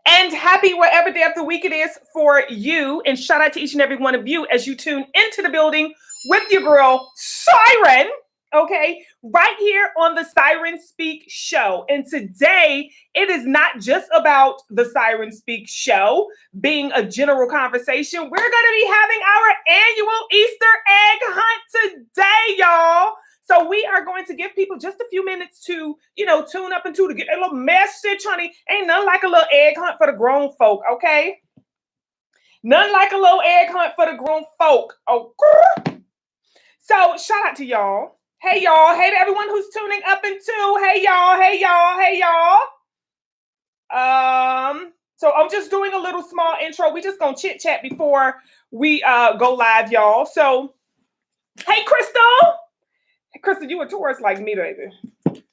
And happy whatever day of the week it is for you. And shout out to each and every one of you as you tune into the building with your girl, Siren. Okay, right here on the Siren Speak show. And today, it is not just about the Siren Speak show being a general conversation. We're going to be having our annual Easter egg hunt today, y'all. So we are going to give people just a few minutes to, tune up into to get a little message, honey. Ain't nothing like a little egg hunt for the grown folk, okay? Nothing like a little egg hunt for the grown folk. Oh, so shout out to y'all. Hey, y'all. Hey to everyone who's tuning up into. Hey, y'all. Hey, y'all. Hey, y'all. So I'm just doing a little small intro. We just gonna chit chat before we go live, y'all. So, hey, Crystal. Hey, Crystal, you a Taurus like me, baby.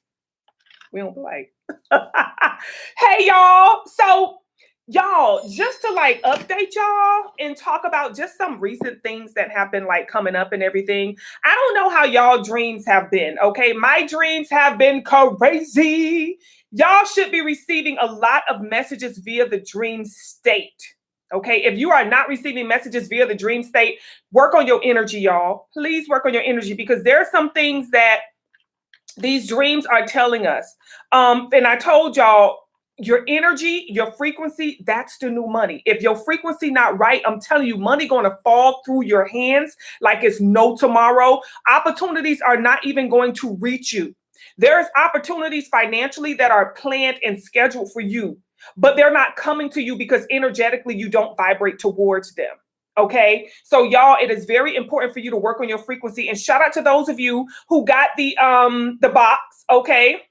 We don't play. Hey, y'all. So, y'all, just to update y'all and talk about just some recent things that have been coming up and everything. I don't know how y'all dreams have been, okay? My dreams have been crazy. Y'all should be receiving a lot of messages via the dream state, okay? If you are not receiving messages via the dream state, work on your energy, y'all. Please work on your energy because there are some things that these dreams are telling us. And I told y'all, your energy, your frequency, that's the new money. If your frequency not right, I'm telling you, money going to fall through your hands like it's no tomorrow. Opportunities are not even going to reach you. There's opportunities financially that are planned and scheduled for you, but they're not coming to you because energetically you don't vibrate towards them. Okay, so y'all, it is very important for you to work on your frequency. And shout out to those of you who got the box, okay,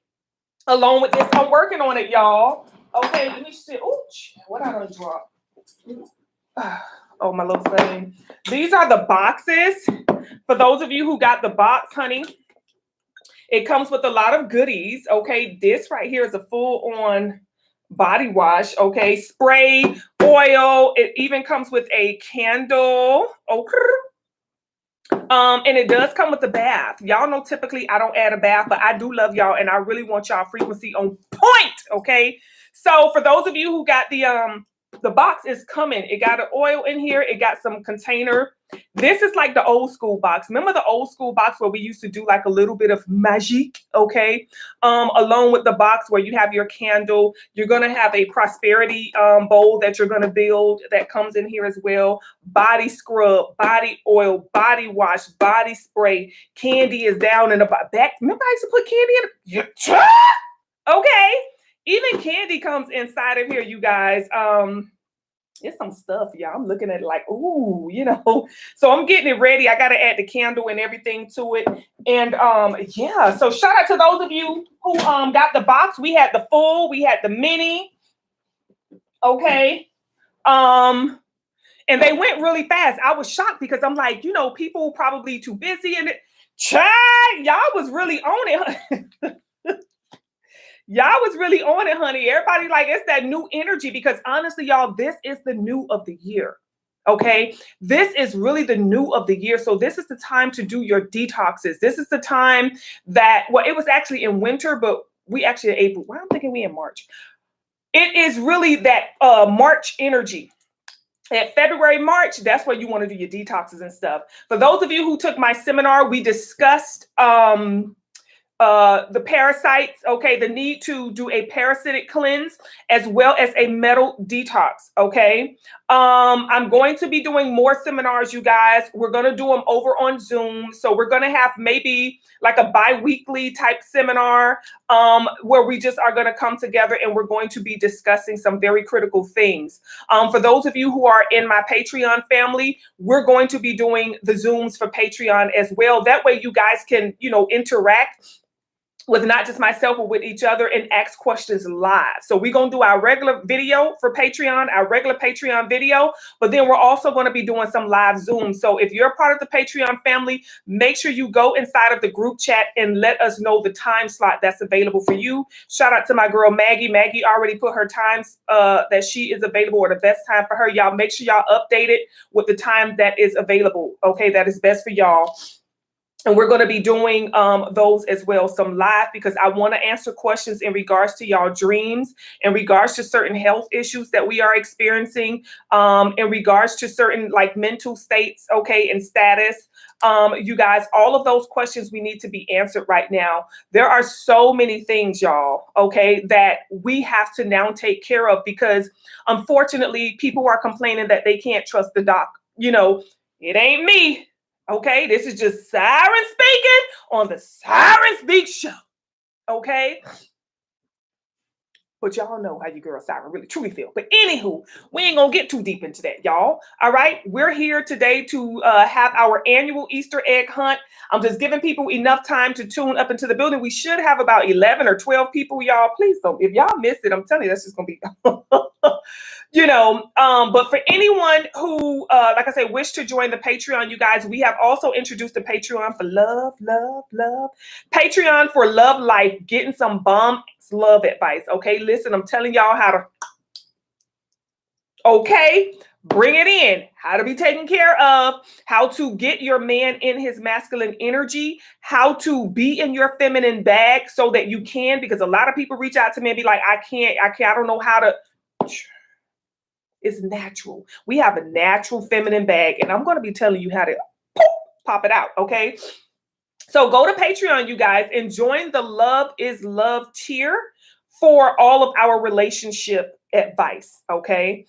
along with this. I'm working on it, y'all. Okay, let me see. Oh, what I done drop? Oh, my little thing. These are the boxes. For those of you who got the box, honey, it comes with a lot of goodies. Okay, this right here is a full-on body wash, okay, spray, oil. It even comes with a candle. And it does come with a bath. Y'all know typically I don't add a bath, but I do love y'all and I really want y'all frequency on point, okay? So for those of you who got the box is coming. It got an oil in here. It got some container. This is like the old school box. Remember the old school box where we used to do like a little bit of magic, okay? Along with the box where you have your candle. You're going to have a prosperity bowl that you're going to build that comes in here as well. Body scrub, body oil, body wash, body spray. Candy is down in the back. Remember I used to put candy in it? Okay. Even candy comes inside of here, you guys. It's some stuff, y'all. I'm looking at it like, ooh, So I'm getting it ready. I got to add the candle and everything to it. And yeah, so shout out to those of you who got the box. We had the full, we had the mini. Okay. And they went really fast. I was shocked because I'm like, people probably too busy and y'all was really on it. Y'all was really on it, honey. Everybody it's that new energy because honestly, y'all, this is the new of the year. Okay. This is really the new of the year. So this is the time to do your detoxes. This is the time that, well, it was actually in winter, but we actually in April. Why I'm thinking we in March. It is really that March energy. At February, March, that's where you want to do your detoxes and stuff. For those of you who took my seminar, we discussed the parasites, okay, the need to do a parasitic cleanse as well as a metal detox, okay? I'm going to be doing more seminars, you guys. We're going to do them over on Zoom. So we're going to have maybe like a bi-weekly type seminar where we just are going to come together and we're going to be discussing some very critical things. For those of you who are in my Patreon family, we're going to be doing the Zooms for Patreon as well. That way you guys can, interact with not just myself, but with each other and ask questions live. So we're going to do our regular video for Patreon, our regular Patreon video, but then we're also going to be doing some live Zoom. So if you're a part of the Patreon family, make sure you go inside of the group chat and let us know the time slot that's available for you. Shout out to my girl, Maggie. Maggie already put her times that she is available or the best time for her. Y'all make sure y'all update it with the time that is available. Okay, that is best for y'all. And we're going to be doing those as well, some live, because I want to answer questions in regards to y'all dreams, in regards to certain health issues that we are experiencing, in regards to certain like mental states, okay, and status. You guys, all of those questions we need to be answered right now. There are so many things, y'all, okay, that we have to now take care of, because unfortunately, people are complaining that they can't trust the doc. You know, it ain't me. Okay, this is just Siren speaking on the Siren Speak Show. Okay, but y'all know how your girl Siren really truly feel. But anywho, we ain't gonna get too deep into that, y'all. All right, we're here today to have our annual Easter egg hunt. I'm just giving people enough time to tune up into the building. We should have about 11 or 12 people, y'all. Please don't. If y'all miss it, I'm telling you, that's just gonna be. But for anyone who, like I say, wish to join the Patreon, you guys, we have also introduced the Patreon for love, love, love. Patreon for love life, getting some bomb love advice. Okay, listen, I'm telling y'all how to, okay, bring it in, how to be taken care of, how to get your man in his masculine energy, how to be in your feminine bag so that you can, because a lot of people reach out to me and be like, I can't, I don't know how to. It's natural. We have a natural feminine bag, and I'm going to be telling you how to pop it out, okay? So go to Patreon, you guys, and join the Love is Love tier for all of our relationship advice, okay?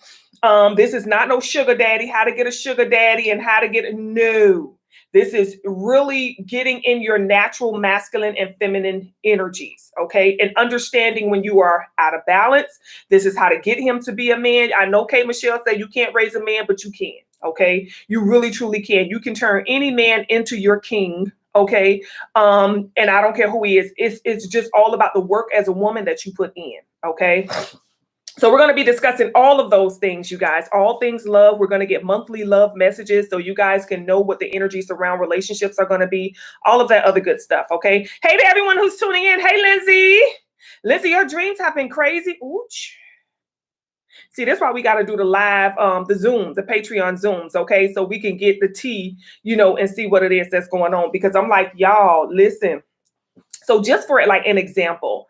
This is not no sugar daddy, how to get a sugar daddy and how to get a no. This is really getting in your natural masculine and feminine energies, okay? And understanding when you are out of balance. This is how to get him to be a man. I know Kay Michelle said you can't raise a man, but you can, okay? You really, truly can. You can turn any man into your king, okay? And I don't care who he is. It's just all about the work as a woman that you put in, okay? So we're going to be discussing all of those things, you guys, all things love. We're going to get monthly love messages so you guys can know what the energies around relationships are going to be, all of that other good stuff, okay? Hey to everyone who's tuning in. Hey, Lindsay. Lindsay, your dreams have been crazy. Ooch. See, that's why we got to do the live, the Zoom, the Patreon Zooms, okay? So we can get the tea, and see what it is that's going on. Because I'm like, y'all, listen. So just for like an example,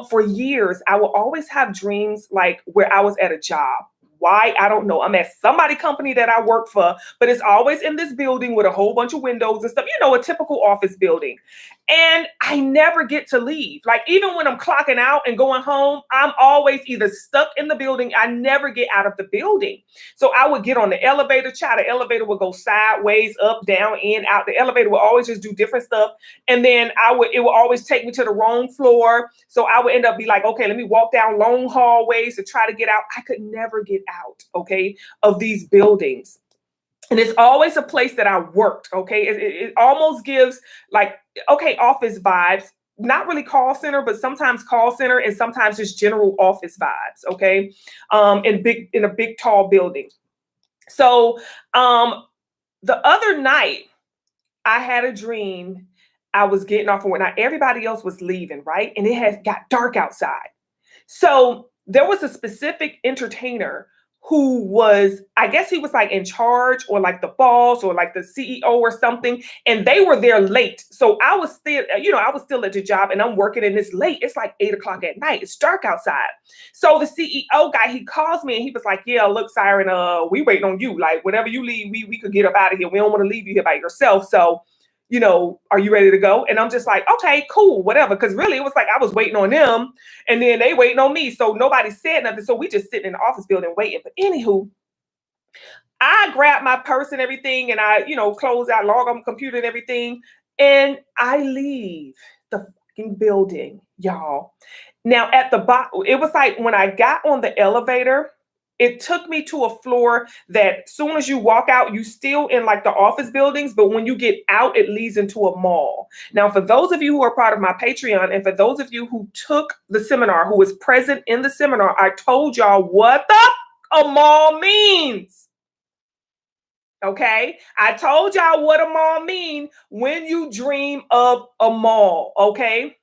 for years, I will always have dreams like where I was at a job. Why? I don't know. I'm at somebody company that I work for, but it's always in this building with a whole bunch of windows and stuff, a typical office building. And I never get to leave. Like even when I'm clocking out and going home, I'm always either stuck in the building. I never get out of the building. So I would get on the elevator, the elevator would go sideways, up, down, in, out. The elevator would always just do different stuff. And then it would always take me to the wrong floor. So I would end up be like, okay, let me walk down long hallways to try to get out. I could never get out, okay, of these buildings. And it's always a place that I worked, okay? It almost gives like, okay, office vibes, not really call center, but sometimes call center and sometimes just general office vibes, okay? In a big, tall building. So the other night, I had a dream. I was getting off of work. Now, everybody else was leaving, right? And it had got dark outside. So there was a specific entertainer who was, I guess he was like in charge or like the boss or like the CEO or something. And they were there late. So I was still, I was still at the job and I'm working and it's late. It's like 8:00 at night. It's dark outside. So the CEO guy, he calls me and he was like, yeah, look, Siren, we waiting on you. Like whenever you leave, we could get up out of here. We don't want to leave you here by yourself. So are you ready to go? And I'm just like, okay, cool, whatever. Because really, it was like I was waiting on them and then they waiting on me. So nobody said nothing. So we just sitting in the office building waiting. But anywho, I grabbed my purse and everything and I, close out, log on the computer and everything. And I leave the fucking building, y'all. Now at the bottom, it was like when I got on the elevator, it took me to a floor that as soon as you walk out, you still in like the office buildings, but when you get out, it leads into a mall. Now, for those of you who are part of my Patreon, and for those of you who took the seminar, who was present in the seminar, I told y'all what a mall means. Okay, I told y'all what a mall means when you dream of a mall. Okay,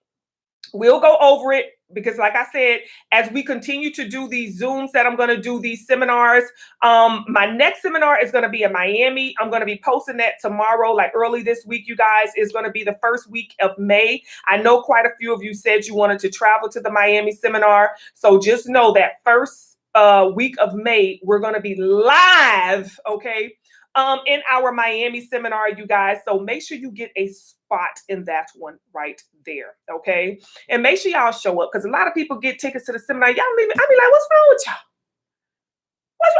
we'll go over it because like I said, as we continue to do these Zooms that I'm going to do, these seminars, my next seminar is going to be in Miami. I'm going to be posting that tomorrow, like early this week, you guys. Is going to be the first week of May. I know quite a few of you said you wanted to travel to the Miami seminar. So just know that first week of May, we're going to be live, okay, in our Miami seminar, you guys. So make sure you get a spot in that one right there, okay? And make sure y'all show up, because a lot of people get tickets to the seminar. Y'all leave it. I be like, what's wrong with y'all?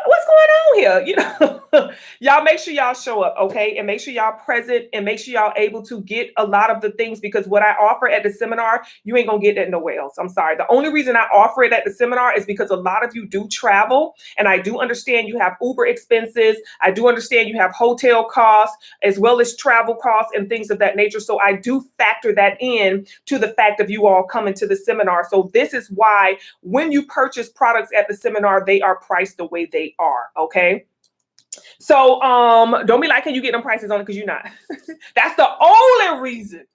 What's going on here? You know, y'all make sure y'all show up, okay? And make sure y'all present, and make sure y'all able to get a lot of the things, because what I offer at the seminar, you ain't gonna get that nowhere else. I'm sorry. The only reason I offer it at the seminar is because a lot of you do travel, and I do understand you have Uber expenses. I do understand you have hotel costs as well as travel costs and things of that nature. So I do factor that in to the fact of you all coming to the seminar. So this is why when you purchase products at the seminar, they are priced the way they are, okay? So don't be like, can you get them prices on it? Because you're not. That's the only reason.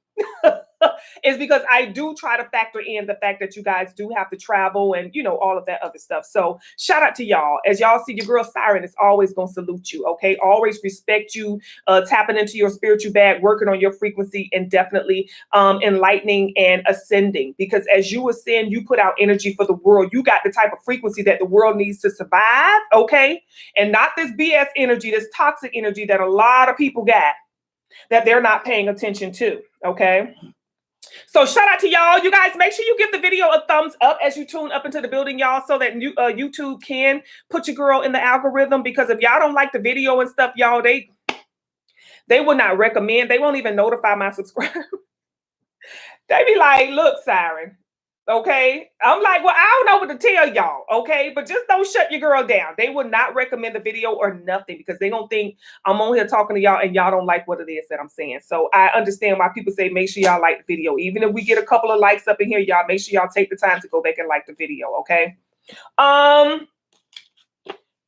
Is because I do try to factor in the fact that you guys do have to travel and, you know, all of that other stuff. So shout out to y'all. As y'all see, your girl Siren is always going to salute you, okay? Always respect you, tapping into your spiritual bag, working on your frequency, and definitely enlightening and ascending. Because as you ascend, you put out energy for the world. You got the type of frequency that the world needs to survive, okay? And not this BS energy, this toxic energy that a lot of people got that they're not paying attention to, okay? So shout out to y'all. You guys, make sure you give the video a thumbs up as you tune up into the building, y'all, so that YouTube can put your girl in the algorithm. Because if y'all don't like the video and stuff, y'all, they will not recommend. They won't even notify my subscribers. They be like, look, Siren, okay? I'm like, well, I don't know what to tell y'all, okay? But just don't shut your girl down. They will not recommend the video or nothing, because they don't think I'm on here talking to y'all and y'all don't like what it is that I'm saying. So I understand why people say make sure y'all like the video. Even if we get a couple of likes up in here, y'all make sure y'all take the time to go back and like the video, okay?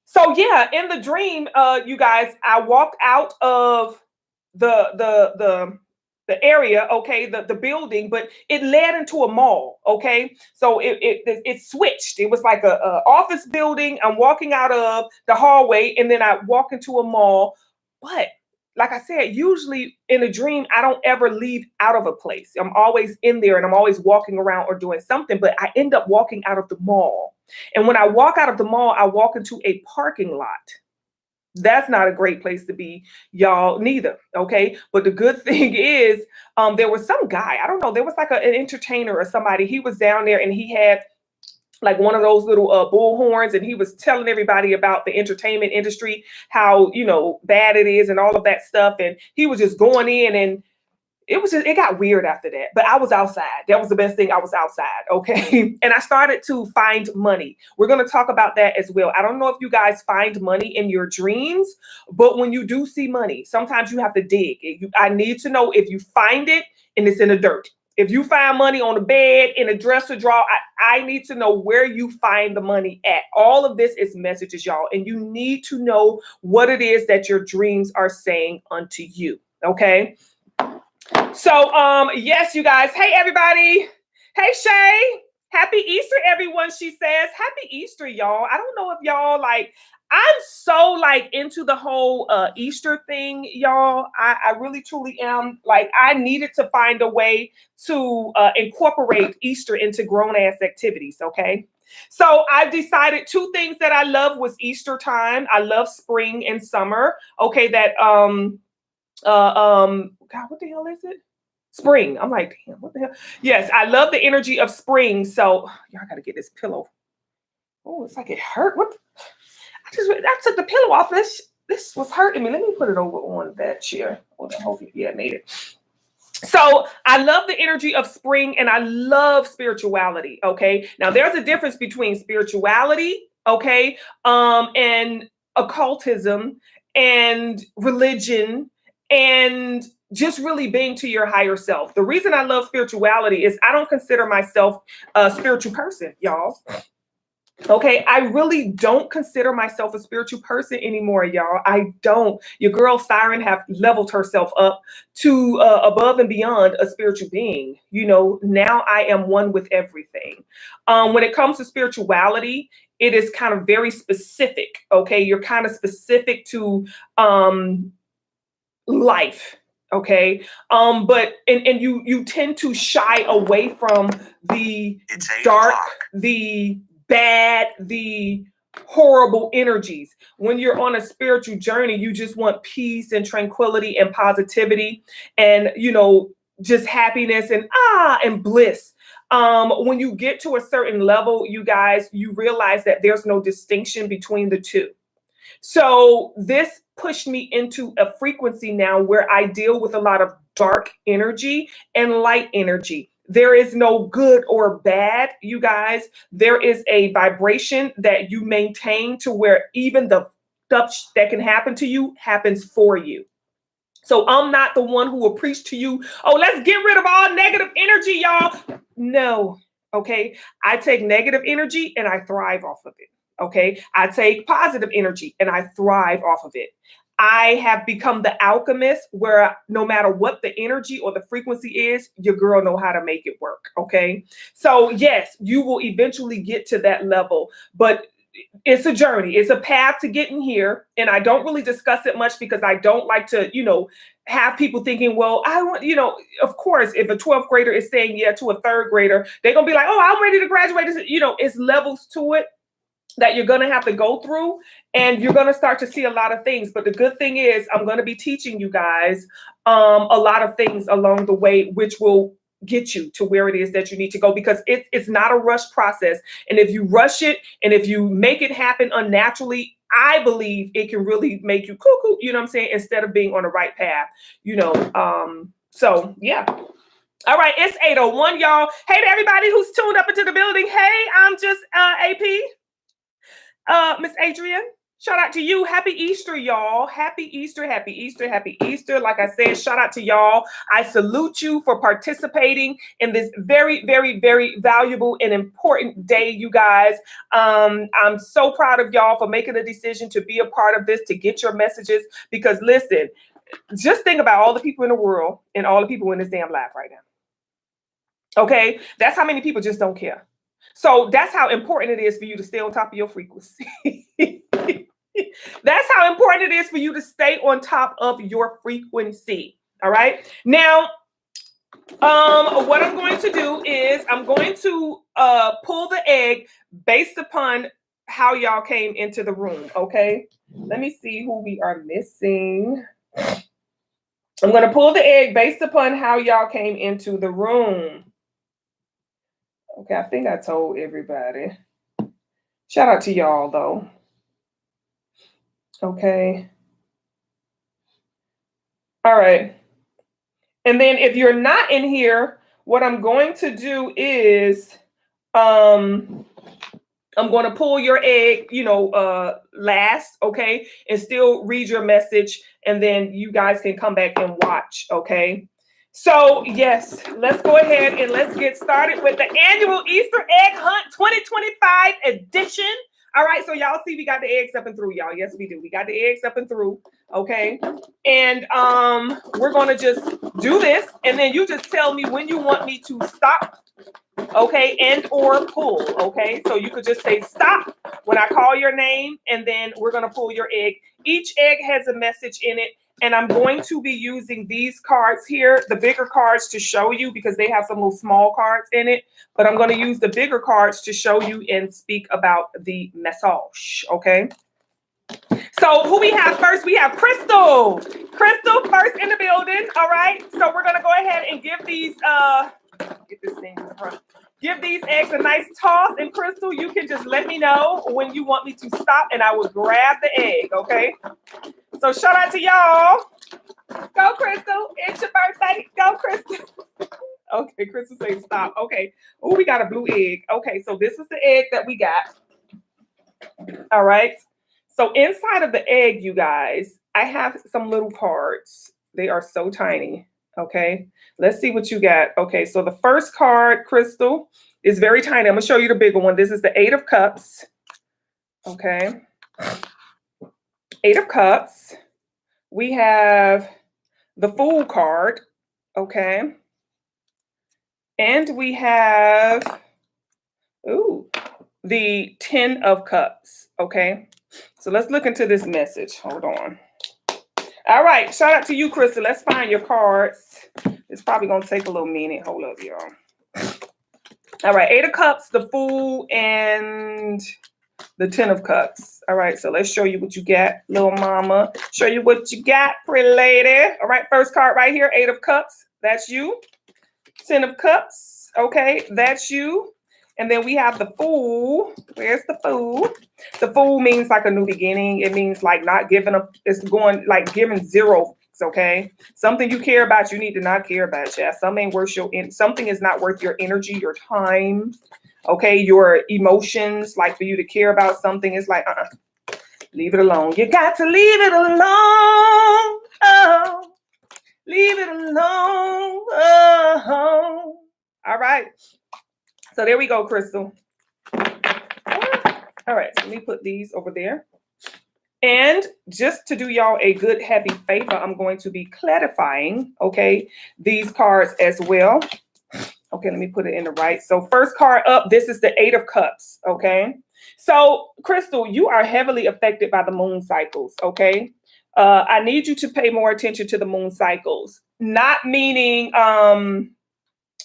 So yeah, in the dream, you guys, I walked out of the area, okay, the building, but it led into a mall, okay? So it switched. It was like a office building I'm walking out of the hallway, and then I walk into a mall. But like I said, usually in a dream, I don't ever leave out of a place. I'm always in there, and I'm always walking around or doing something, but I end up walking out of the mall. And when I walk out of the mall, I walk into a parking lot. That's not a great place to be, y'all, neither, okay? But the good thing is, there was some guy, I don't know, there was like an entertainer or somebody. He was down there, and he had like one of those little bullhorns, and he was telling everybody about the entertainment industry, how, you know, bad it is and all of that stuff. And he was just going in, and it got weird after that. But I was outside. That was the best thing. I was outside, okay? And I started to find money. We're going to talk about that as well. I don't know if you guys find money in your dreams, but when you do see money, sometimes you have to dig. I need to know if you find it and it's in the dirt. If you find money on the bed, in a dresser drawer, I need to know where you find the money at. All of this is messages, y'all. And you need to know what it is that your dreams are saying unto you, okay? So, yes, you guys. Hey, everybody. Hey, Shay. Happy Easter, everyone, she says. Happy Easter, y'all. I don't know if y'all, like, I'm so, like, into the whole Easter thing, y'all. I really, truly am. Like, I needed to find a way to incorporate Easter into grown-ass activities, okay? So I've decided two things that I love was Easter time. I love spring and summer. Okay, that, God, what the hell is it? Spring. I'm like, damn, what the hell? Yes, I love the energy of spring. So y'all gotta get this pillow. Oh, it's like it hurt. What? I took the pillow off. This was hurting me. Let me put it over on that chair. Oh, hopefully, yeah, I made it. So I love the energy of spring, and I love spirituality. Okay. Now there's a difference between spirituality, okay, and occultism and religion and just really being to your higher self. The reason I love spirituality is I don't consider myself a spiritual person, y'all. Okay, I really don't consider myself a spiritual person anymore, y'all. I don't. Your girl Siren have leveled herself up to above and beyond a spiritual being. You know, now I am one with everything. When it comes to spirituality, it is kind of very specific. Okay, you're kind of specific to um, life. Okay, but and you tend to shy away from the It's dark, 8 o'clock. the bad, the horrible energies. When you're on a spiritual journey, you just want peace and tranquility and positivity and, you know, just happiness and bliss. When you get to a certain level, you guys, you realize that there's no distinction between the two. So this pushed me into a frequency now where I deal with a lot of dark energy and light energy. There is no good or bad, you guys. There is a vibration that you maintain to where even the stuff that can happen to you happens for you. So I'm not the one who will preach to you, oh, let's get rid of all negative energy, y'all. No, okay. I take negative energy and I thrive off of it. Okay. I take positive energy and I thrive off of it. I have become the alchemist where no matter what the energy or the frequency is, your girl know how to make it work. Okay. So yes, you will eventually get to that level, but it's a journey. It's a path to getting here. And I don't really discuss it much because I don't like to, you know, have people thinking, well, I want, you know, of course, if a 12th grader is saying yeah to a third grader, they're going to be like, oh, I'm ready to graduate. You know, it's levels to it that you're going to have to go through and you're going to start to see a lot of things. But the good thing is I'm going to be teaching you guys a lot of things along the way, which will get you to where it is that you need to go because it's not a rush process. And if you rush it and if you make it happen unnaturally, I believe it can really make you cuckoo, you know what I'm saying, instead of being on the right path, you know. So yeah. All right, it's 8:01, y'all. Hey to everybody who's tuned up into the building. Hey, I'm just AP. Miss Adrian, shout out to you. Happy Easter, y'all. Happy Easter, happy Easter, happy Easter. Like I said, shout out to y'all. I salute you for participating in this very, very, very valuable and important day, you guys. I'm so proud of y'all for making a decision to be a part of this, to get your messages. Because listen, just think about all the people in the world and all the people in this damn life right now. Okay? That's how many people just don't care. So that's how important it is for you to stay on top of your frequency. That's how important it is for you to stay on top of your frequency. All right. Now, what I'm going to do is I'm going to pull the egg based upon how y'all came into the room. Okay. Let me see who we are missing. I'm going to pull the egg based upon how y'all came into the room. Okay, I think I told everybody. Shout out to y'all, though. Okay. All right. And then if you're not in here, what I'm going to do is I'm going to pull your egg, you know, last, okay, and still read your message, and then you guys can come back and watch, okay? So, yes, let's go ahead and let's get started with the annual Easter egg hunt 2025 edition. All right, so y'all see we got the eggs up and through, y'all. Yes, we do. We got the eggs up and through, okay? And we're going to just do this, and then you just tell me when you want me to stop, okay, and or pull, okay? So you could just say stop when I call your name, and then we're going to pull your egg. Each egg has a message in it. And I'm going to be using these cards here, the bigger cards, to show you because they have some little small cards in it. But I'm going to use the bigger cards to show you and speak about the message, okay? So who we have first? We have Crystal. Crystal first in the building, all right? So we're going to go ahead and give these, get this thing in the front. Give these eggs a nice toss. And Crystal, you can just let me know when you want me to stop and I will grab the egg, okay? So shout out to y'all. Go, Crystal. It's your birthday. Go, Crystal. Okay, Crystal say stop. Okay. Oh, we got a blue egg. Okay, so this is the egg that we got. All right. So inside of the egg, you guys, I have some little cards. They are so tiny. Okay. Let's see what you got. Okay, so the first card, Crystal, is very tiny. I'm going to show you the bigger one. This is the 8 of Cups. Okay. 8 of Cups. We have the Fool card. Okay. And we have, ooh, the 10 of Cups. Okay. So let's look into this message. Hold on. All right. Shout out to you, Crystal. Let's find your cards. It's probably going to take a little minute. Hold up, y'all. All right. 8 of Cups, the Fool, and the 10 of Cups. All right. So let's show you what you got, little mama. Show you what you got, pretty lady. All right. First card right here, 8 of Cups. That's you. 10 of Cups. Okay. That's you. And then we have the Fool. Where's the Fool? The Fool means like a new beginning. It means like not giving up. It's going like giving zero. Okay. Something you care about, you need to not care about. Yeah. Something ain't worth something is not worth your energy, your time. Okay. Your emotions, like for you to care about something is like, leave it alone. You got to leave it alone. Oh, leave it alone. Oh. All right. So there we go, Crystal. All right, so let me put these over there. And just to do y'all a good, happy favor, I'm going to be clarifying, okay, these cards as well. Okay, let me put it in the right. So first card up, this is the 8 of Cups, okay? So, Crystal, you are heavily affected by the moon cycles, okay? I need you to pay more attention to the moon cycles. Not meaning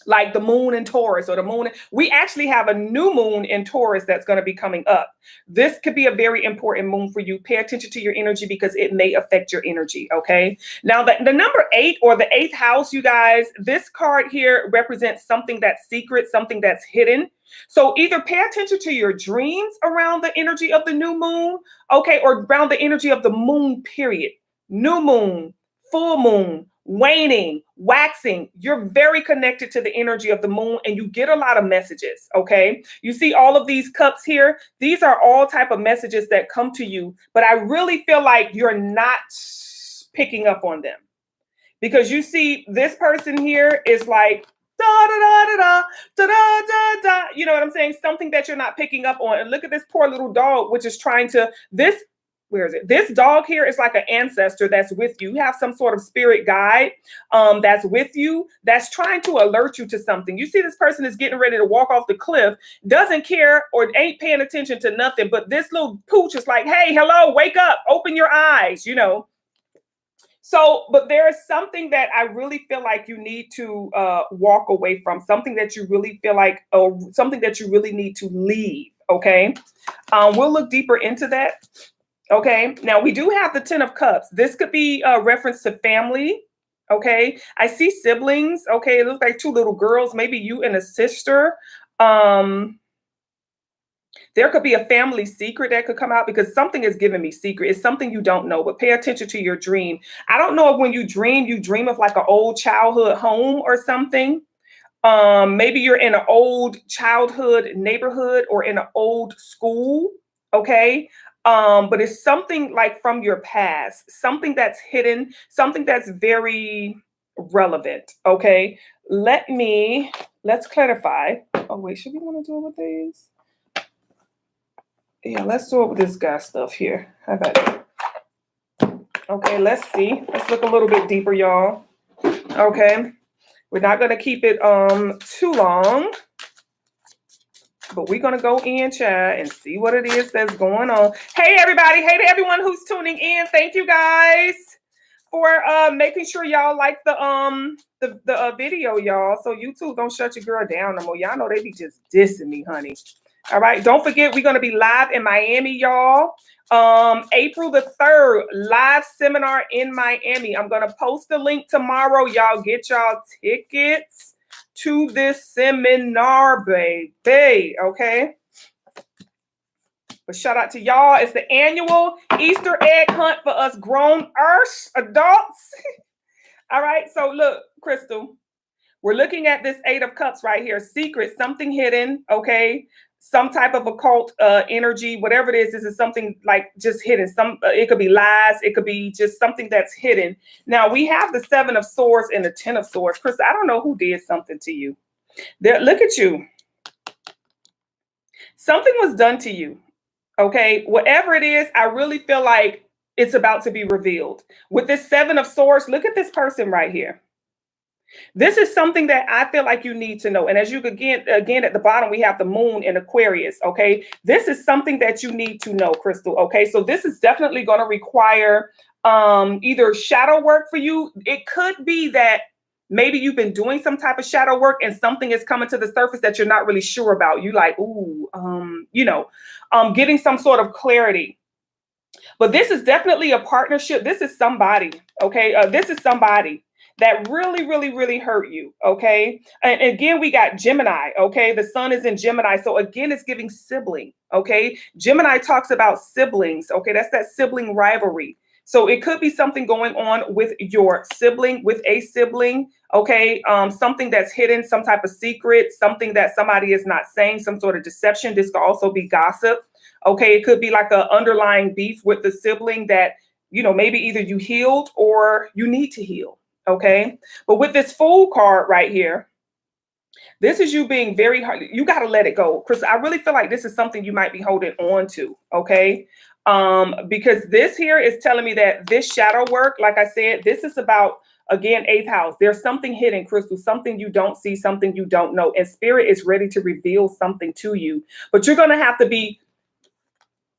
like the moon in Taurus or the moon. We actually have a new moon in Taurus that's going to be coming up. This could be a very important moon for you. Pay attention to your energy because it may affect your energy. Okay. Now the number 8 or the 8th house, you guys, this card here represents something that's secret, something that's hidden. So either pay attention to your dreams around the energy of the new moon. Okay. Or around the energy of the moon period. New moon, full moon, waning, waxing. You're very connected to the energy of the moon and you get a lot of messages. Okay. You see all of these cups here. These are all type of messages that come to you, but I really feel like you're not picking up on them because you see this person here is like, da, da, da, da, da, da, da, da. You know what I'm saying? Something that you're not picking up on. And look at this poor little dog, which is trying to, where is it? This dog here is like an ancestor that's with you. You have some sort of spirit guide that's with you, that's trying to alert you to something. You see this person is getting ready to walk off the cliff, doesn't care or ain't paying attention to nothing. But this little pooch is like, hey, hello, wake up, open your eyes, you know. So, but there is something that I really feel like you need to walk away from, something that you really feel like, something that you really need to leave. Okay. We'll look deeper into that. Okay, now we do have the 10 of Cups. This could be a reference to family. Okay, I see siblings. Okay, it looks like 2 little girls, maybe you and a sister. There could be a family secret that could come out because something is giving me secret. It's something you don't know, but pay attention to your dream. I don't know if when you dream of like an old childhood home or something. Maybe you're in an old childhood neighborhood or in an old school. Okay. But it's something like from your past, something that's hidden, something that's very relevant. Okay. Let's clarify. Oh, wait, should we want to do it with these? Yeah, let's do it with this guy stuff here. How about it? Okay, let's see. Let's look a little bit deeper, y'all. Okay. We're not going to keep it too long. But we're going to go in, chat, and see what it is that's going on. Hey, everybody. Hey, to everyone who's tuning in. Thank you, guys, for making sure y'all like the video, y'all. So YouTube don't shut your girl down no more. Y'all know they be just dissing me, honey. All right. Don't forget, we're going to be live in Miami, y'all. April the 3rd, live seminar in Miami. I'm going to post the link tomorrow. Y'all get y'all tickets to this seminar, baby. Okay. But shout out to y'all. It's the annual Easter egg hunt for us grown adults. All right. So look, Crystal, we're looking at this 8 of Cups right here. Secret, something hidden. Okay. Some type of occult energy, whatever it is, this is something like just hidden. It could be lies. It could be just something that's hidden. Now we have the 7 of Swords and the 10 of Swords. Chris, I don't know who did something to you. There, look at you. Something was done to you. Okay, whatever it is, I really feel like it's about to be revealed. With this Seven of Swords, look at this person right here. This is something that I feel like you need to know. And as you again at the bottom, we have the moon in Aquarius. Okay. This is something that you need to know, Crystal. Okay. So this is definitely going to require either shadow work for you. It could be that maybe you've been doing some type of shadow work and something is coming to the surface that you're not really sure about. You like, ooh, getting some sort of clarity. But this is definitely a partnership. This is somebody. Okay. This is somebody that really, really, really hurt you. Okay. And again, we got Gemini. Okay. The sun is in Gemini. So again, it's giving sibling. Okay. Gemini talks about siblings. Okay. That's that sibling rivalry. So it could be something going on with your sibling, with a sibling. Okay. Something that's hidden, some type of secret, something that somebody is not saying, some sort of deception. This could also be gossip. Okay. It could be like an underlying beef with the sibling that, maybe either you healed or you need to heal. Okay. But with this Fool card right here, this is you being very hard. You got to let it go. Chris, I really feel like this is something you might be holding on to. Okay. Because this here is telling me that this shadow work, like I said, this is about, again, 8th house. There's something hidden, Crystal, something you don't see, something you don't know. And spirit is ready to reveal something to you. But you're going to have to be.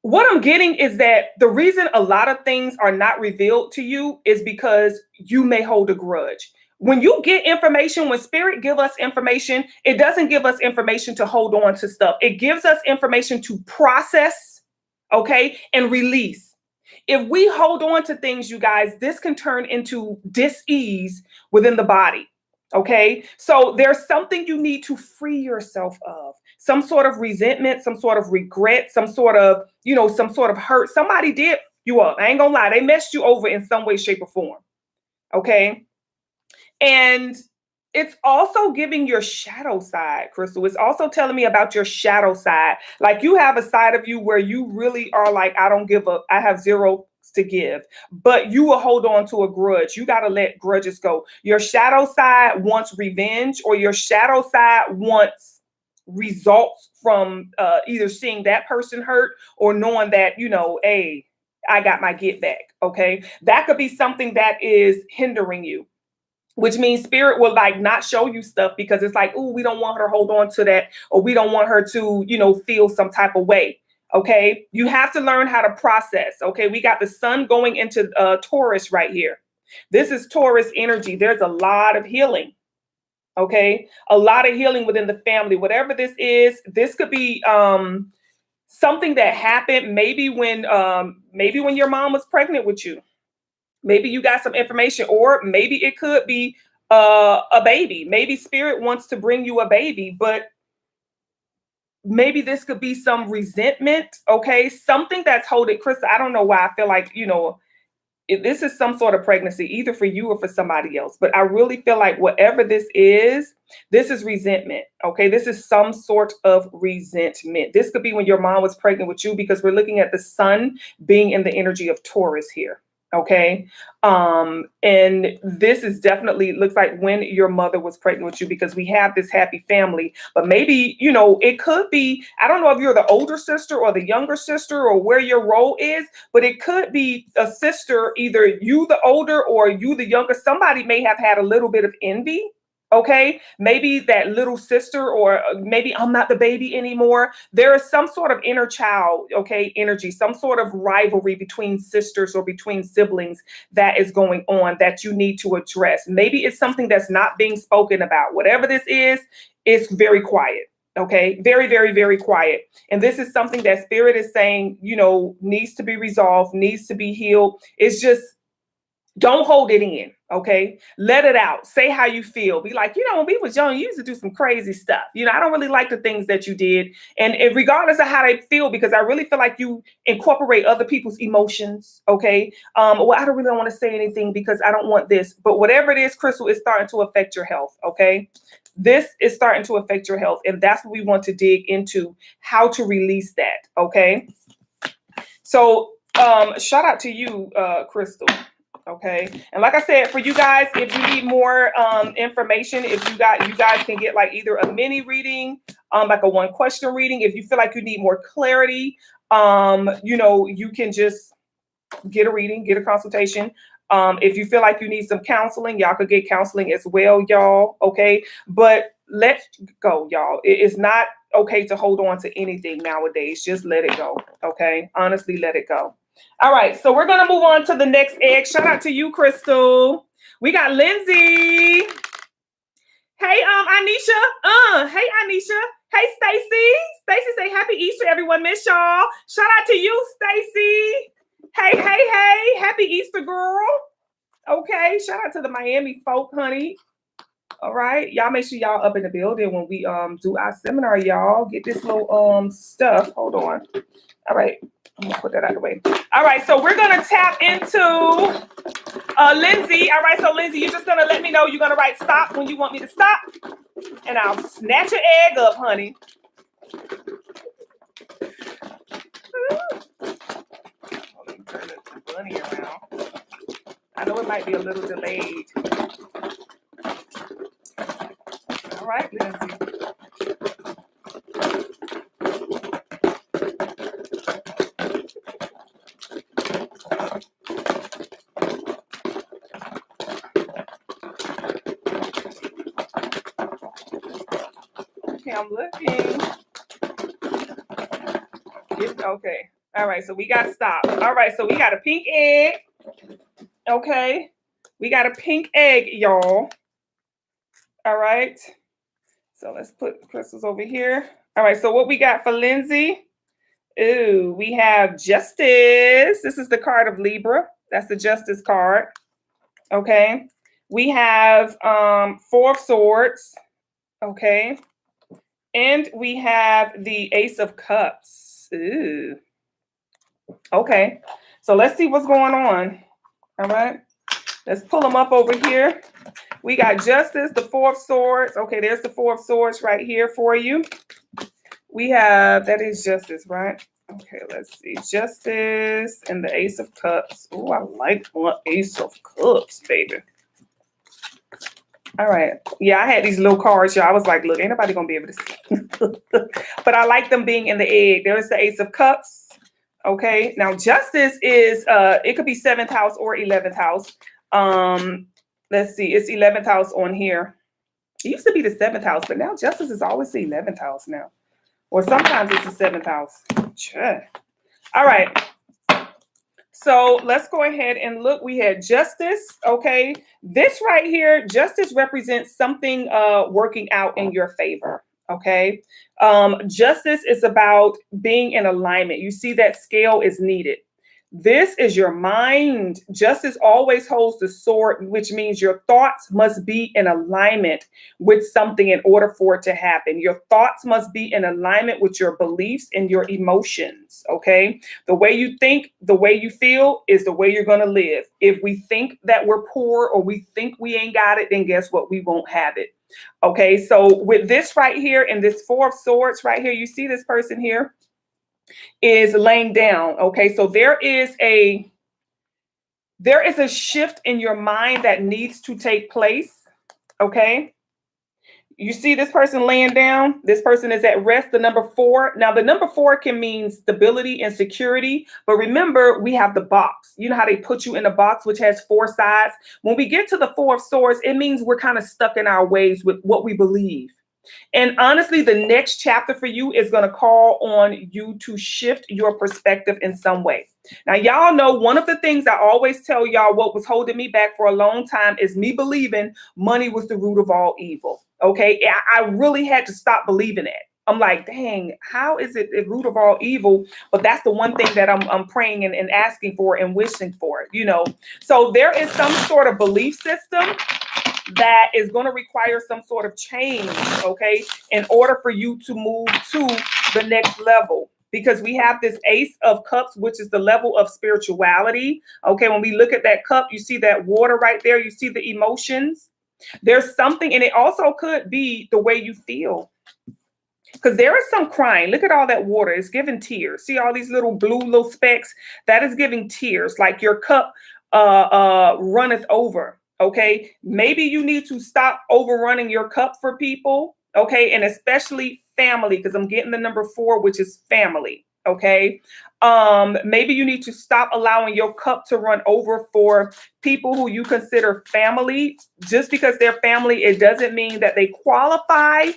What I'm getting is that the reason a lot of things are not revealed to you is because you may hold a grudge. When you get information, when spirit give us information, it doesn't give us information to hold on to stuff. It gives us information to process, okay, and release. If we hold on to things, you guys, this can turn into dis-ease within the body. Okay, so there's something you need to free yourself of, some sort of resentment, some sort of regret, some sort of, some sort of hurt. Somebody did you up. I ain't gonna lie, they messed you over in some way, shape, or form. Okay, and it's also giving your shadow side, Crystal. It's also telling me about your shadow side. Like you have a side of you where you really are like, I don't give up. I have zero to give, but you will hold on to a grudge. You got to let grudges go. Your shadow side wants revenge, or your shadow side wants results from either seeing that person hurt or knowing that, hey, I got my get back. Okay. That could be something that is hindering you, which means spirit will like not show you stuff because it's like, oh, we don't want her to hold on to that, or we don't want her to, feel some type of way. Okay. You have to learn how to process. Okay. We got the sun going into Taurus right here. This is Taurus energy. There's a lot of healing. Okay. A lot of healing within the family, whatever this is. This could be something that happened maybe when your mom was pregnant with you. Maybe you got some information, or maybe it could be a baby. Maybe spirit wants to bring you a baby, but maybe this could be some resentment. Okay. Something that's holding, Chris. I don't know why I feel like, this is some sort of pregnancy, either for you or for somebody else. But I really feel like whatever this is resentment. Okay. This is some sort of resentment. This could be when your mom was pregnant with you, because we're looking at the sun being in the energy of Taurus here. Okay. And this is definitely looks like when your mother was pregnant with you, because we have this happy family. But maybe, it could be, I don't know if you're the older sister or the younger sister or where your role is, but it could be a sister, either you the older or you the younger. Somebody may have had a little bit of envy. Okay, maybe that little sister, or maybe I'm not the baby anymore. There is some sort of inner child, okay, energy, some sort of rivalry between sisters or between siblings that is going on that you need to address. Maybe it's something that's not being spoken about. Whatever this is, it's very quiet. Okay, very, very, very quiet. And this is something that spirit is saying, needs to be resolved, needs to be healed. It's just, don't hold it in. Okay. Let it out. Say how you feel. Be like, when we was young, you used to do some crazy stuff. I don't really like the things that you did. And regardless of how they feel, because I really feel like you incorporate other people's emotions. Okay. Well, I don't really want to say anything because I don't want this, but whatever it is, Crystal, is starting to affect your health. Okay. This is starting to affect your health. And that's what we want to dig into, how to release that. Okay. So, shout out to you, Crystal. Okay. And like I said, for you guys, if you need more information, if you guys can get like either a mini reading, like a 1-question reading. If you feel like you need more clarity, You know, you can just get a reading, get a consultation. If you feel like you need some counseling, y'all could get counseling as well, y'all. Okay. But let go, y'all. It is not okay to hold on to anything nowadays. Just let it go. Okay. Honestly, let it go. All right. So we're going to move on to the next egg. Shout out to you, Crystal. We got Lindsay. Hey, Anisha. Hey, Anisha. Hey, Stacy. Stacy say happy Easter, everyone. Miss y'all. Shout out to you, Stacy. Hey. Happy Easter, girl. Okay. Shout out to the Miami folk, honey. All right. Y'all make sure y'all up in the building when we do our seminar, y'all. Get this little stuff. Hold on. All right. I'm gonna put that out of the way. All right, so we're gonna tap into Lindsay. All right, so Lindsay, you're just gonna let me know you're gonna write stop when you want me to stop, and I'll snatch your egg up, honey. Let me turn the bunny around. I know it might be a little delayed. All right, Lindsay. Okay, I'm looking. Okay. All right, so we got stop. All right, so we got a pink egg. Okay. We got a pink egg, y'all. All right. So let's put crystals over here. All right, so what we got for Lindsay? Ooh, we have Justice. This is the card of Libra. That's the Justice card. Okay. We have Four of Swords. Okay. And we have the Ace of Cups. Ooh. Okay. So let's see what's going on. All right. Let's pull them up over here. We got Justice, the Four of Swords. Okay, there's the Four of Swords right here for you. We have, that is Justice, right? Okay, let's see. Justice and the Ace of Cups. Oh, I like one Ace of Cups, baby. All right. Yeah, I had these little cards, y'all. I was like, look, ain't nobody going to be able to see. But I like them being in the egg. There's the Ace of Cups. Okay. Now, Justice is, it could be 7th house or 11th house. Let's see. It's 11th house on here. It used to be the 7th house, but now Justice is always the 11th house now. Or sometimes it's the 7th house. Sure. All right. So let's go ahead and look. We had Justice. Okay. This right here, Justice represents something working out in your favor. Okay. Justice is about being in alignment. You see that scale is needed. This is your mind. Justice always holds the sword, which means your thoughts must be in alignment with something in order for it to happen. Your thoughts must be in alignment with your beliefs and your emotions. Okay. The way you think, the way you feel is the way you're going to live. If we think that we're poor or we think we ain't got it, then guess what? We won't have it. Okay. So with this right here and this Four of Swords right here, you see this person here is laying down. Okay, so there is a shift in your mind that needs to take place. Okay, you see this person laying down. This person is at rest. The number 4. Now the number 4 can mean stability and security, but remember we have the box. You know how they put you in a box which has 4 sides. When we get to the Four of Swords, it means we're kind of stuck in our ways with what we believe. And honestly, the next chapter for you is going to call on you to shift your perspective in some way. Now, y'all know one of the things I always tell y'all what was holding me back for a long time is me believing money was the root of all evil. Okay, I really had to stop believing it. I'm like, dang, how is it the root of all evil? But that's the one thing that I'm praying and asking for and wishing for, you know. So there is some sort of belief system that is going to require some sort of change, okay, in order for you to move to the next level. Because we have this Ace of Cups, which is the level of spirituality. Okay, when we look at that cup, you see that water right there. You see the emotions. There's something, and it also could be the way you feel. Because there is some crying. Look at all that water. It's giving tears. See all these little blue little specks? That is giving tears, like your cup runneth over. Okay, maybe you need to stop overrunning your cup for people. Okay, and especially family, because I'm getting the number 4, which is family. Okay. Maybe you need to stop allowing your cup to run over for people who you consider family. Just because they're family, it doesn't mean that they qualify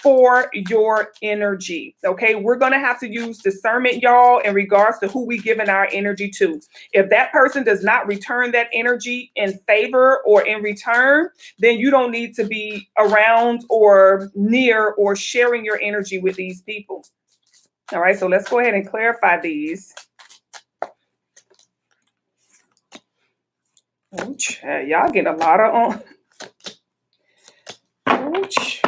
for your energy. Okay, we're going to have to use discernment, y'all, in regards to who we giving our energy to. If that person does not return that energy in favor or in return, then you don't need to be around or near or sharing your energy with these people. All right, so let's go ahead and clarify these. Ouch, y'all getting a lot of ouch.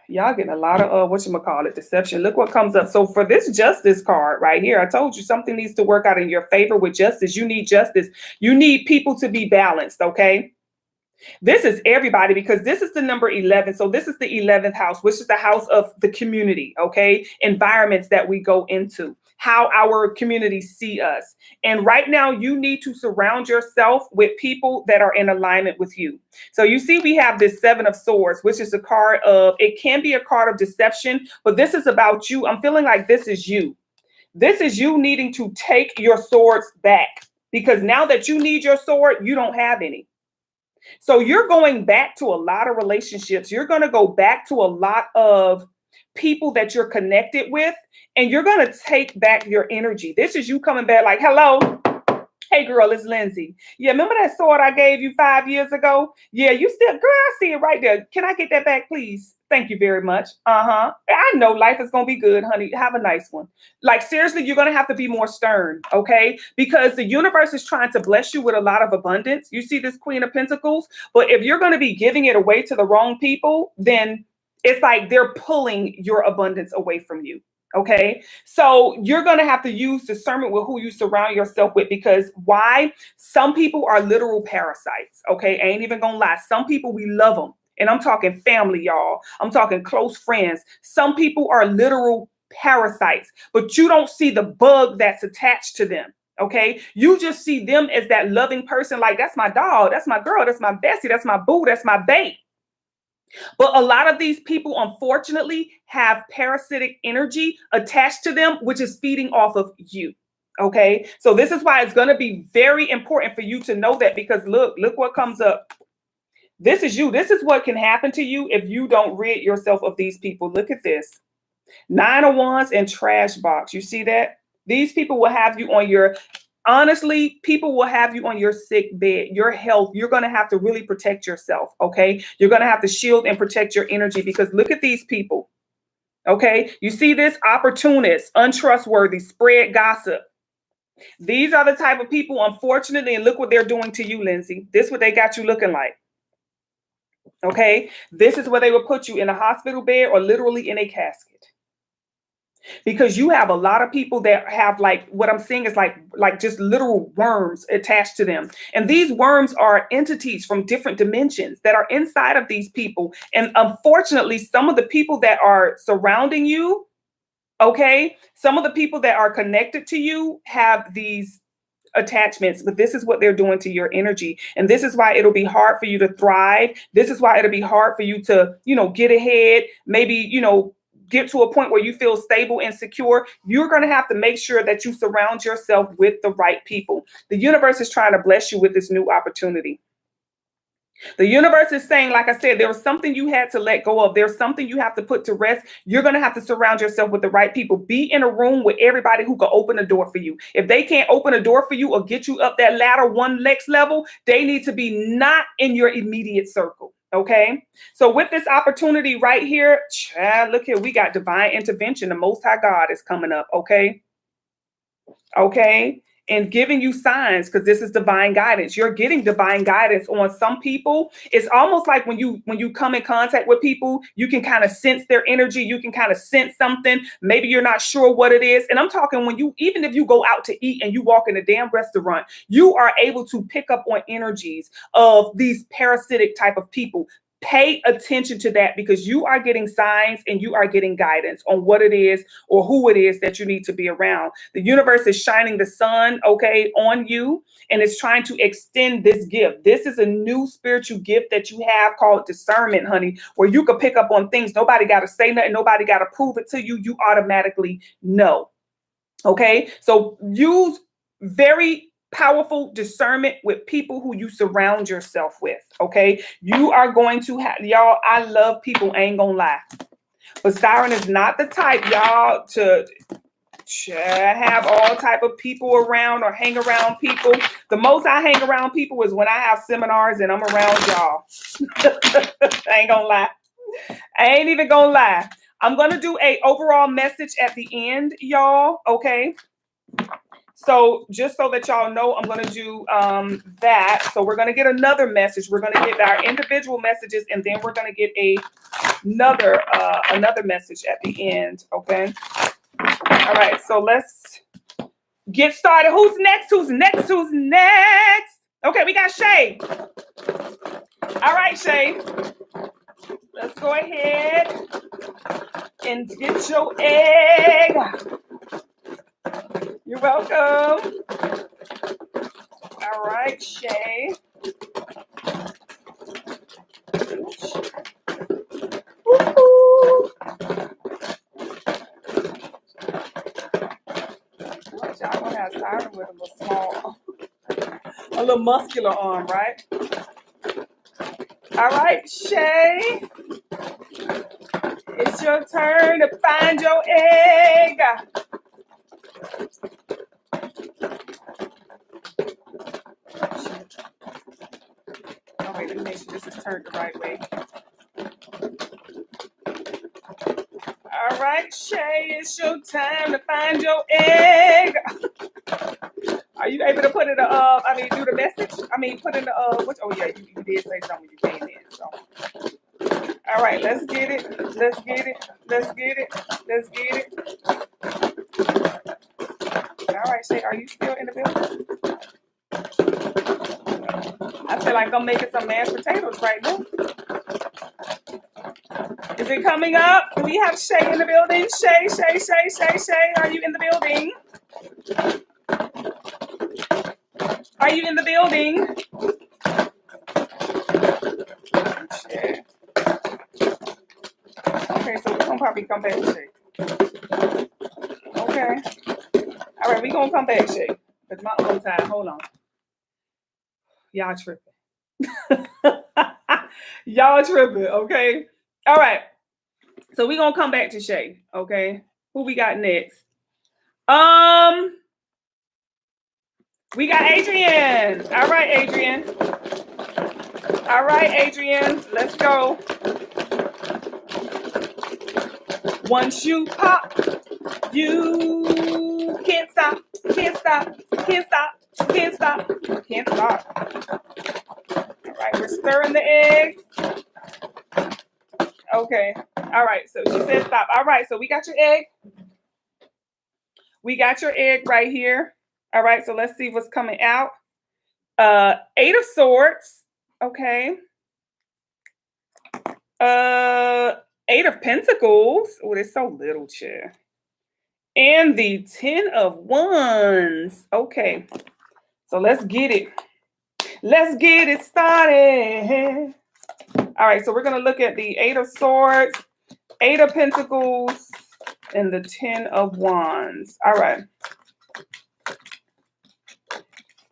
Y'all getting a lot of whatchamacallit, deception. Look what comes up. So for this justice card right here, I told you something needs to work out in your favor with justice. You need justice. You need people to be balanced, okay? This is everybody because this is the number 11. So this is the 11th house, which is the house of the community, okay? Environments that we go into, how our communities see us. And right now you need to surround yourself with people that are in alignment with you. So you see we have this 7 of swords, which is a card of, it can be a card of deception, but this is about you. I'm feeling like this is you. This is you needing to take your swords back because now that you need your sword, you don't have any. So you're going back to a lot of relationships. You're going to go back to a lot of people that you're connected with, and you're going to take back your energy. This is you coming back like, hello. Hey, girl, it's Lindsay. Yeah, remember that sword I gave you 5 years ago? Yeah, you still, girl, I see it right there. Can I get that back, please? Thank you very much. I know life is going to be good, honey. Have a nice one. Like, seriously, you're going to have to be more stern, okay? Because the universe is trying to bless you with a lot of abundance. You see this Queen of Pentacles? But if you're going to be giving it away to the wrong people, then it's like they're pulling your abundance away from you. Okay, so you're going to have to use discernment with who you surround yourself with, because why? Some people are literal parasites. Okay, I ain't even gonna lie. Some people, we love them. And I'm talking family, y'all. I'm talking close friends. Some people are literal parasites, but you don't see the bug that's attached to them. Okay, you just see them as that loving person. Like, that's my dog, that's my girl, that's my bestie, that's my boo, that's my babe. But a lot of these people, unfortunately, have parasitic energy attached to them, which is feeding off of you. Okay, so this is why it's going to be very important for you to know that, because look what comes up. This is you. This is what can happen to you if you don't rid yourself of these people. Look at this. 9 of Wands and trash box. You see that? These people will have you on your, honestly, people will have you on your sick bed, your health. You're going to have to really protect yourself, okay? You're going to have to shield and protect your energy, because look at these people, okay? You see this? Opportunists, untrustworthy, spread gossip. These are the type of people, unfortunately, and look what they're doing to you, Lindsay. This is what they got you looking like, okay? This is where they will put you in a hospital bed or literally in a casket. Because you have a lot of people that have, like, what I'm seeing is like just literal worms attached to them. And these worms are entities from different dimensions that are inside of these people. And unfortunately, some of the people that are surrounding you, okay, some of the people that are connected to you have these attachments, but this is what they're doing to your energy. And this is why it'll be hard for you to thrive. This is why it'll be hard for you to, get ahead, maybe, get to a point where you feel stable and secure. You're going to have to make sure that you surround yourself with the right people. The universe is trying to bless you with this new opportunity. The universe is saying, like I said, there was something you had to let go of. There's something you have to put to rest. You're going to have to surround yourself with the right people. Be in a room with everybody who can open a door for you. If they can't open a door for you or get you up that ladder one next level, they need to be not in your immediate circle. Okay, so with this opportunity right here, child, look here, we got divine intervention. The Most High God is coming up. Okay, and giving you signs, because this is divine guidance. You're getting divine guidance on some people. It's almost like when you come in contact with people, you can kind of sense their energy. You can kind of sense something. Maybe you're not sure what it is. And I'm talking even if you go out to eat and you walk in a damn restaurant, you are able to pick up on energies of these parasitic type of people. Pay attention to that, because you are getting signs and you are getting guidance on what it is or who it is that you need to be around. The universe is shining the sun, okay, on you, and it's trying to extend this gift. This is a new spiritual gift that you have called discernment, honey, where you can pick up on things. Nobody got to say nothing. Nobody got to prove it to you. You automatically know. Okay, so use very powerful discernment with people who you surround yourself with. Okay, you are going to have, y'all, I love people, ain't gonna lie, but Siren is not the type, y'all, to have all type of people around or hang around people. The most I hang around people is when I have seminars and I'm around y'all. I ain't gonna lie. I ain't even gonna lie. I'm gonna do a overall message at the end, y'all. Okay. So just so that y'all know, I'm going to do that. So we're going to get another message. We're going to get our individual messages, and then we're going to get another message at the end. Okay. All right. So let's get started. Who's next? Who's next? Who's next? Okay, we got Shay. All right, Shay. Let's go ahead and get your egg. You're welcome. All right, Shay. Woo-hoo. Y'all gonna have Siren with a little small, a little muscular arm, right? All right, Shay. It's your turn to find your egg. Oh, wait, let me make sure this is turned the right way. All right, Shay, it's your time to find your egg. Are you able to put it, do the message? Put in the, oh yeah, you did say something when you came in, so. All right, let's get it. Let's get it. Let's get it. Let's get it. All right, Shay, are you still in the building? I feel like I'm making some mashed potatoes right now. Is it coming up? Do we have Shay in the building? Shay, Shay, Shay, Shay, Shay, are you in the building? Are you in the building? Shay. Okay, so we're gonna probably come back, Shay. Okay. All right, we're gonna come back, Shay. It's my own time. Hold on. Y'all tripping. Y'all tripping, okay? All right. So we're gonna come back to Shay, okay? Who we got next? We got Adrian. All right, Adrian. All right, Adrian. Let's go. Once you pop, you can't stop, can't stop, can't stop, can't stop, can't stop. All right, we're stirring the eggs. Okay. All right, so she said stop. All right, so we got your egg. We got your egg right here. All right, so let's see what's coming out. 8 of Swords. Okay. 8 of Pentacles. Oh, there's so little, chair. And the 10 of Wands. Okay. So let's get it. Let's get it started. All right, so we're going to look at the 8 of Swords, 8 of Pentacles, and the 10 of Wands. All right.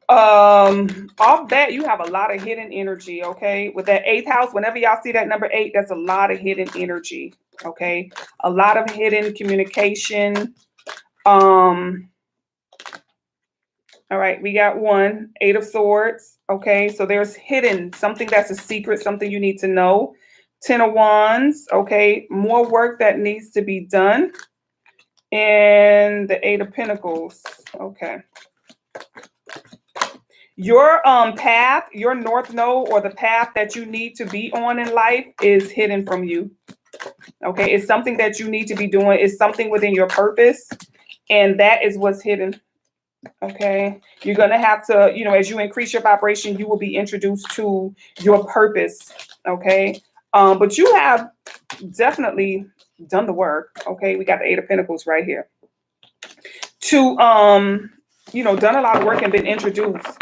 Off that, you have a lot of hidden energy, okay? With that 8th house, whenever y'all see that number 8, that's a lot of hidden energy, okay? A lot of hidden communication. All right, we got 1, 8 of Swords, okay? So there's hidden, something that's a secret, something you need to know. 10 of Wands, okay? More work that needs to be done. And the 8 of Pentacles, okay. Your path, your North Node, or the path that you need to be on in life is hidden from you. Okay, it's something that you need to be doing. It's something within your purpose, and that is what's hidden. Okay, you're gonna have to, as you increase your vibration, you will be introduced to your purpose. Okay, but you have definitely done the work. Okay, we got the 8 of Pentacles right here. To done a lot of work and been introduced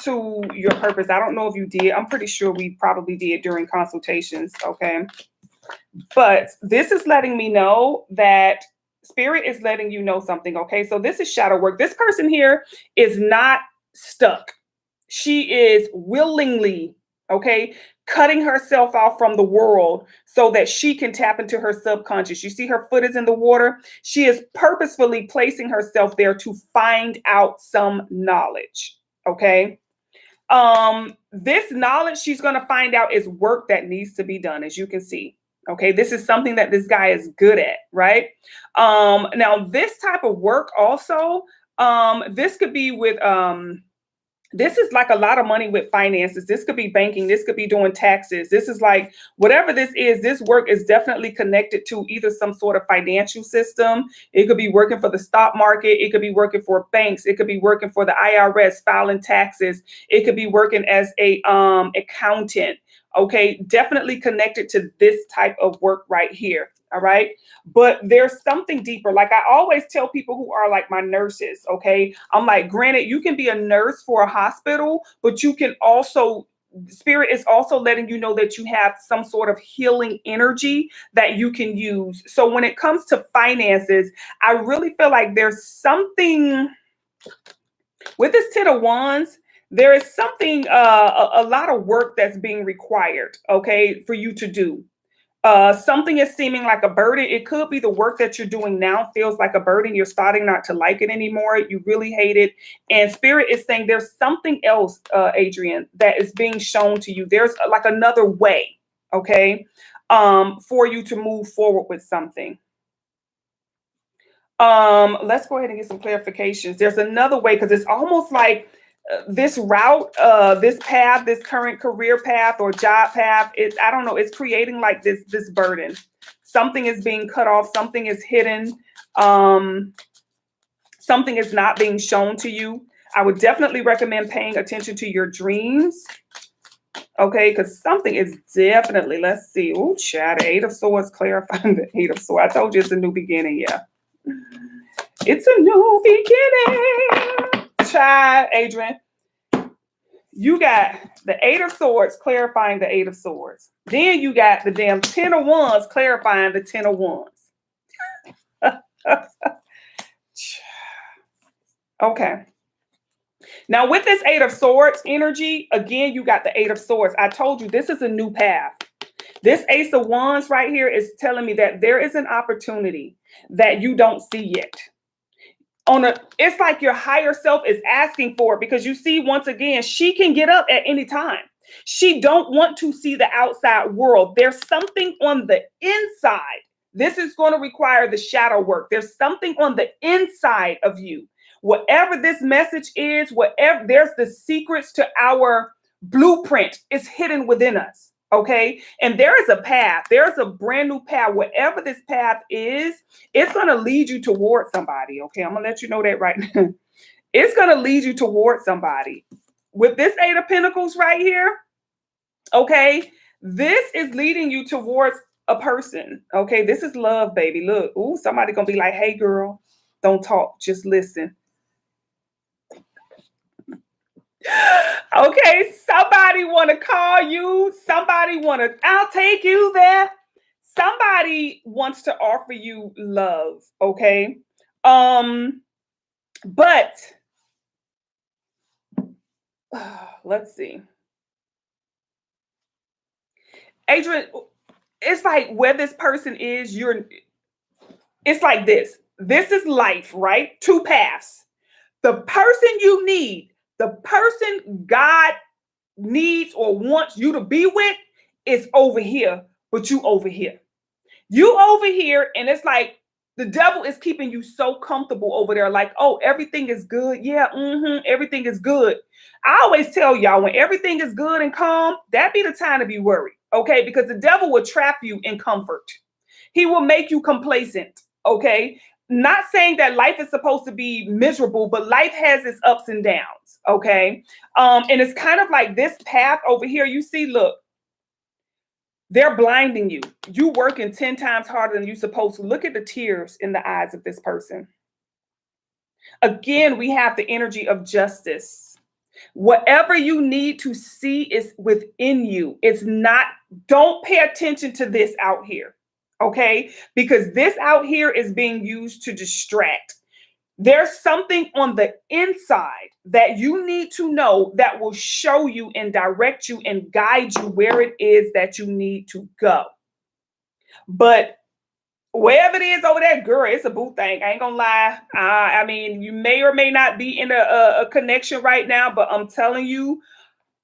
to your purpose. I don't know if you did. I'm pretty sure we probably did during consultations. Okay. But this is letting me know that Spirit is letting you know something, okay? So this is shadow work. This person here is not stuck. She is willingly, okay, cutting herself off from the world so that she can tap into her subconscious. You see her foot is in the water. She is purposefully placing herself there to find out some knowledge, okay? This knowledge she's going to find out is work that needs to be done, as you can see. Okay, this is something that this guy is good at, right? Now this type of work also, this could be with this is like a lot of money with finances. This could be banking. This could be doing taxes. This is like whatever this is, this work is definitely connected to either some sort of financial system. It could be working for the stock market. It could be working for banks. It could be working for the IRS, filing taxes. It could be working as a accountant. Okay, definitely connected to this type of work right here. All right. But there's something deeper. Like I always tell people who are like my nurses. Okay. I'm like, granted, you can be a nurse for a hospital, but you can also, Spirit is also letting you know that you have some sort of healing energy that you can use. So when it comes to finances, I really feel like there's something with this Ten of Wands. There is something, a lot of work that's being required, okay, for you to do. Something is seeming like a burden. It could be the work that you're doing now feels like a burden. You're starting not to like it anymore. You really hate it. And Spirit is saying there's something else, Adrian, that is being shown to you. There's like another way, okay, for you to move forward with something. Let's go ahead and get some clarifications. There's another way because it's almost like this route, this path, this current career path or job path, I don't know, it's creating like this burden. Something is being cut off, something is hidden, something is not being shown to you. I would definitely recommend paying attention to your dreams. Okay, because something is definitely, let's see. Oh, chat, Eight of Swords, clarifying the Eight of Swords. I told you it's a new beginning, yeah. It's a new beginning. Child, Adrian, you got the Eight of Swords clarifying the Eight of Swords. Then you got the damn Ten of Wands clarifying the Ten of Wands. Okay. Now with this Eight of Swords energy, again, you got the Eight of Swords. I told you this is a new path. This Ace of Wands right here is telling me that there is an opportunity that you don't see yet. It's like your higher self is asking for it because you see, once again, she can get up at any time. She don't want to see the outside world. There's something on the inside. This is going to require the shadow work. There's something on the inside of you. Whatever this message is, whatever, there's the secrets to our blueprint is hidden within us. Okay. And there is a path. There's a brand new path. Whatever this path is, it's going to lead you toward somebody. Okay. I'm going to let you know that right now. It's going to lead you toward somebody. With this Eight of Pentacles right here. Okay. This is leading you towards a person. Okay. This is love, baby. Look. Ooh, somebody going to be like, hey, girl, don't talk. Just listen. Okay, somebody want to call you. Somebody want to, I'll take you there. Somebody wants to offer you love, okay? But let's see. Adrian, it's like where this person is, it's like this. This is life, right? Two paths. The person you need, the person God needs or wants you to be with is over here, but you over here. You over here, and it's like the devil is keeping you so comfortable over there, like, oh, everything is good. Yeah, everything is good. I always tell y'all, when everything is good and calm, that be the time to be worried, okay? Because the devil will trap you in comfort. He will make you complacent, okay? Not saying that life is supposed to be miserable, but life has its ups and downs, okay? And it's kind of like this path over here. You see, look, they're blinding you. You working 10 times harder than you're supposed to. Look at the tears in the eyes of this person. Again, we have the energy of justice. Whatever you need to see is within you. It's not, don't pay attention to this out here. Okay, because this out here is being used to distract. There's something on the inside that you need to know that will show you and direct you and guide you where it is that you need to go. But wherever it is over there, girl, it's a boo thing. I ain't gonna lie. I mean, you may or may not be in a connection right now, but I'm telling you,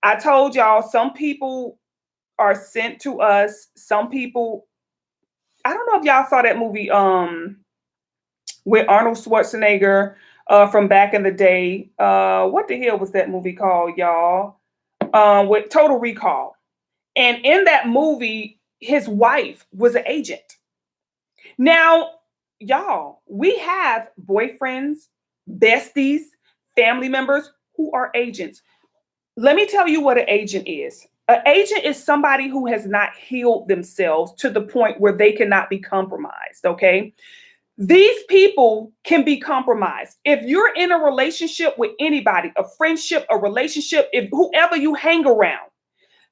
I told y'all, some people are sent to us. Some people, I don't know if y'all saw that movie with Arnold Schwarzenegger from back in the day. What the hell was that movie called, y'all? With Total Recall. And in that movie, his wife was an agent. Now, y'all, we have boyfriends, besties, family members who are agents. Let me tell you what an agent is. An agent is somebody who has not healed themselves to the point where they cannot be compromised, okay? These people can be compromised. If you're in a relationship with anybody, a friendship, a relationship, if whoever you hang around,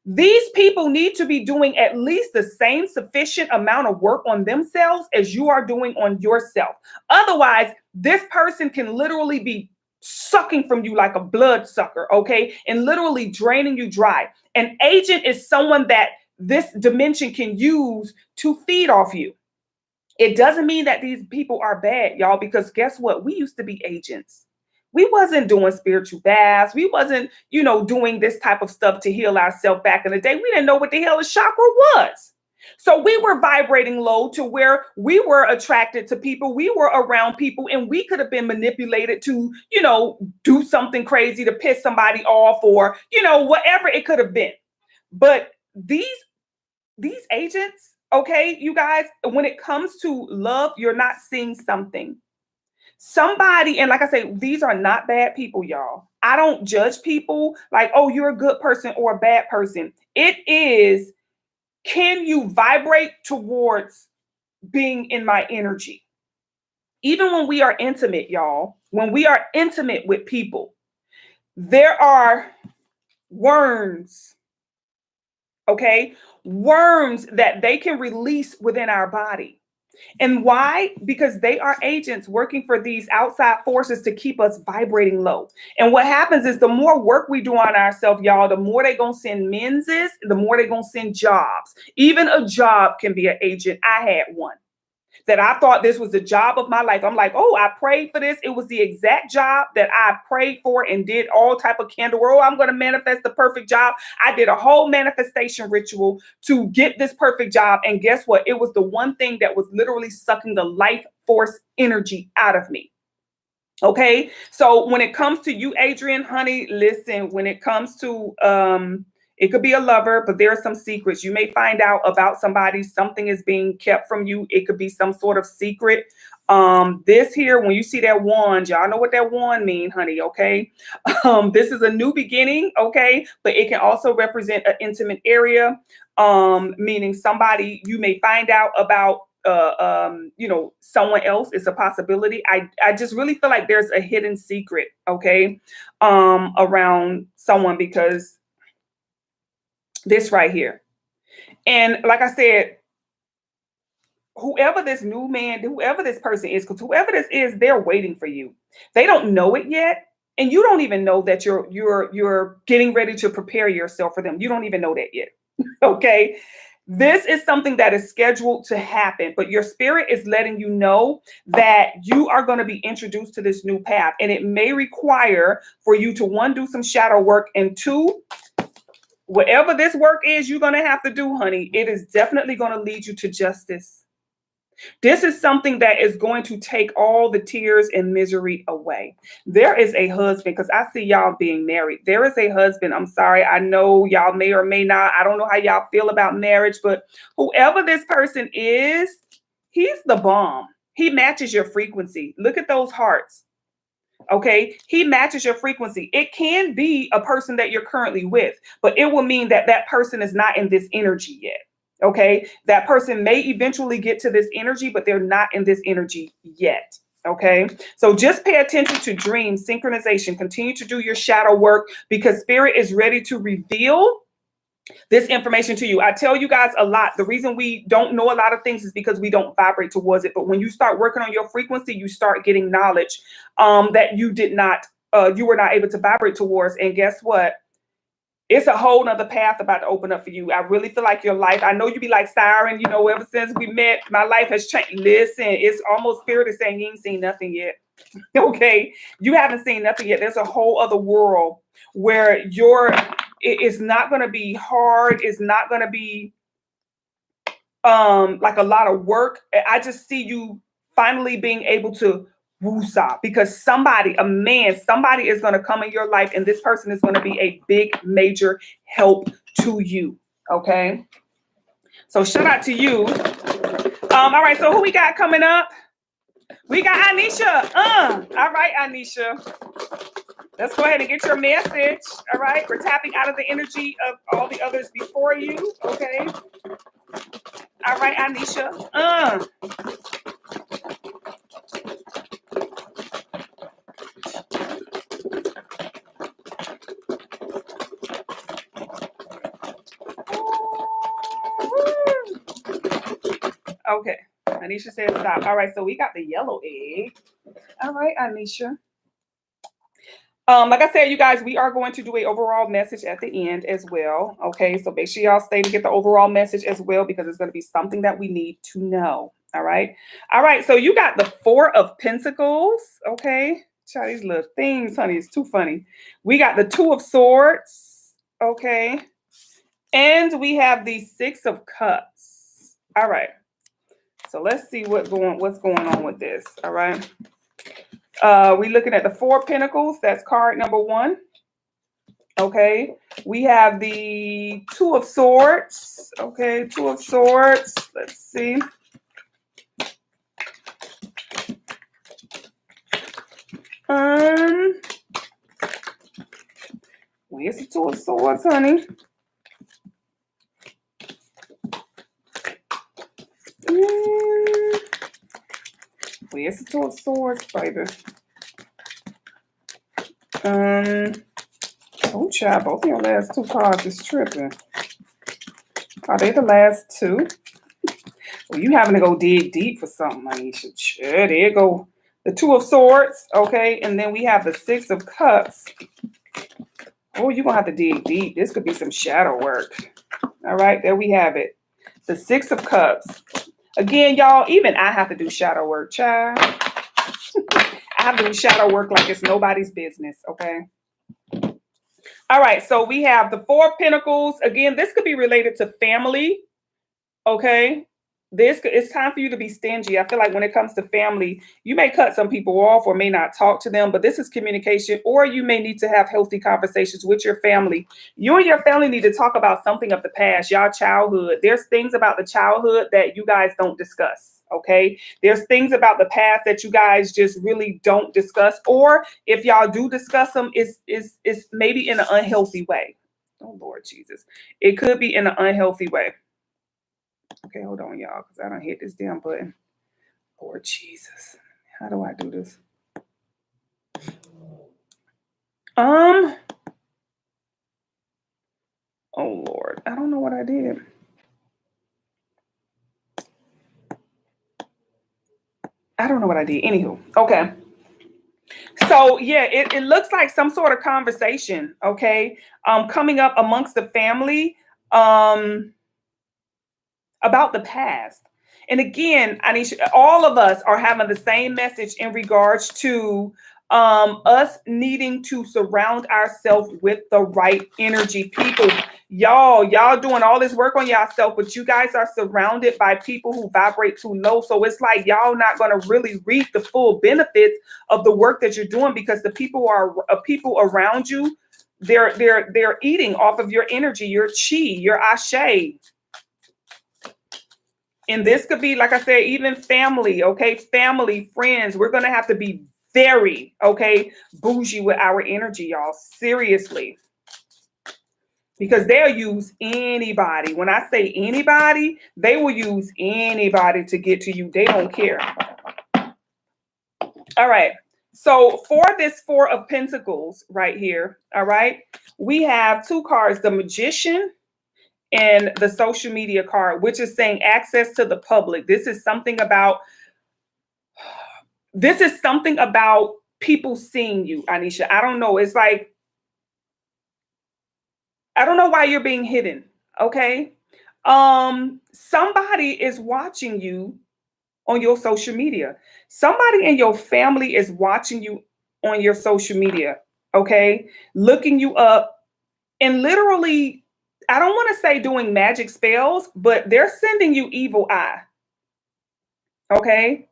these people need to be doing at least the same sufficient amount of work on themselves as you are doing on yourself. Otherwise, this person can literally be sucking from you like a blood sucker, okay? And literally draining you dry. An agent is someone that this dimension can use to feed off you. It doesn't mean that these people are bad, y'all, because guess what? We used to be agents. We wasn't doing spiritual baths. We wasn't, doing this type of stuff to heal ourselves back in the day. We didn't know what the hell a chakra was. So we were vibrating low to where we were attracted to people. We were around people and we could have been manipulated to, do something crazy to piss somebody off or, whatever it could have been. But these agents, okay, you guys, when it comes to love, you're not seeing something. Somebody, and like I say, these are not bad people, y'all. I don't judge people like, oh, you're a good person or a bad person. It is, can you vibrate towards being in my energy? Even when we are intimate, y'all, when we are intimate with people, there are worms, okay? Worms that they can release within our body. And why? Because they are agents working for these outside forces to keep us vibrating low. And what happens is the more work we do on ourselves, y'all, the more they gonna send menses, the more they gonna send jobs. Even a job can be an agent. I had one that I thought this was the job of my life. I'm like, oh, I prayed for this. It was the exact job that I prayed for and did all type of candle. Oh, I'm going to manifest the perfect job. I did a whole manifestation ritual to get this perfect job. And guess what? It was the one thing that was literally sucking the life force energy out of me. Okay. So when it comes to you, Adrian, honey, listen, when it comes to, it could be a lover, but there are some secrets. You may find out about somebody, something is being kept from you. It could be some sort of secret. This here, when you see that wand, y'all know what that wand mean, honey, okay? This is a new beginning, okay? But it can also represent an intimate area, meaning somebody you may find out about someone else. It's a possibility. I just really feel like there's a hidden secret, okay, around someone because this right here. And like I said, whoever this new man, whoever this person is, because whoever this is, they're waiting for you. They don't know it yet. And you don't even know that you're getting ready to prepare yourself for them. You don't even know that yet. Okay. This is something that is scheduled to happen, but your spirit is letting you know that you are going to be introduced to this new path. And it may require for you to, one, do some shadow work, and two, whatever this work is you're going to have to do, honey, it is definitely going to lead you to justice. This is something that is going to take all the tears and misery away. There is a husband, because I see y'all being married. There is a husband. I'm sorry. I know y'all may or may not. I don't know how y'all feel about marriage, but whoever this person is, he's the bomb. He matches your frequency. Look at those hearts. Okay, he matches your frequency. It can be a person that you're currently with, but it will mean that that person is not in this energy yet. Okay, that person may eventually get to this energy, but they're not in this energy yet. Okay, so just pay attention to dreams, synchronization. Continue to do your shadow work because spirit is ready to reveal this information to you. I tell you guys a lot. The reason we don't know a lot of things is because we don't vibrate towards it. But when you start working on your frequency, you start getting knowledge that you were not able to vibrate towards. And guess what? It's a whole nother path about to open up for you. I really feel like your life, I know you be like, Siren, you know, ever since we met, my life has changed. Listen, it's almost Spirit is saying you ain't seen nothing yet. Okay, you haven't seen nothing yet. There's a whole other world where it's not going to be hard. It's not going to be like a lot of work. I just see you finally being able to woosah, because somebody is going to come in your life, and this person is going to be a big major help to you. Okay, so shout out to you. All right, so who we got coming up? We got Anisha. All right, Anisha. Let's go ahead and get your message. All right. We're tapping out of the energy of all the others before you. Okay. All right, Anisha. Okay. Anisha said stop. All right. So we got the yellow egg. All right, Anisha. Like I said, you guys, we are going to do an overall message at the end as well. Okay, so make sure y'all stay to get the overall message as well, because it's going to be something that we need to know. All right. All right. So you got the Four of Pentacles. Okay. Try these little things, honey. It's too funny. We got the Two of Swords. Okay. And we have the Six of Cups. All right. So let's see what's going on with this. All right. We're looking at the Four of Pentacles. That's card number 1. Okay. We have the Two of Swords. Okay. Two of Swords. Let's see. Where's the Two of Swords, honey? Where's the Two of Swords, baby? Oh, child, both of your last 2 cards is tripping. Are they the last 2? Well, you having to go dig deep for something, Anisha. Sure, there you go. The Two of Swords, okay, and then we have the Six of Cups. Oh, you're going to have to dig deep. This could be some shadow work. All right, there we have it. The Six of Cups. Again, y'all, even I have to do shadow work, child. I have to do shadow work like it's nobody's business, okay? All right, so we have the Four of Pentacles. Again, this could be related to family, okay? It's time for you to be stingy. I feel like when it comes to family, you may cut some people off or may not talk to them, but this is communication, or you may need to have healthy conversations with your family. You and your family need to talk about something of the past, y'all childhood. There's things about the childhood that you guys don't discuss, okay? There's things about the past that you guys just really don't discuss, or if y'all do discuss them, it's maybe in an unhealthy way. Oh, Lord Jesus. It could be in an unhealthy way. Okay, hold on, y'all, because I don't hit this damn button. Lord Jesus. How do I do this? Oh, Lord. I don't know what I did. I don't know what I did. Anywho, okay. So, yeah, it looks like some sort of conversation, okay, coming up amongst the family about the past. And again, Anisha, all of us are having the same message in regards to us needing to surround ourselves with the right energy people. Y'all doing all this work on yourself, but you guys are surrounded by people who vibrate too low. So it's like y'all not going to really reap the full benefits of the work that you're doing, because the people around you, they're eating off of your energy, your chi, your ashe. And this could be, like I said, even family, okay? Family, friends. We're going to have to be very, okay, bougie with our energy, y'all. Seriously. Because they'll use anybody. When I say anybody, they will use anybody to get to you. They don't care. All right. So for this Four of Pentacles right here, all right, we have 2 cards, the Magician in the social media card, which is saying access to the public. This is something about people seeing you, Anisha. I don't know. It's like, I don't know why you're being hidden. Okay. Somebody is watching you on your social media. Somebody in your family is watching you on your social media. Okay. Looking you up and literally, I don't want to say doing magic spells, but they're sending you evil eye. Okay.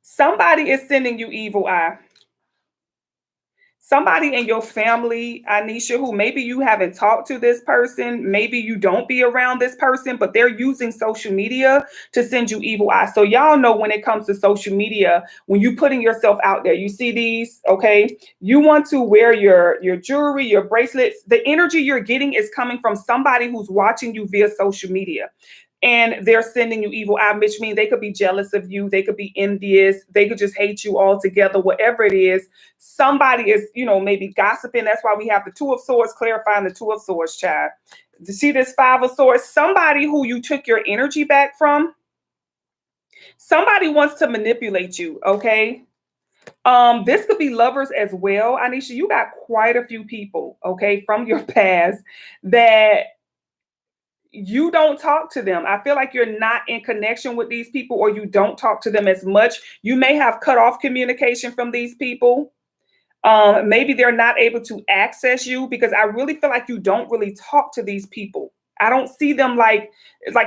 Somebody is sending you evil eye. Somebody in your family, Anisha, who maybe you haven't talked to this person, maybe you don't be around this person, but they're using social media to send you evil eye. So y'all know when it comes to social media, when you putting yourself out there, you see these, okay? You want to wear your jewelry, your bracelets. The energy you're getting is coming from somebody who's watching you via social media. And they're sending you evil eye, which means they could be jealous of you. They could be envious. They could just hate you altogether, whatever it is. Somebody is, maybe gossiping. That's why we have the Two of Swords, clarifying the Two of Swords, child. You see this Five of Swords? Somebody who you took your energy back from. Somebody wants to manipulate you, okay? This could be lovers as well. Anisha, you got quite a few people, okay, from your past that you don't talk to them. I feel like you're not in connection with these people, or you don't talk to them as much. You may have cut off communication from these people. Maybe they're not able to access you, because I really feel like you don't really talk to these people. I don't see them like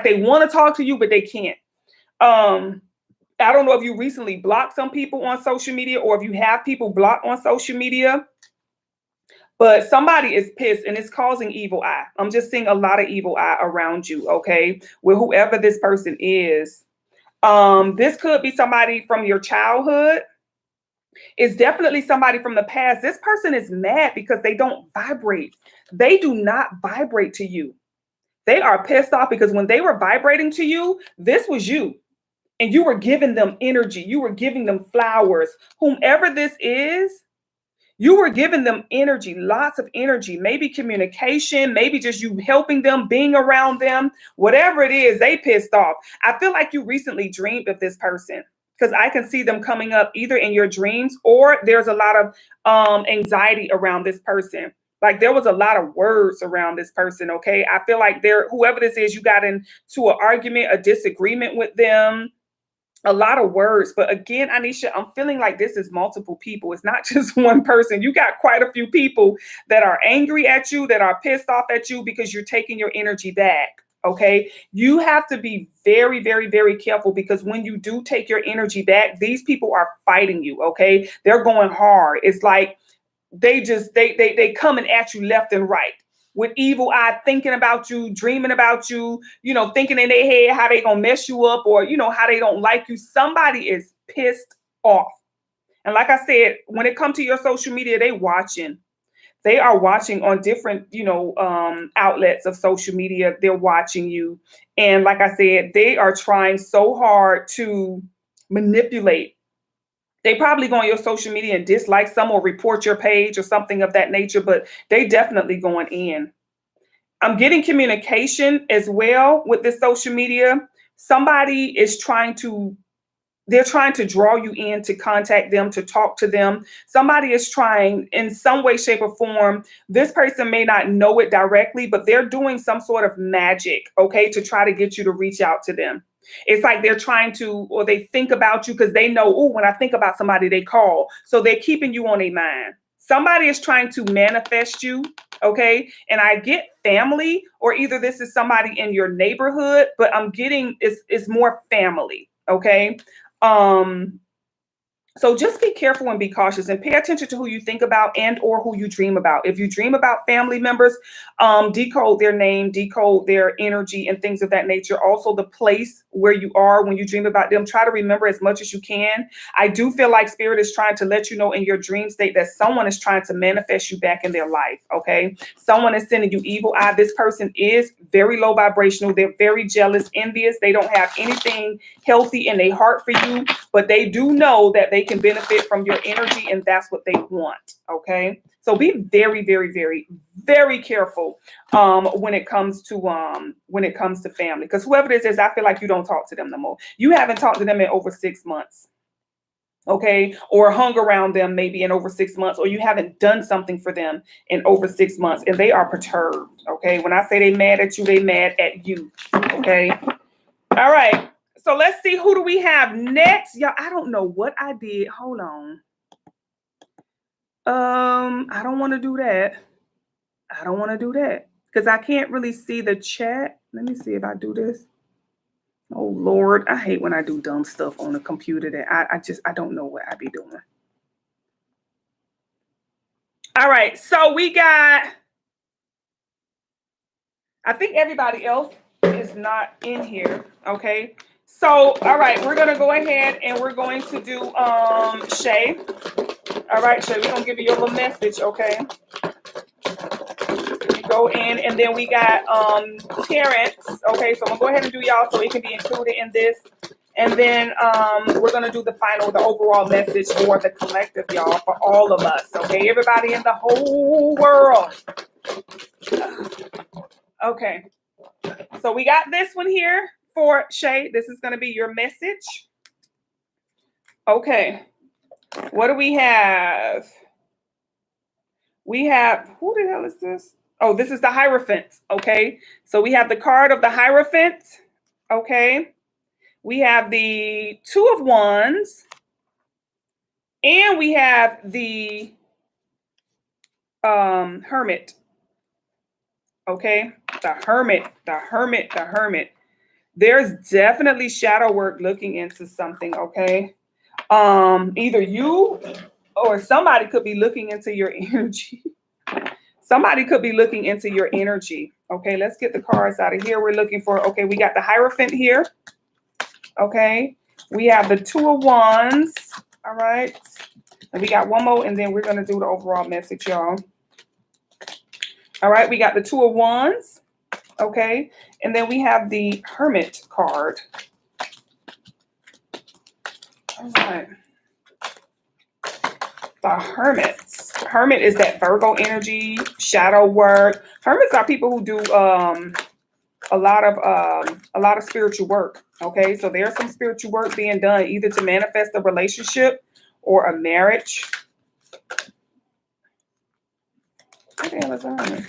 they want to talk to you, but they can't. I don't know if you recently blocked some people on social media, or if you have people blocked on social media. But somebody is pissed and it's causing evil eye. I'm just seeing a lot of evil eye around you, okay? With whoever this person is. This could be somebody from your childhood. It's definitely somebody from the past. This person is mad because they don't vibrate. They do not vibrate to you. They are pissed off because when they were vibrating to you, this was you. And you were giving them energy. You were giving them flowers. Whomever this is, you were giving them energy, lots of energy, maybe communication, maybe just you helping them, being around them, whatever it is, they pissed off. I feel like you recently dreamed of this person, because I can see them coming up either in your dreams, or there's a lot of anxiety around this person. Like there was a lot of words around this person, okay? I feel like whoever this is, you got into an argument, a disagreement with them. A lot of words. But again, Anisha, I'm feeling like this is multiple people. It's not just one person. You got quite a few people that are angry at you, that are pissed off at you because you're taking your energy back. Okay. You have to be very, very, very careful, because when you do take your energy back, these people are fighting you. Okay. They're going hard. It's like they coming at you left and right, with evil eye, thinking about you, dreaming about you, thinking in their head how they gonna mess you up, or, how they don't like you. Somebody is pissed off. And like I said, when it comes to your social media, they are watching on different, outlets of social media. They're watching you. And like I said, they are trying so hard to manipulate. They probably go on your social media and dislike some, or report your page or something of that nature, but they definitely going in. I'm getting communication as well with this social media. Somebody is they're trying to draw you in to contact them, to talk to them. Somebody is trying in some way, shape, or form. This person may not know it directly, but they're doing some sort of magic, okay, to try to get you to reach out to them. It's like they're trying to, or they think about you because they know, oh, when I think about somebody, they call. So they're keeping you on their mind. Somebody is trying to manifest you, okay? And I get family, or either this is somebody in your neighborhood, but I'm getting it's more family, okay? So just be careful and be cautious, and pay attention to who you think about and or who you dream about. If you dream about family members, decode their name, decode their energy and things of that nature. Also the place where you are when you dream about them. Try to remember as much as you can. I do feel like Spirit is trying to let you know in your dream state that someone is trying to manifest you back in their life, okay? Someone is sending you evil eye. This person is very low vibrational. They're very jealous, envious. They don't have anything healthy in their heart for you, but they do know that they they can benefit from your energy, and that's what they want. Okay, so be very, very, very, very careful when it comes to family, because whoever this is, I feel like you don't talk to them no more. You haven't talked to them in over 6 months. Okay, or hung around them maybe in over 6 months, or you haven't done something for them in over 6 months, and they are perturbed. Okay, when I say they mad at you, they mad at you. Okay, all right, so let's see, who do we have next? Y'all, I don't know what I did. Hold on. I don't want to do that. I don't want to do that because I can't really see the chat. Let me see if I do this. Oh Lord, I hate when I do dumb stuff on the computer that I don't know what I be doing. All right, so we got, I think everybody else is not in here. Okay, so all right, we're gonna go ahead and we're going to do Shay. All right, Shay, we're gonna give you your little message. Okay, you go in, and then we got Terrence. Okay, so I'm gonna go ahead and do y'all so it can be included in this. And then we're going to do the overall message for the collective, y'all, for all of us. Okay, everybody in the whole world. Okay, so we got this one here for Shay. This is going to be your message. Okay, what do we have? We have, who the hell is this? Oh, this is the Hierophant. Okay, so we have the card of the Hierophant. Okay. We have the Two of Wands, and we have the Hermit. Okay, the Hermit. There's definitely shadow work looking into something. Okay, either you or somebody could be looking into your energy. Somebody could be looking into your energy. Okay, let's get the cards out of here. We're looking for, okay, we got the Hierophant here. Okay, we have the Two of Wands. All right, and we got one more, and then we're going to do the overall message, y'all. All right, we got the Two of Wands. Okay, and then we have the Hermit card. All right, the Hermit is that Virgo energy, shadow work. Hermits are people who do a lot of spiritual work. Okay, so there's some spiritual work being done either to manifest a relationship or a marriage. What the hell is on?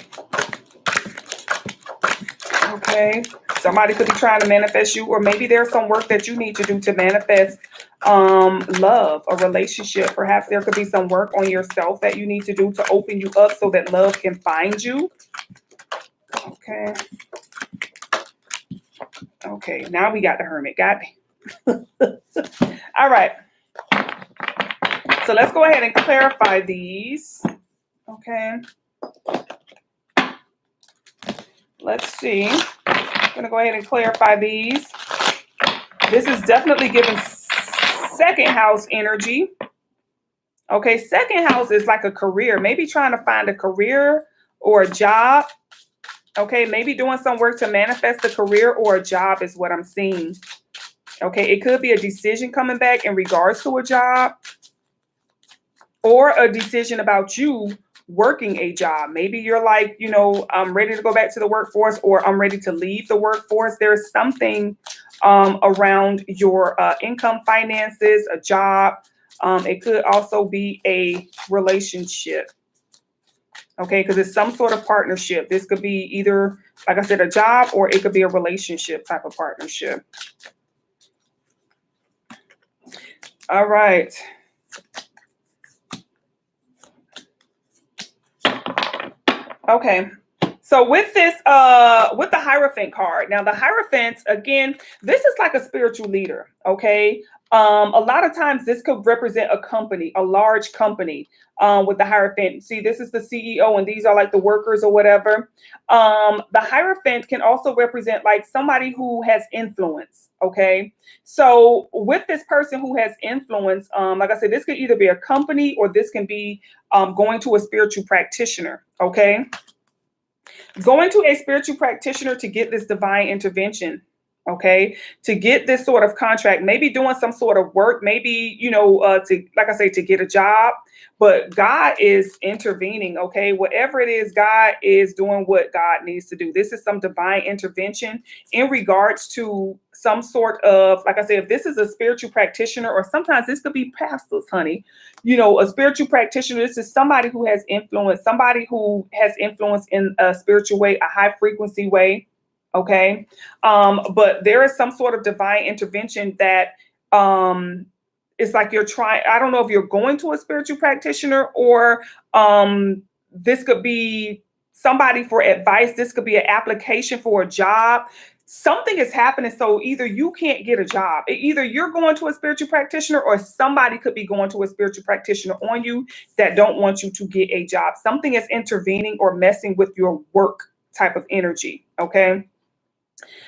Okay, somebody could be trying to manifest you, or maybe there's some work that you need to do to manifest love, a relationship. Perhaps there could be some work on yourself that you need to do to open you up so that love can find you. Okay. Okay, now we got the Hermit. Got me. All right. So let's go ahead and clarify these. Okay. Let's see. I'm going to go ahead and clarify these. This is definitely giving second house energy. Okay, second house is like a career. Maybe trying to find a career or a job. Okay, maybe doing some work to manifest a career or a job is what I'm seeing. Okay, it could be a decision coming back in regards to a job, or a decision about you working a job. Maybe you're like, you know, I'm ready to go back to the workforce, or I'm ready to leave the workforce. There's something around your income, finances, a job. It could also be a relationship. Okay, because it's some sort of partnership. This could be either, like I said, a job, or it could be a relationship type of partnership. All right. Okay. So with this, with the Hierophant card, now the Hierophant, again, this is like a spiritual leader. Okay. A lot of times this could represent a company, a large company, with the Hierophant. See, this is the CEO, and these are like the workers or whatever. The Hierophant can also represent like somebody who has influence. Okay. So with this person who has influence, like I said, this could either be a company, or this can be going to a spiritual practitioner. Okay. Going to a spiritual practitioner to get this divine intervention. okay, to get this sort of contract, maybe doing some sort of work, maybe, to, like I say, to get a job, but God is intervening, okay? Whatever it is, God is doing what God needs to do. This is some divine intervention in regards to some sort of, like I said, if this is a spiritual practitioner, or sometimes this could be pastors, honey, a spiritual practitioner, this is somebody who has influence, somebody who has influence in a spiritual way, a high frequency way. Okay. But there is some sort of divine intervention that it's like you're trying. I don't know if you're going to a spiritual practitioner, or this could be somebody for advice. This could be an application for a job. Something is happening. So either you can't get a job, either you're going to a spiritual practitioner, or somebody could be going to a spiritual practitioner on you that don't want you to get a job. Something is intervening or messing with your work type of energy. Okay.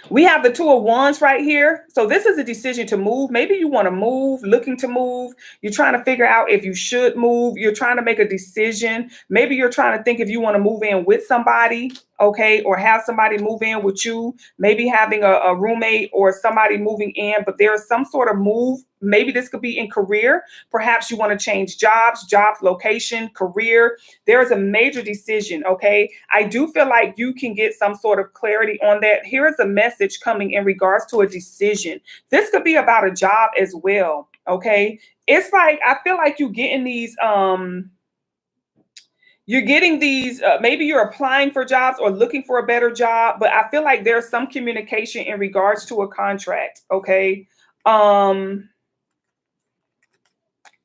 We have the Two of Wands right here. So this is a decision to move. Maybe you want to move, looking to move. You're trying to figure out if you should move. You're trying to make a decision. Maybe you're trying to think if you want to move in with somebody, okay, or have somebody move in with you. Maybe having a roommate or somebody moving in, but there is some sort of move. Maybe this could be in career. Perhaps you want to change jobs, location, career. There is a major decision, okay? I do feel like you can get some sort of clarity on that. Here is a message coming in regards to a decision. This could be about a job as well, okay? It's like, I feel like you're getting these, maybe you're applying for jobs or looking for a better job, but I feel like there's some communication in regards to a contract, okay?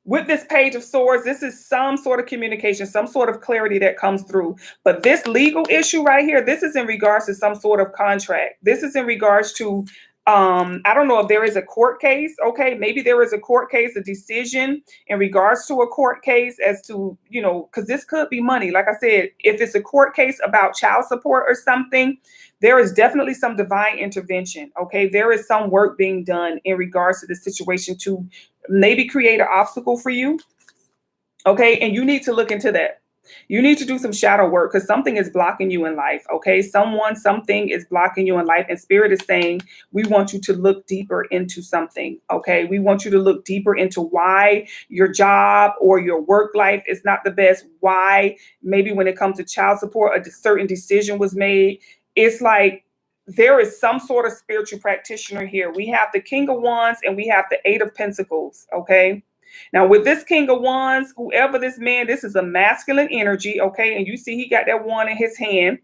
With this Page of Swords, this is some sort of communication, some sort of clarity that comes through. But this legal issue right here, this is in regards to some sort of contract. This is in regards to, I don't know if there is a court case. Okay, maybe there is a court case, a decision in regards to a court case as to, because this could be money. Like I said, if it's a court case about child support or something, there is definitely some divine intervention. Okay, there is some work being done in regards to the situation to maybe create an obstacle for you. Okay, and you need to look into that. You need to do some shadow work because something is blocking you in life. Okay, something is blocking you in life, and Spirit is saying, we want you to look deeper into something. Okay, we want you to look deeper into why your job or your work life is not the best. Why maybe when it comes to child support, a certain decision was made. It's like there is some sort of spiritual practitioner here. We have the King of Wands and we have the Eight of Pentacles. Okay. Now with this King of Wands, whoever this man, this is a masculine energy. Okay. And you see, he got that wand in his hand.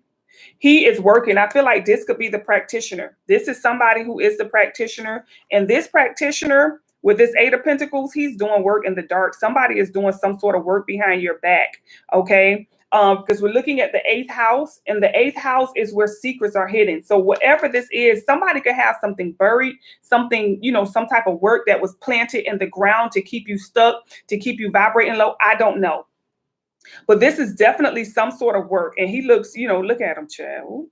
He is working. I feel like this could be the practitioner. This is somebody who is the practitioner. And this practitioner with this Eight of Pentacles, he's doing work in the dark. Somebody is doing some sort of work behind your back. Okay. Because we're looking at the 8th house, and the 8th house is where secrets are hidden. So whatever this is, somebody could have something buried, something, some type of work that was planted in the ground to keep you stuck, to keep you vibrating low. I don't know. But this is definitely some sort of work. And he looks, look at him, Chad. Ooh,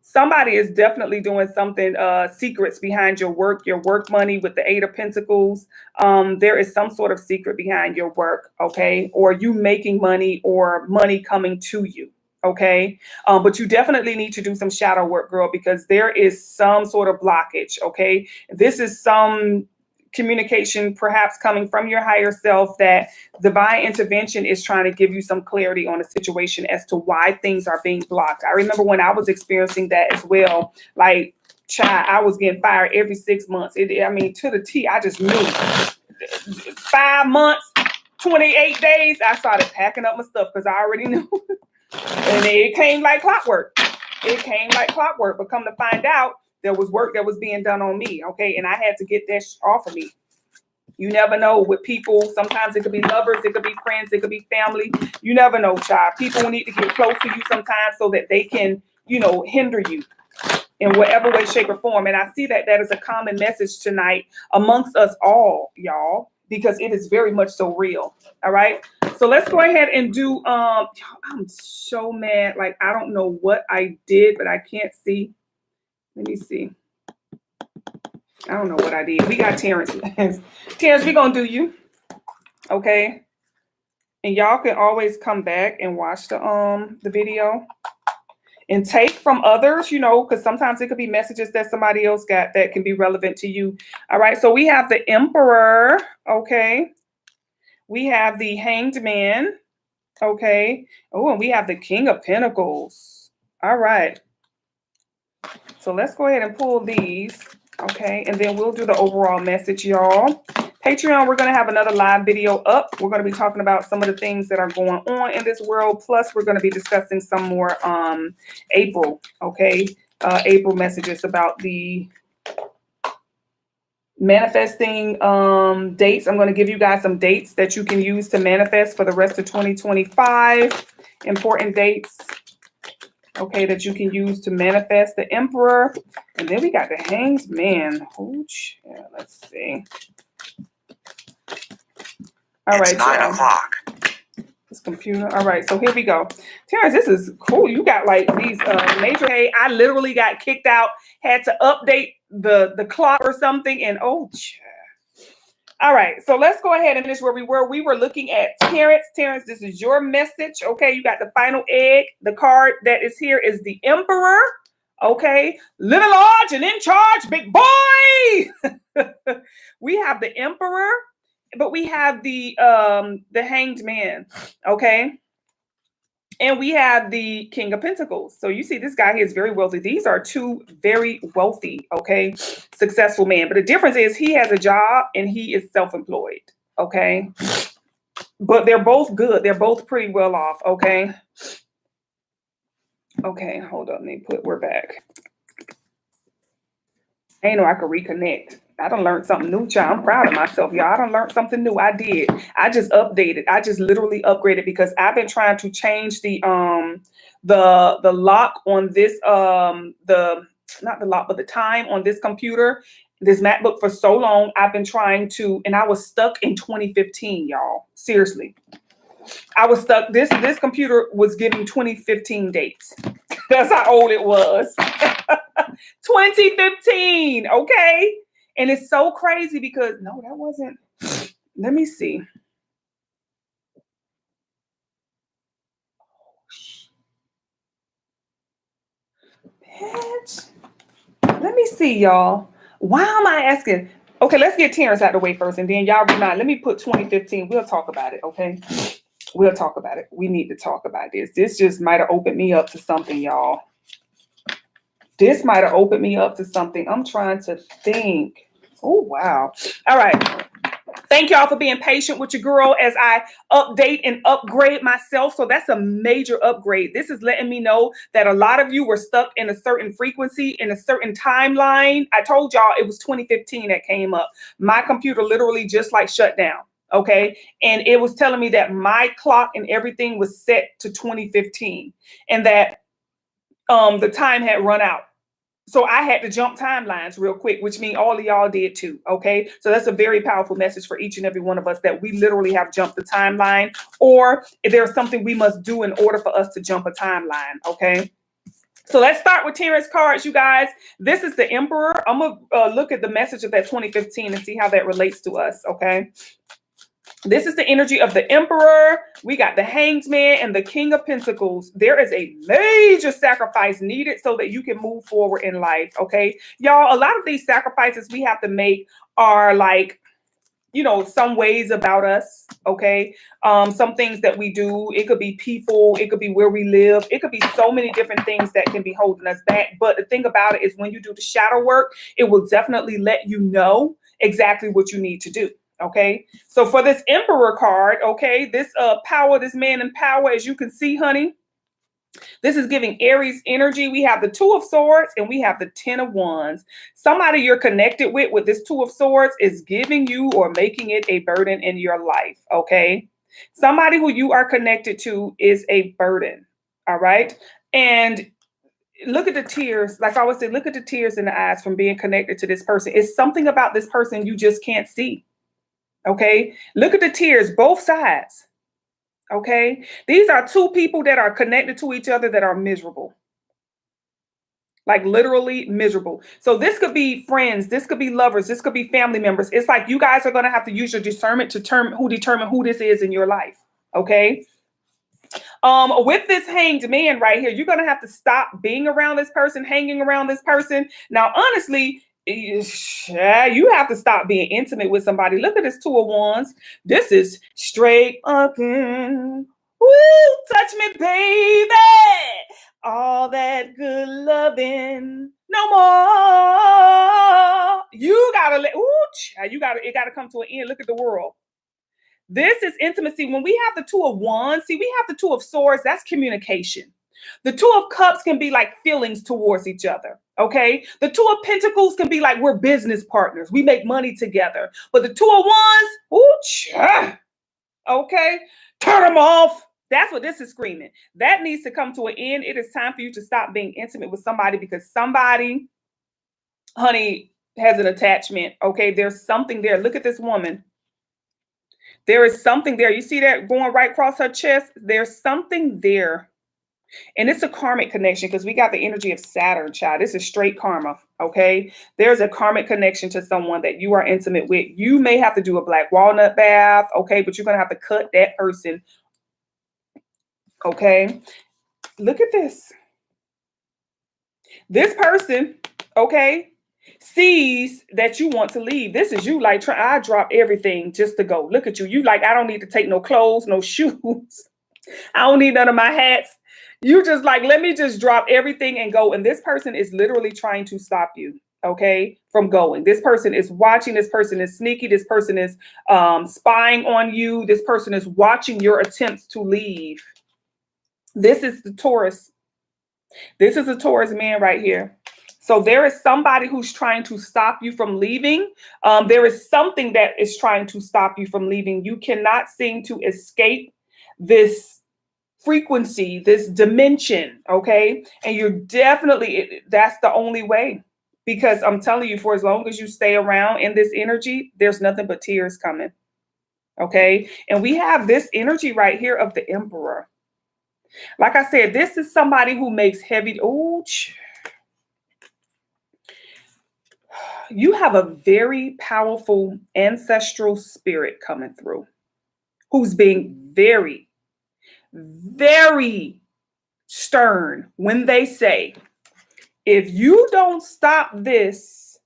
somebody is definitely doing something, secrets behind your work money with the Eight of Pentacles. There is some sort of secret behind your work, okay? Or you making money or money coming to you, okay? But you definitely need to do some shadow work, girl, because there is some sort of blockage, okay? This is some communication perhaps coming from your higher self that divine intervention is trying to give you some clarity on a situation as to why things are being blocked. I remember when I was experiencing that as well, like, child, I was getting fired every 6 months. To the T, I just knew. 5 months, 28 days, I started packing up my stuff because I already knew. And it came like clockwork. But come to find out, there was work that was being done on me, okay? And I had to get that off of me. You never know with people. Sometimes it could be lovers, it could be friends, it could be family. You never know, child. People need to get close to you sometimes so that they can, hinder you in whatever way, shape, or form. And I see that that is a common message tonight amongst us all, y'all, because it is very much so real. All right. So let's go ahead and do, I'm so mad. Like, I don't know what I did, but I can't see. Let me see. I don't know what I did. We got Terrence. Terrence, we're going to do you. Okay. And y'all can always come back and watch the video. and take from others, you know, because sometimes it could be messages that somebody else got that can be relevant to you. All right, so we have the Emperor, okay. We have the Hanged Man, okay. Oh, and we have the King of Pentacles. All right. So let's go ahead and pull these, okay, and then we'll do the overall message, y'all. Patreon, we're going to have another live video up. We're going to be talking about some of the things that are going on in this world. Plus, we're going to be discussing some more April, okay, April messages about the manifesting dates. I'm going to give you guys some dates that you can use to manifest for the rest of 2025. Important dates, okay, that you can use to manifest the Emperor. And then we got the Hanged Man. Yeah, let's see. All right, it's 9 o'clock. This computer. All right, so here we go. Terrence, this is cool. You got like these major. Hey, I literally got kicked out, had to update the clock or something, and all right, so let's go ahead and finish where we were. We were looking at Terrence. Terrence, this is your message. Okay, you got the final egg. The card that is here is the Emperor. Okay, living large and in charge, big boy. We have the Emperor, but we have the Hanged Man. Okay. And we have the King of Pentacles. So you see this guy here is very wealthy. These are two very wealthy, okay, successful men. But the difference is he has a job and he is self-employed, okay? But they're both good. They're both pretty well off, okay? Okay, hold on. We're back. I ain't know I could reconnect. I done learned something new, child. I'm proud of myself, y'all. I done learned something new. I did. I just updated. I just literally upgraded because I've been trying to change the lock on this not the lock, but the time on this computer, this MacBook for so long. I've been trying to, and I was stuck in 2015, y'all. Seriously. I was stuck. This computer was giving 2015 dates. That's how old it was. 2015, okay? And it's so crazy because, no, that wasn't. Let me see. Bitch. Let me see, y'all. Why am I asking? Okay, let's get Terrence out of the way first, and then y'all remind. Let me put 2015. We'll talk about it, okay? We'll talk about it. We need to talk about this. This just might have opened me up to something, y'all. This might have opened me up to something. I'm trying to think. Oh, wow. All right. Thank y'all for being patient with your girl as I update and upgrade myself. So that's a major upgrade. This is letting me know that a lot of you were stuck in a certain frequency, in a certain timeline. I told y'all it was 2015 that came up. My computer literally just like shut down. Okay. And it was telling me that my clock and everything was set to 2015 and that the time had run out. So I had to jump timelines real quick, which means all of y'all did too, okay? So that's a very powerful message for each and every one of us that we literally have jumped the timeline, or if there's something we must do in order for us to jump a timeline, okay? So let's start with Terrence cards, you guys. This is the Emperor. I'm going to look at the message of that 2015 and see how that relates to us, okay? This is the energy of the Emperor. We got the Hanged Man and the King of Pentacles. There is a major sacrifice needed so that you can move forward in life, okay? Y'all, a lot of these sacrifices we have to make are like, you know, some ways about us, okay? Some things that we do. It could be people. It could be where we live. It could be so many different things that can be holding us back. But the thing about it is when you do the shadow work, it will definitely let you know exactly what you need to do. Okay, so for this Emperor card, okay, this power, this man in power, as you can see, honey, this is giving Aries energy. We have the Two of Swords and we have the Ten of Wands. Somebody you're connected with this Two of Swords is giving you or making it a burden in your life, okay? Somebody who you are connected to is a burden, all right? And look at the tears. Like I always say, look at the tears in the eyes from being connected to this person. It's something about this person you just can't see. Okay, look at the tears, both sides. Okay, these are two people that are connected to each other that are miserable, like literally miserable. So this could be friends, this could be lovers, this could be family members. It's like you guys are going to have to use your discernment to determine who this is in your life. Okay, With this hanged man right here, you're going to have to stop being around this person, hanging around this person. Now, honestly, you have to stop being intimate with somebody. Look at this 2 of Wands. This is straight fucking. Woo, touch me, baby. All that good loving. No more. You gotta let. It gotta come to an end. Look at the world. This is intimacy. When we have the 2 of Wands, see, we have the 2 of Swords. That's communication. The 2 of Cups can be like feelings towards each other. Okay. The 2 of Pentacles can be like we're business partners. We make money together. But the 2 of Wands, okay, turn them off. That's what this is screaming. That needs to come to an end. It is time for you to stop being intimate with somebody because somebody, honey, has an attachment. Okay. There's something there. Look at this woman. There is something there. You see that going right across her chest? There's something there. And it's a karmic connection because we got the energy of Saturn, child. This is straight karma, okay? There's a karmic connection to someone that you are intimate with. You may have to do a black walnut bath, okay? But you're going to have to cut that person, okay? Look at this. This person, okay, sees that you want to leave. This is you like, I drop everything just to go. Look at you. You like, I don't need to take no clothes, no shoes. I don't need none of my hats. You just like, let me just drop everything and go. And this person is literally trying to stop you, okay, from going. This person is watching. This person is sneaky. This person is spying on you. This person is watching your attempts to leave. This is the Taurus. This is a Taurus man right here. So there is somebody who's trying to stop you from leaving. There is something that is trying to stop you from leaving. You cannot seem to escape this frequency, this dimension, okay? And you're definitely, that's the only way. Because I'm telling you, for as long as you stay around in this energy, there's nothing but tears coming, okay? And we have this energy right here of the Emperor. Like I said, this is somebody who makes heavy, you have a very powerful ancestral spirit coming through who's being very, very stern when they say, if you don't stop this,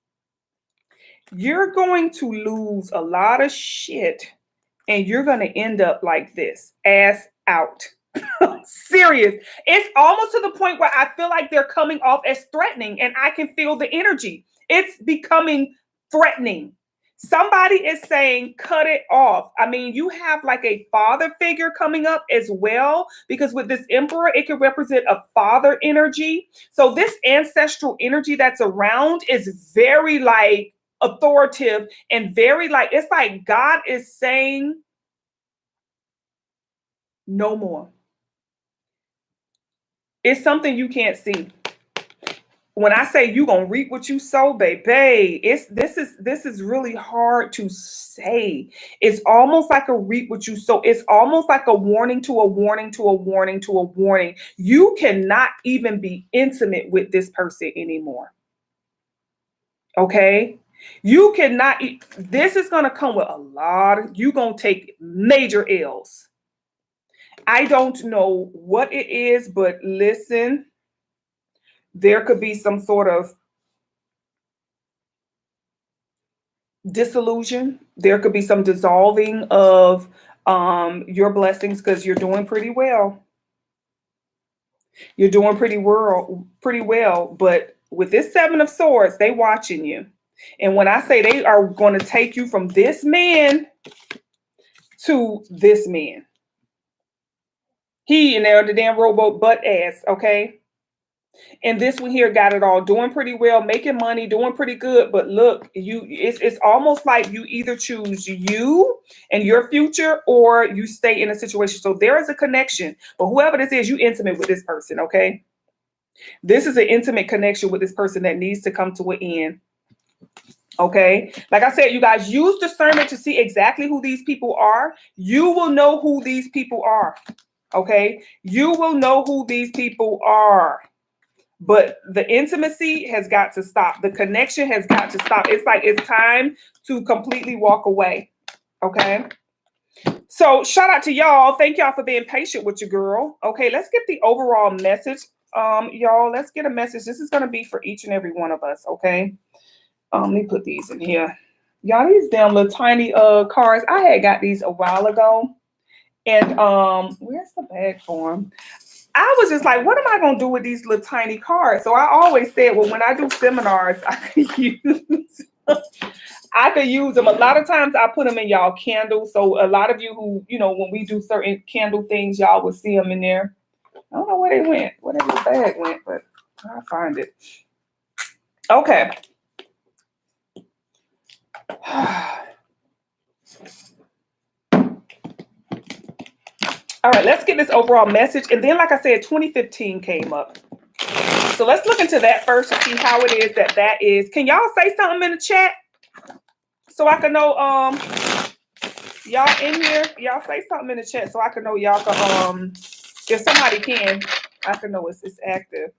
you're going to lose a lot of shit and you're going to end up like this, ass out. Serious. It's almost to the point where I feel like they're coming off as threatening and I can feel the energy. It's becoming threatening. Somebody is saying, cut it off. I mean, you have like a father figure coming up as well, because with this Emperor, it can represent a father energy. So this ancestral energy that's around is very like authoritative and very like, it's like God is saying no more. It's something you can't see. When I say you gonna reap what you sow, baby, this is really hard to say. It's almost like a reap what you sow. It's almost like a warning to a warning to a warning to a warning. You cannot even be intimate with this person anymore. Okay? You cannot. This is gonna come with a lot. You're gonna take major L's. I don't know what it is, but listen. There could be some sort of disillusion. There could be some dissolving of your blessings because you're doing pretty well. You're doing pretty well. But with this 7 of Swords, they watching you. And when I say they are going to take you from this man to this man. He and they're the damn rowboat butt ass, okay? And this one here got it all, doing pretty well, making money, doing pretty good. But look, it's almost like you either choose you and your future or you stay in a situation. So there is a connection. But whoever this is, you intimate with this person, okay? This is an intimate connection with this person that needs to come to an end. Okay? Like I said, you guys use discernment to see exactly who these people are. You will know who these people are. Okay? You will know who these people are. But the intimacy has got to stop. The connection has got to stop. It's like it's time to completely walk away. Okay? So shout out to y'all. Thank y'all for being patient with your girl. Okay, let's get the overall message. Y'all, let's get a message. This is gonna be for each and every one of us. Okay. Let me put these in here. Y'all, these damn little tiny cards. I had got these a while ago. And where's the bag for them? I was just like, what am I gonna do with these little tiny cards? So I always said, well, when I do seminars, I could use them. A lot of times I put them in y'all candles. So a lot of you who, when we do certain candle things, y'all will see them in there. I don't know where they went, whatever the bag went, but I'll find it. Okay. All right, let's get this overall message. And then, like I said, 2015 came up. So let's look into that first to see how it is that is. Can y'all say something in the chat so I can know, y'all in here, y'all say something in the chat so I can know y'all can, if somebody can, I can know it's active.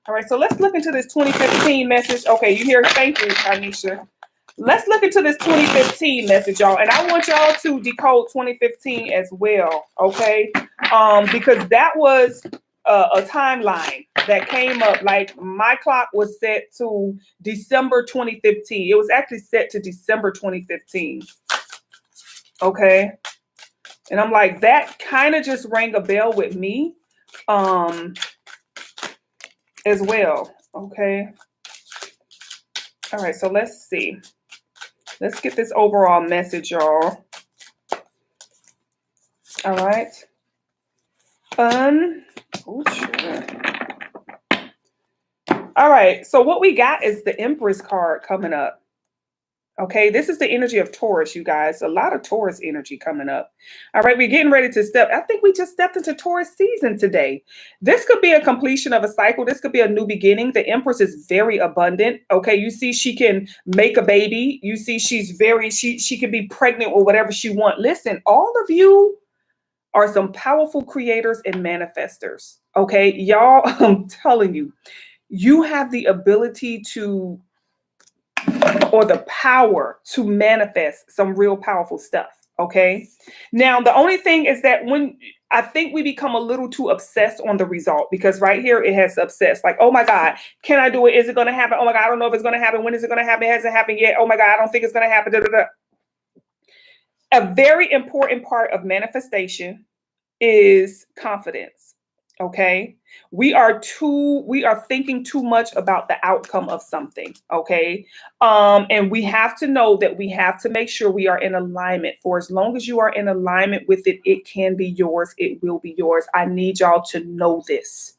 All right, so let's look into this 2015 message. Okay, you hear? Thank you, Anisha. Let's look into this 2015 message, y'all. And I want y'all to decode 2015 as well, okay? Because that was a timeline that came up. Like my clock was set to December 2015. It was actually set to December 2015, okay? And I'm like, that kind of just rang a bell with me as well, okay? All right, so let's see. Let's get this overall message, y'all. All right. Oh, sure. All right. So what we got is the Empress card coming up. Okay. This is the energy of Taurus, you guys. A lot of Taurus energy coming up. All right. We're getting ready to step. I think we just stepped into Taurus season today. This could be a completion of a cycle. This could be a new beginning. The Empress is very abundant. Okay. You see, she can make a baby. You see, she's very, she can be pregnant or whatever she wants. Listen, all of you are some powerful creators and manifestors. Okay. Y'all, I'm telling you, you have the ability to, or the power to manifest some real powerful stuff. Okay. Now, the only thing is that when I think we become a little too obsessed on the result, because right here it has obsessed. Like, oh my God, can I do it? Is it going to happen? Oh my God, I don't know if it's going to happen. When is it going to happen? It hasn't happened yet. Oh my God, I don't think it's going to happen. Da, da, da. A very important part of manifestation is confidence. Okay. We are thinking too much about the outcome of something. Okay. And we have to know that we have to make sure we are in alignment. For as long as you are in alignment with it, it can be yours. It will be yours. I need y'all to know this.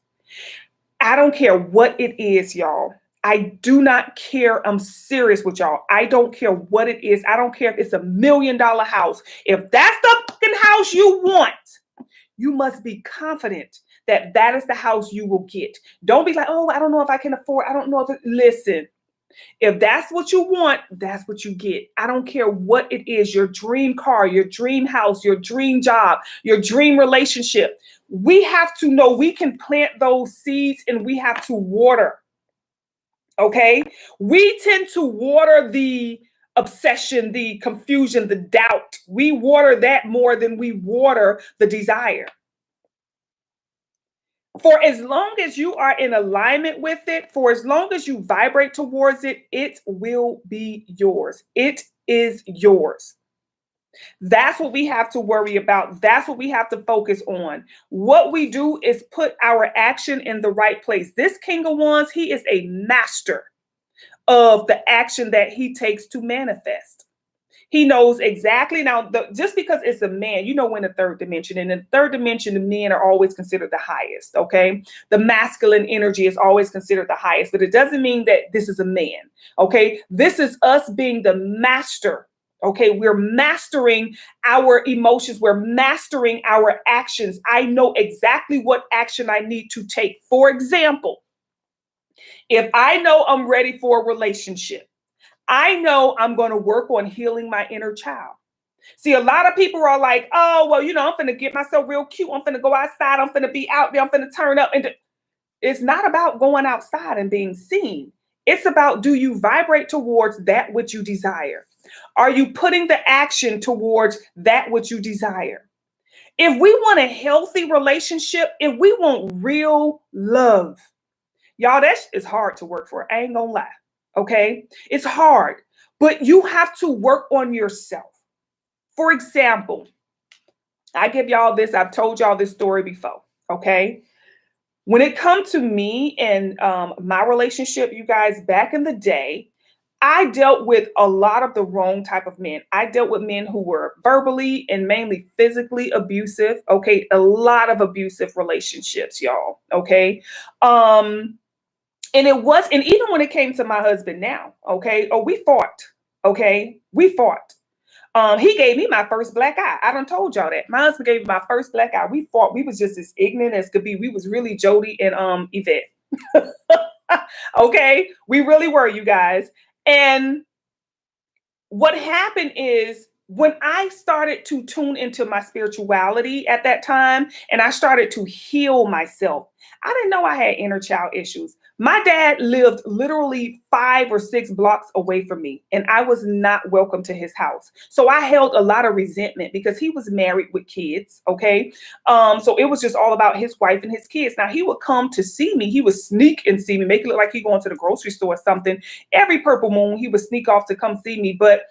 I don't care what it is, y'all. I do not care. I'm serious with y'all. I don't care what it is. I don't care if it's $1 million house. If that's the fucking house you want, you must be confident that that is the house you will get. Don't be like, oh, I don't know if I can afford. I don't know if listen, if that's what you want, that's what you get. I don't care what it is, your dream car, your dream house, your dream job, your dream relationship. We have to know we can plant those seeds and we have to water. Okay. We tend to water the obsession, the confusion, the doubt. We water that more than we water the desire. For as long as you are in alignment with it, for as long as you vibrate towards it, it will be yours. It is yours. That's what we have to worry about. That's what we have to focus on. What we do is put our action in the right place. This King of Wands, he is a master of the action that he takes to manifest. He knows exactly. Now, just because it's a man, we're in the third dimension. And in the third dimension, the men are always considered the highest, okay? The masculine energy is always considered the highest, but it doesn't mean that this is a man, okay? This is us being the master, okay? We're mastering our emotions. We're mastering our actions. I know exactly what action I need to take. For example, if I know I'm ready for a relationship, I know I'm going to work on healing my inner child. See, a lot of people are like, oh, well, I'm going to get myself real cute. I'm going to go outside. I'm going to be out there. I'm going to turn up. And it's not about going outside and being seen. It's about, do you vibrate towards that which you desire? Are you putting the action towards that which you desire? If we want a healthy relationship, if we want real love, y'all, that is hard to work for. I ain't gonna lie. Okay. It's hard, but you have to work on yourself. For example, I give y'all this, I've told y'all this story before. Okay. When it comes to me and my relationship, you guys, back in the day, I dealt with a lot of the wrong type of men. I dealt with men who were verbally and mainly physically abusive. Okay. A lot of abusive relationships, y'all. Okay. And it was, and even when it came to my husband now, okay, oh, we fought. Okay. We fought. He gave me my first black eye. I done told y'all that. My husband gave me my first black eye. We fought. We was just as ignorant as could be. We was really Jody and Yvette. Okay. We really were, you guys. And what happened is when I started to tune into my spirituality at that time and I started to heal myself, I didn't know I had inner child issues. My dad lived literally 5 or 6 blocks away from me, and I was not welcome to his house. So I held a lot of resentment because he was married with kids. Okay. So it was just all about his wife and his kids. Now he would come to see me. He would sneak and see me, make it look like he going to the grocery store or something. Every purple moon, he would sneak off to come see me. But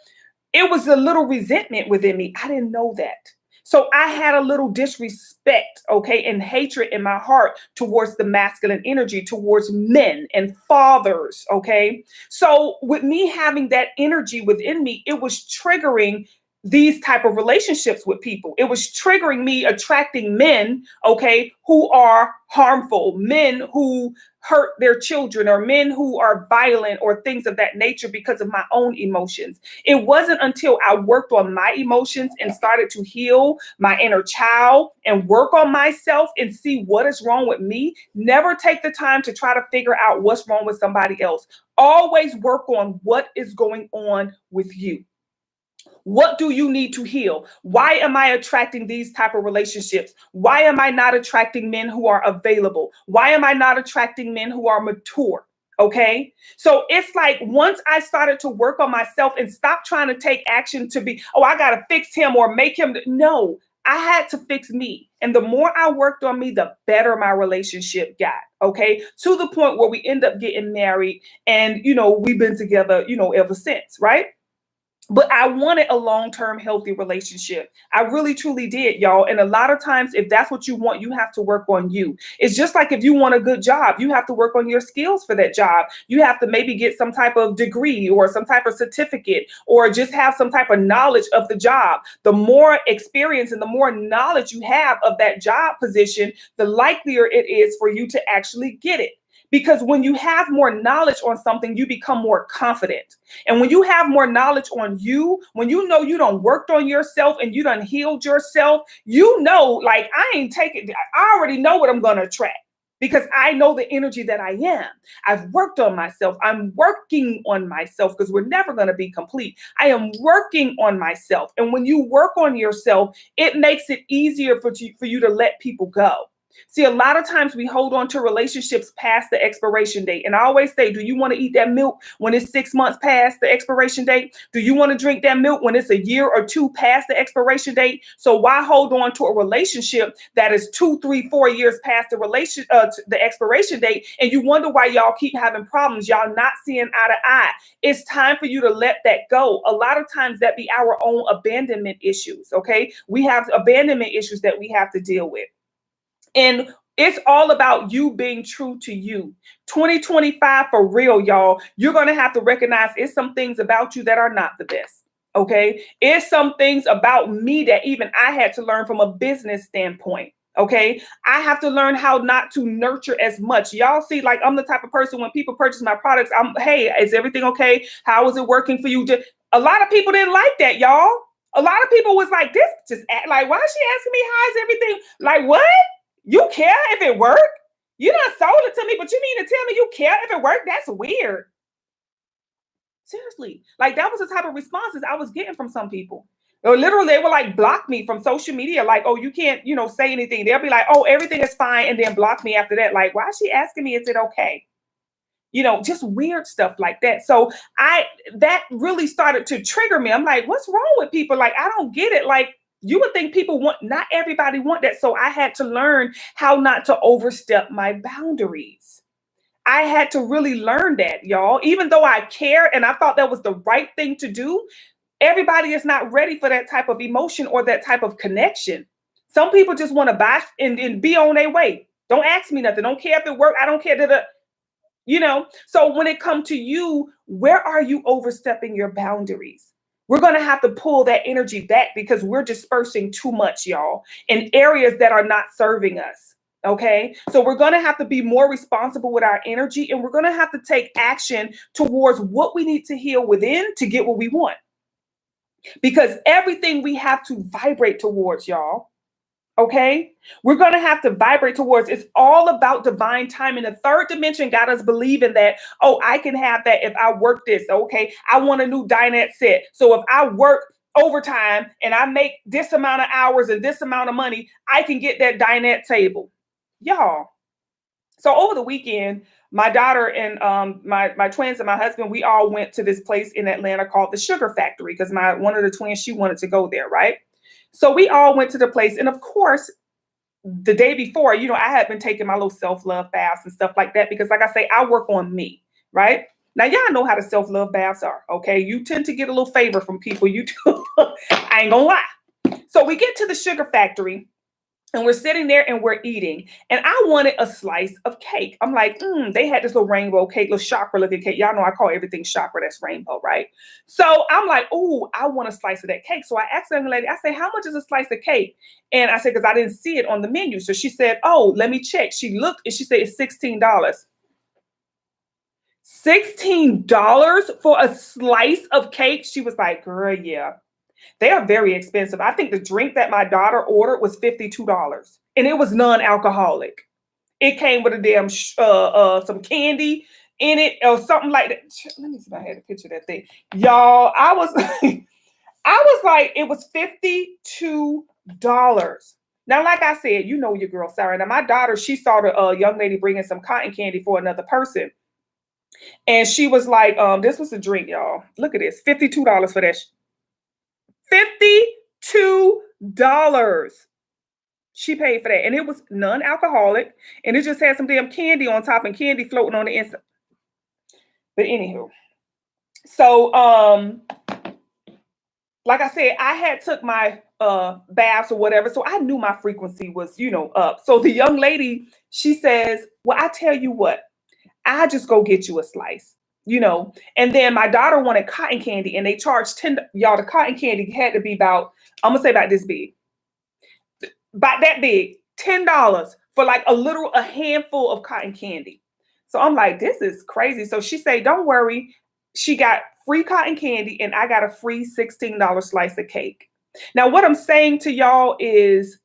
it was a little resentment within me. I didn't know that. So I had a little disrespect, okay, and hatred in my heart towards the masculine energy, towards men and fathers, okay? So with me having that energy within me, it was triggering these type of relationships with people. It was triggering me attracting men, okay, who are harmful, men who hurt their children, or men who are violent or things of that nature because of my own emotions. It wasn't until I worked on my emotions and started to heal my inner child and work on myself and see what is wrong with me. Never take the time to try to figure out what's wrong with somebody else. Always work on what is going on with you. What do you need to heal? Why am I attracting these type of relationships? Why am I not attracting men who are available? Why am I not attracting men who are mature? Okay. So it's like once I started to work on myself and stop trying to take action to be, oh, I got to fix him or make him. No, I had to fix me. And the more I worked on me, the better my relationship got. Okay. To the point where we end up getting married and, we've been together, ever since. Right. But I wanted a long-term healthy relationship. I really, truly did, y'all. And a lot of times, if that's what you want, you have to work on you. It's just like if you want a good job, you have to work on your skills for that job. You have to maybe get some type of degree or some type of certificate or just have some type of knowledge of the job. The more experience and the more knowledge you have of that job position, the likelier it is for you to actually get it. Because when you have more knowledge on something, you become more confident. And when you have more knowledge on you, when you know you done worked on yourself and you done healed yourself, like I ain't taking, I already know what I'm going to attract because I know the energy that I am. I've worked on myself. I'm working on myself because we're never going to be complete. I am working on myself. And when you work on yourself, it makes it easier for you to let people go. See, a lot of times we hold on to relationships past the expiration date. And I always say, do you want to eat that milk when it's 6 months past the expiration date? Do you want to drink that milk when it's a year or 2 past the expiration date? So why hold on to a relationship that is 2, 3, 4 years past the expiration date? And you wonder why y'all keep having problems. Y'all not seeing eye to eye. It's time for you to let that go. A lot of times that be our own abandonment issues. Okay. We have abandonment issues that we have to deal with. And it's all about you being true to you. 2025 for real, y'all. You're going to have to recognize it's some things about you that are not the best. Okay. It's some things about me that even I had to learn from a business standpoint. Okay. I have to learn how not to nurture as much. Y'all see, like I'm the type of person when people purchase my products, hey, is everything okay? How is it working for you? A lot of people didn't like that, y'all. A lot of people was like, this just like, why is she asking me how is everything? Like, what? You care if it worked? You done sold it to me, but you mean to tell me you care if it worked? That's weird. Seriously. Like that was the type of responses I was getting from some people. Or literally, they would like block me from social media. Like, oh, you can't, say anything. They'll be like, oh, everything is fine. And then block me after that. Like, why is she asking me, is it okay? just weird stuff like that. So that really started to trigger me. I'm like, what's wrong with people? Like, I don't get it. Like, you would think people want, not everybody want that. So I had to learn how not to overstep my boundaries. I had to really learn that, y'all. Even though I care and I thought that was the right thing to do, everybody is not ready for that type of emotion or that type of connection. Some people just want to buy and be on their way. Don't ask me nothing. Don't care if it worked. I don't care that, So when it comes to you, where are you overstepping your boundaries? We're going to have to pull that energy back because we're dispersing too much, y'all, in areas that are not serving us. Okay. So we're going to have to be more responsible with our energy, and we're going to have to take action towards what we need to heal within to get what we want. Because everything we have to vibrate towards, y'all. Okay, we're going to have to vibrate towards. It's all about divine timing. The third dimension got us believing that, oh, I can have that if I work this. Okay, I want a new dinette set. So if I work overtime and I make this amount of hours and this amount of money, I can get that dinette table, y'all. So over the weekend, my daughter and my twins and my husband, we all went to this place in Atlanta called the Sugar Factory because one of the twins, she wanted to go there, right? So we all went to the place. And of course, the day before, I had been taking my little self-love baths and stuff like that because, like I say, I work on me, right? Now, y'all know how the self-love baths are, okay? You tend to get a little favor from people. You do. I ain't gonna lie. So we get to the Sugar Factory. And we're sitting there and we're eating. And I wanted a slice of cake. I'm like, they had this little rainbow cake, little chakra looking cake. Y'all know I call everything chakra that's rainbow, right? So I'm like, oh, I want a slice of that cake. So I asked the young lady, I said, how much is a slice of cake? And I said, because I didn't see it on the menu. So she said, oh, let me check. She looked and she said, it's $16. $16 for a slice of cake? She was like, girl, yeah. They are very expensive. I think the drink that my daughter ordered was $52, and it was non-alcoholic. It came with a damn some candy in it or something like that. Let me see if I had a picture of that thing, y'all. I was like, it was $52. Now, like I said, you know your girl Sarah. Now, my daughter, she saw the young lady bringing some cotton candy for another person, and she was like, "This was a drink, y'all. Look at this, $52 for that." $52 she paid for that, and it was non-alcoholic, and it just had some damn candy on top and candy floating on the inside. But anywho, so like I said, I had took my baths or whatever, so I knew my frequency was up. So the young lady, she says, well, I tell you what, I just go get you a slice. And then my daughter wanted cotton candy, and they charged y'all. The cotton candy had to be about, I'm gonna say about this big, about that big, $10 for like a handful of cotton candy. So I'm like, this is crazy. So she said, don't worry, she got free cotton candy, and I got a free $16 slice of cake. Now, what I'm saying to y'all is,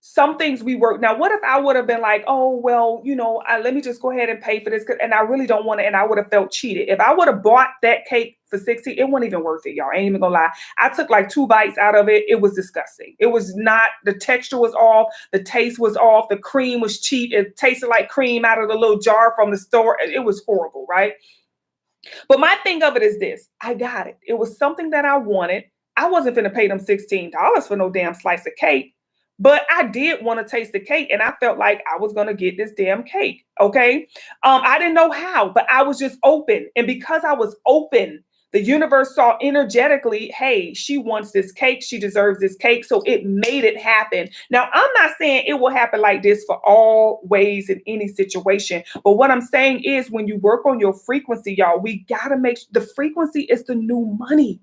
some things we work. Now, what if I would have been like, oh, well, let me just go ahead and pay for this, and I really don't want it, and I would have felt cheated. If I would have bought that cake for $16, it wasn't even worth it, y'all. I ain't even gonna lie. I took like 2 bites out of it. It was disgusting. It was not, the texture was off, the taste was off, the cream was cheap. It tasted like cream out of the little jar from the store. It was horrible, right? But my thing of it is this, I got it. It was something that I wanted. I wasn't gonna pay them $16 for no damn slice of cake. But I did want to taste the cake, and I felt like I was going to get this damn cake. Okay. I didn't know how, but I was just open. And because I was open, the universe saw energetically, hey, she wants this cake. She deserves this cake. So it made it happen. Now, I'm not saying it will happen like this for all ways in any situation. But what I'm saying is, when you work on your frequency, y'all, we got to make the frequency is the new money.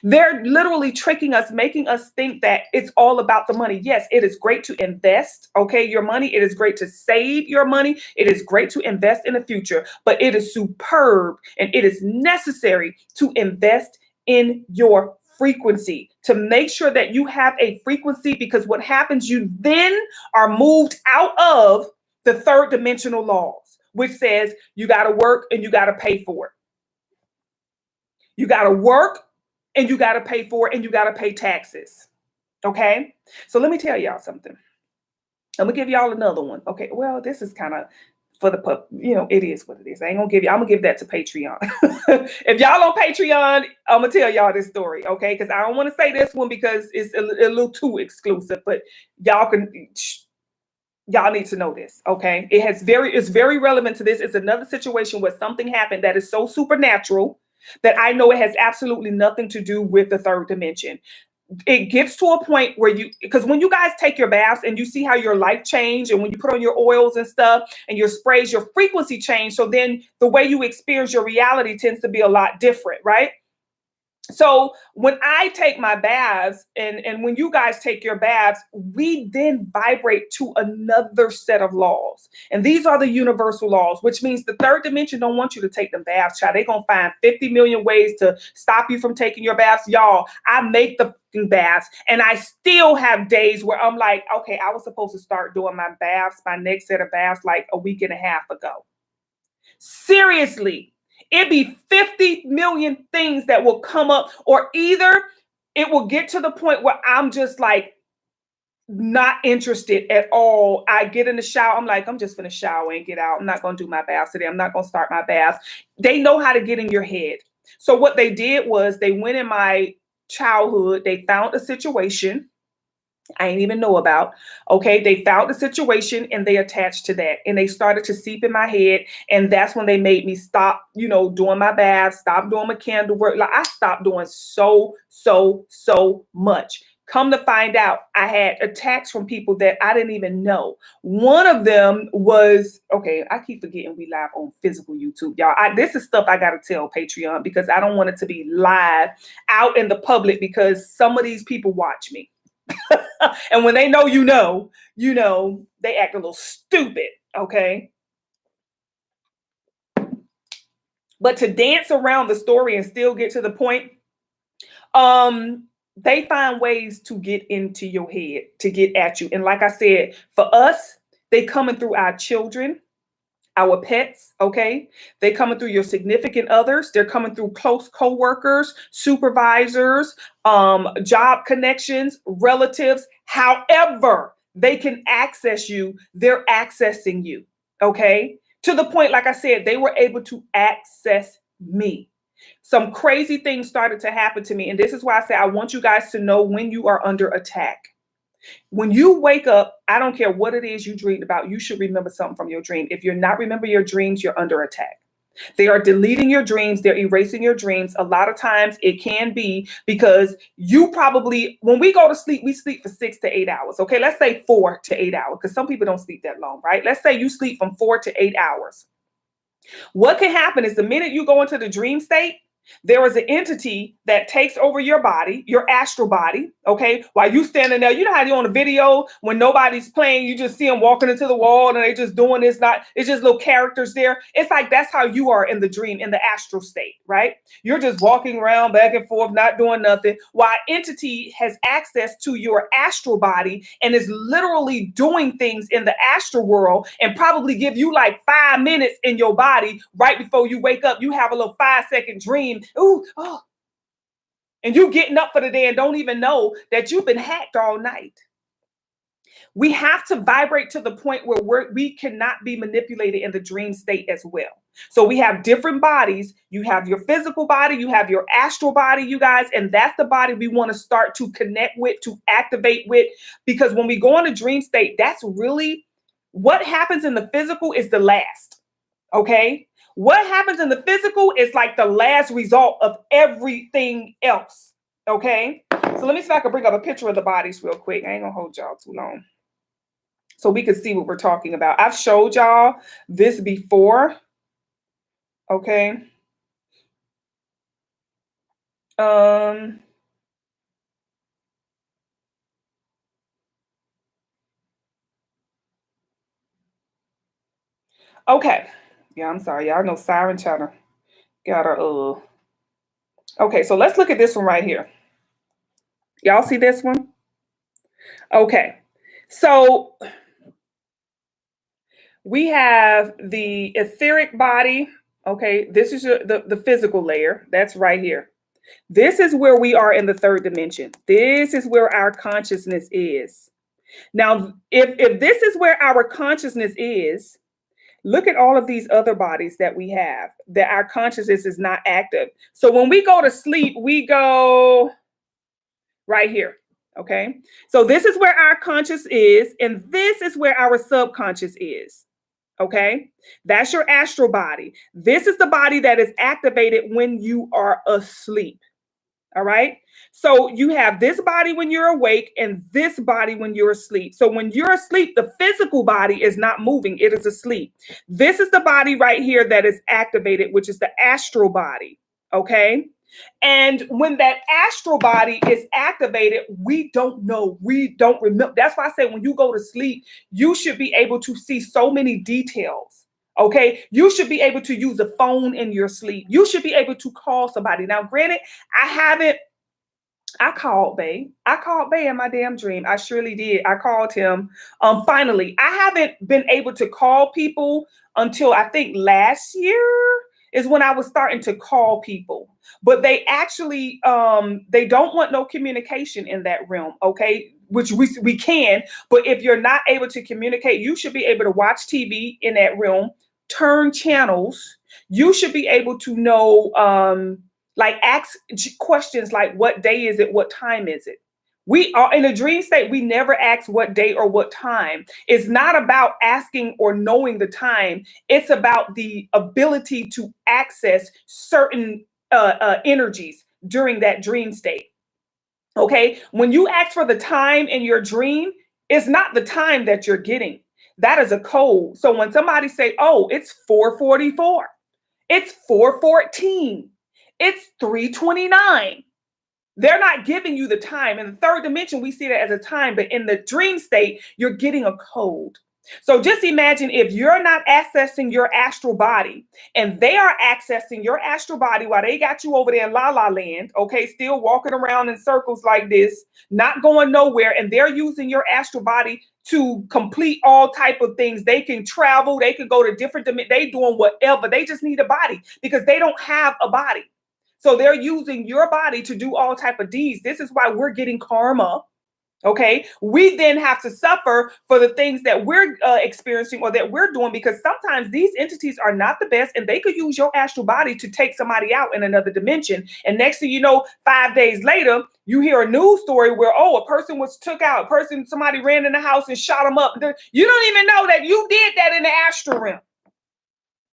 They're literally tricking us, making us think that it's all about the money. Yes, it is great to invest, okay, your money. It is great to save your money. It is great to invest in the future, but it is superb and it is necessary to invest in your frequency, to make sure that you have a frequency, because what happens, you then are moved out of the third dimensional laws, which says you got to work and you got to pay for it. You got to work and you got to pay for it, and you got to pay taxes. Okay. So let me tell y'all something. I'm gonna give y'all another one. Okay. Well, this is kind of, for the pub. You know, it is what it is. I ain't gonna give you, I'm gonna give that to Patreon. If y'all on Patreon, I'm gonna tell y'all this story, okay? Because I don't want to say this one because it's a little too exclusive, but y'all need to know this, okay? It's very relevant to this. It's another situation where something happened that is so supernatural that I know it has absolutely nothing to do with the third dimension. It gets to a point where because when you guys take your baths and you see how your life changed, and when you put on your oils and stuff and your sprays, your frequency change. So then the way you experience your reality tends to be a lot different, right? So when I take my baths and when you guys take your baths, we then vibrate to another set of laws. And these are the universal laws, which means the third dimension don't want you to take them baths, child. They're going to find 50 million ways to stop you from taking your baths. Y'all, I make the baths and I still have days where I'm like, okay, I was supposed to start doing my baths, my next set of baths like a week and a half ago. Seriously. It'd be 50 million things that will come up, or either it will get to the point where I'm just like not interested at all. I get in the shower. I'm like, I'm just going to shower and get out. I'm not going to do my bath today. I'm not going to start my bath. They know how to get in your head. So what they did was they went in my childhood. They found a situation I didn't even know about. Okay, they found the situation and they attached to that, and they started to seep in my head, and that's when they made me stop, doing my bath, stop doing my candle work. Like I stopped doing so much. Come to find out, I had attacks from people that I didn't even know. One of them was, okay, I keep forgetting we live on physical YouTube, y'all. This is stuff I got to tell Patreon because I don't want it to be live out in the public because some of these people watch me. And when they know, they act a little stupid, okay? But to dance around the story and still get to the point, they find ways to get into your head, to get at you. And like I said, for us, they coming through our children, our pets, okay? They coming through your significant others. They're coming through close coworkers, supervisors, job connections, relatives. However they can access you, they're accessing you, okay? To the point, like I said, they were able to access me. Some crazy things started to happen to me. And this is why I say I want you guys to know when you are under attack. When you wake up, I don't care what it is you dreamed about, you should remember something from your dream. If you're not remembering your dreams, you're under attack. They are deleting your dreams. They're erasing your dreams. A lot of times it can be because you probably, when we go to sleep, we sleep for 6 to 8 hours. Okay, let's say 4 to 8 hours because some people don't sleep that long, right? Let's say you sleep from 4 to 8 hours. What can happen is the minute you go into the dream state, there is an entity that takes over your body, your astral body, okay? While you standing there, you know how you on a video when nobody's playing, you just see them walking into the wall and they just doing this, it's just little characters there. It's like that's how you are in the dream, in the astral state, right? You're just walking around back and forth, not doing nothing, while entity has access to your astral body and is literally doing things in the astral world and probably give you like 5 minutes in your body right before you wake up. You have a little 5-second dream. Ooh, oh. And you getting up for the day and don't even know that you've been hacked all night. We have to vibrate to the point where we cannot be manipulated in the dream state as well. So we have different bodies. You have your physical body, you have your astral body, you guys, and that's the body we want to start to connect with, to activate with, because when we go in a dream state, that's really what happens in the physical is the last, okay? What happens in the physical is like the last result of everything else, okay? So let me see if I can bring up a picture of the bodies real quick. I ain't gonna hold y'all too long so we can see what we're talking about. I've showed y'all this before, okay? Okay. Yeah, I'm sorry. Y'all know Siren Chatter got a, okay, so let's look at this one right here. Y'all see this one? Okay. So we have the etheric body. Okay. This is the physical layer. That's right here. This is where we are in the third dimension. This is where our consciousness is. Now, if this is where our consciousness is, Look at all of these other bodies that we have that our consciousness is not active. So when we go to sleep, we go right here. Okay. So this is where our conscious is, and this is where our subconscious is. Okay. That's your astral body. This is the body that is activated when you are asleep. All right. So you have this body when you're awake and this body when you're asleep. So when you're asleep, the physical body is not moving, it is asleep. This is the body right here that is activated, which is the astral body. Okay. And when that astral body is activated, we don't know. We don't remember. That's why I say when you go to sleep, you should be able to see so many details. Okay. You should be able to use a phone in your sleep. You should be able to call somebody. Now, granted, I called Bay. I called Bay in my damn dream. I surely did. I called him. Finally, I haven't been able to call people until I think last year is when I was starting to call people. But they actually they don't want no communication in that realm, okay? Which we can, but if you're not able to communicate, you should be able to watch TV in that realm, turn channels. You should be able to know like ask questions like what day is it, what time is it. We are in a dream state. We never ask what day or what time. It's not about asking or knowing the time. It's about the ability to access certain energies during that dream state. Okay. When you ask for the time in your dream, it's not the time that you're getting. That is a code. So when somebody say, oh, it's 4:44, it's 4:14, it's 3:29. They're not giving you the time. In the third dimension, we see that as a time, but in the dream state, you're getting a code. So just imagine if you're not accessing your astral body and they are accessing your astral body while they got you over there in La La Land, okay, still walking around in circles like this, not going nowhere, and they're using your astral body to complete all type of things. They can travel, they can go to different dimensions, they doing whatever. They just need a body because they don't have a body. So they're using your body to do all type of deeds. This is why we're getting karma. Okay. We then have to suffer for the things that we're experiencing or that we're doing, because sometimes these entities are not the best and they could use your astral body to take somebody out in another dimension. And next thing you know, 5 days later, you hear a news story where, oh, a person was took out, somebody ran in the house and shot them up. You don't even know that you did that in the astral realm.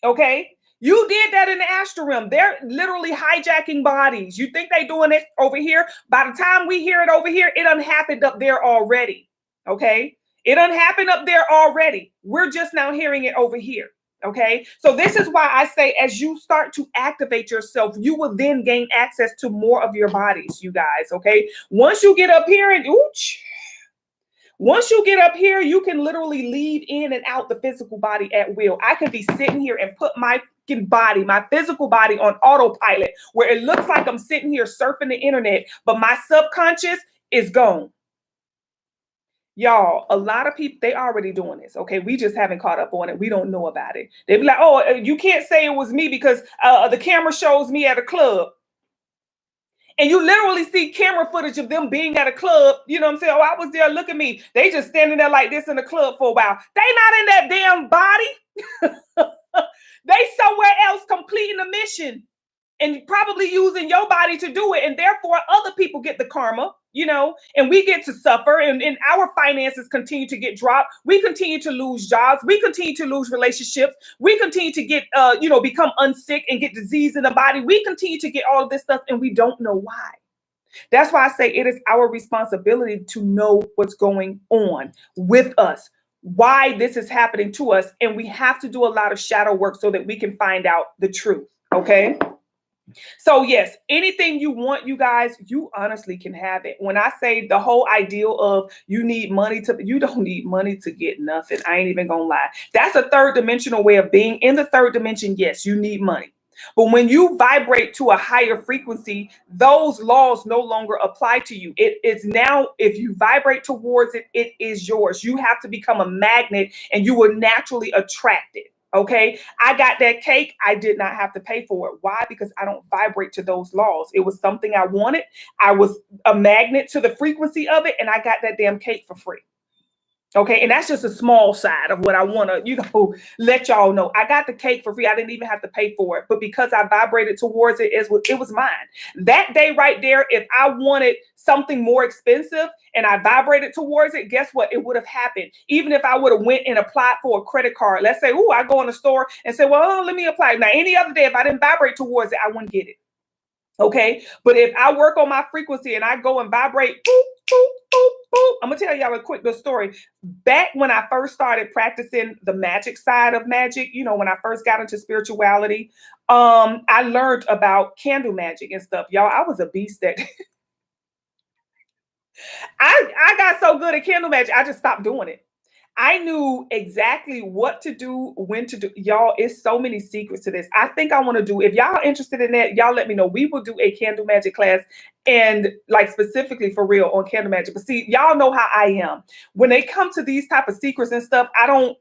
Okay. You did that in the astral realm. They're literally hijacking bodies. You think they're doing it over here? By the time we hear it over here, it done happened up there already. Okay? It done happened up there already. We're just now hearing it over here. Okay? So this is why I say as you start to activate yourself, you will then gain access to more of your bodies, you guys. Okay? Once you get up here and once you get up here, you can literally leave in and out the physical body at will. I could be sitting here and put my body, my physical body on autopilot where it looks like I'm sitting here surfing the internet, but my subconscious is gone. Y'all, a lot of people, they already doing this. Okay. We just haven't caught up on it. We don't know about it. They be like, oh, you can't say it was me because the camera shows me at a club. And you literally see camera footage of them being at a club. You know what I'm saying? Oh, I was there. Look at me. They just standing there like this in the club for a while. They not in that damn body. They somewhere else completing the mission and probably using your body to do it. And therefore, other people get the karma, you know, and we get to suffer and our finances continue to get dropped. We continue to lose jobs. We continue to lose relationships. We continue to get, become unsick and get disease in the body. We continue to get all of this stuff and we don't know why. That's why I say it is our responsibility to know what's going on with us, why this is happening to us. And we have to do a lot of shadow work so that we can find out the truth. Okay. So yes, anything you want, you guys, you honestly can have it. When I say the whole ideal of you don't need money to get nothing. I ain't even gonna lie. That's a third dimensional way of being. In the third dimension, yes, you need money. But when you vibrate to a higher frequency, those laws no longer apply to you. It's now, if you vibrate towards it, it is yours. You have to become a magnet and you will naturally attract it. Okay. I got that cake. I did not have to pay for it. Why? Because I don't vibrate to those laws. It was something I wanted. I was a magnet to the frequency of it and I got that damn cake for free. Okay, and that's just a small side of what I want to, let y'all know. I got the cake for free. I didn't even have to pay for it, but because I vibrated towards it, it was mine. That day right there, if I wanted something more expensive and I vibrated towards it, guess what? It would have happened. Even if I would have went and applied for a credit card. Let's say, I go in the store and say, well, let me apply. Now, any other day, if I didn't vibrate towards it, I wouldn't get it. Okay. But if I work on my frequency and I go and vibrate, boop, boop, boop, boop, I'm going to tell y'all a quick little story. Back when I first started practicing the magic side of magic, when I first got into spirituality, I learned about candle magic and stuff. Y'all, I was a beast at I got so good at candle magic, I just stopped doing it. I knew exactly what to do, when to do. Y'all, it's so many secrets to this. I think I want to do, if y'all are interested in that, y'all let me know. We will do a candle magic class, and like specifically for real on candle magic. But see, y'all know how I am. When they come to these type of secrets and stuff, I don't,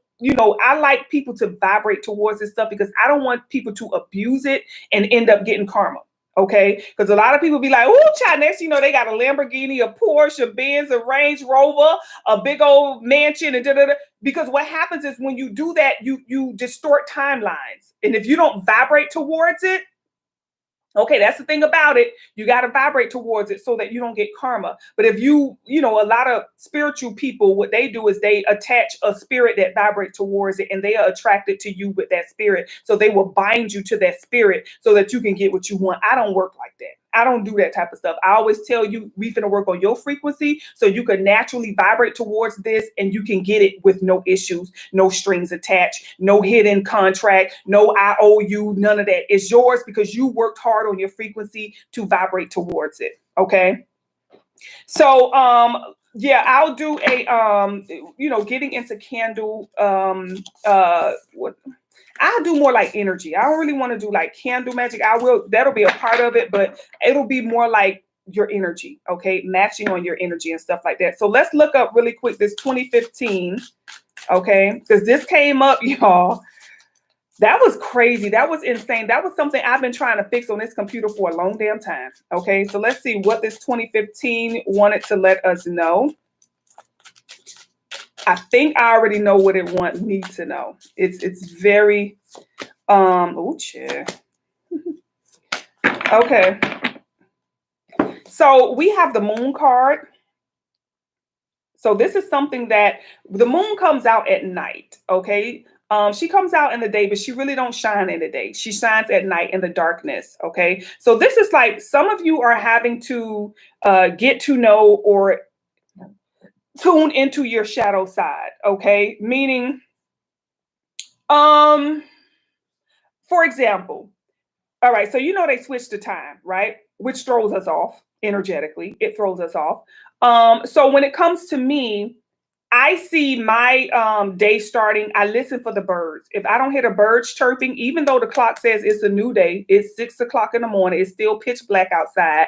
I like people to vibrate towards this stuff because I don't want people to abuse it and end up getting karma. Okay, because a lot of people be like, "Oh, child." Next, they got a Lamborghini, a Porsche, a Benz, a Range Rover, a big old mansion, and da-da-da. Because what happens is when you do that, you distort timelines, and if you don't vibrate towards it, okay, that's the thing about it. You got to vibrate towards it so that you don't get karma. But if a lot of spiritual people, what they do is they attach a spirit that vibrates towards it, and they are attracted to you with that spirit. So they will bind you to that spirit so that you can get what you want. I don't work like that. I don't do that type of stuff. I always tell you, we finna work on your frequency so you can naturally vibrate towards this and you can get it with no issues, no strings attached, no hidden contract, no I owe you, none of that. It's yours because you worked hard on your frequency to vibrate towards it. Okay. So yeah, I'll do a getting into candle what I'll do more like energy. I don't really want to do like candle magic. That'll be a part of it, but it'll be more like your energy, okay? Matching on your energy and stuff like that. So let's look up really quick this 2015, okay? Because this came up, y'all. That was crazy. That was insane. That was something I've been trying to fix on this computer for a long damn time. Okay, so let's see what this 2015 wanted to let us know. I think I already know what it wants me to know. It's very chair. Okay. So we have the moon card. So this is something that the moon comes out at night, okay? She comes out in the day, but she really don't shine in the day. She shines at night in the darkness, okay? So this is like some of you are having to get to know or tune into your shadow side, okay? Meaning, for example, all right, so they switched the time, right? Which throws us off energetically. It throws us off. So when it comes to me, I see my day starting. I listen for the birds. If I don't hear the birds chirping, even though the clock says it's a new day, it's 6 o'clock in the morning, it's still pitch black outside.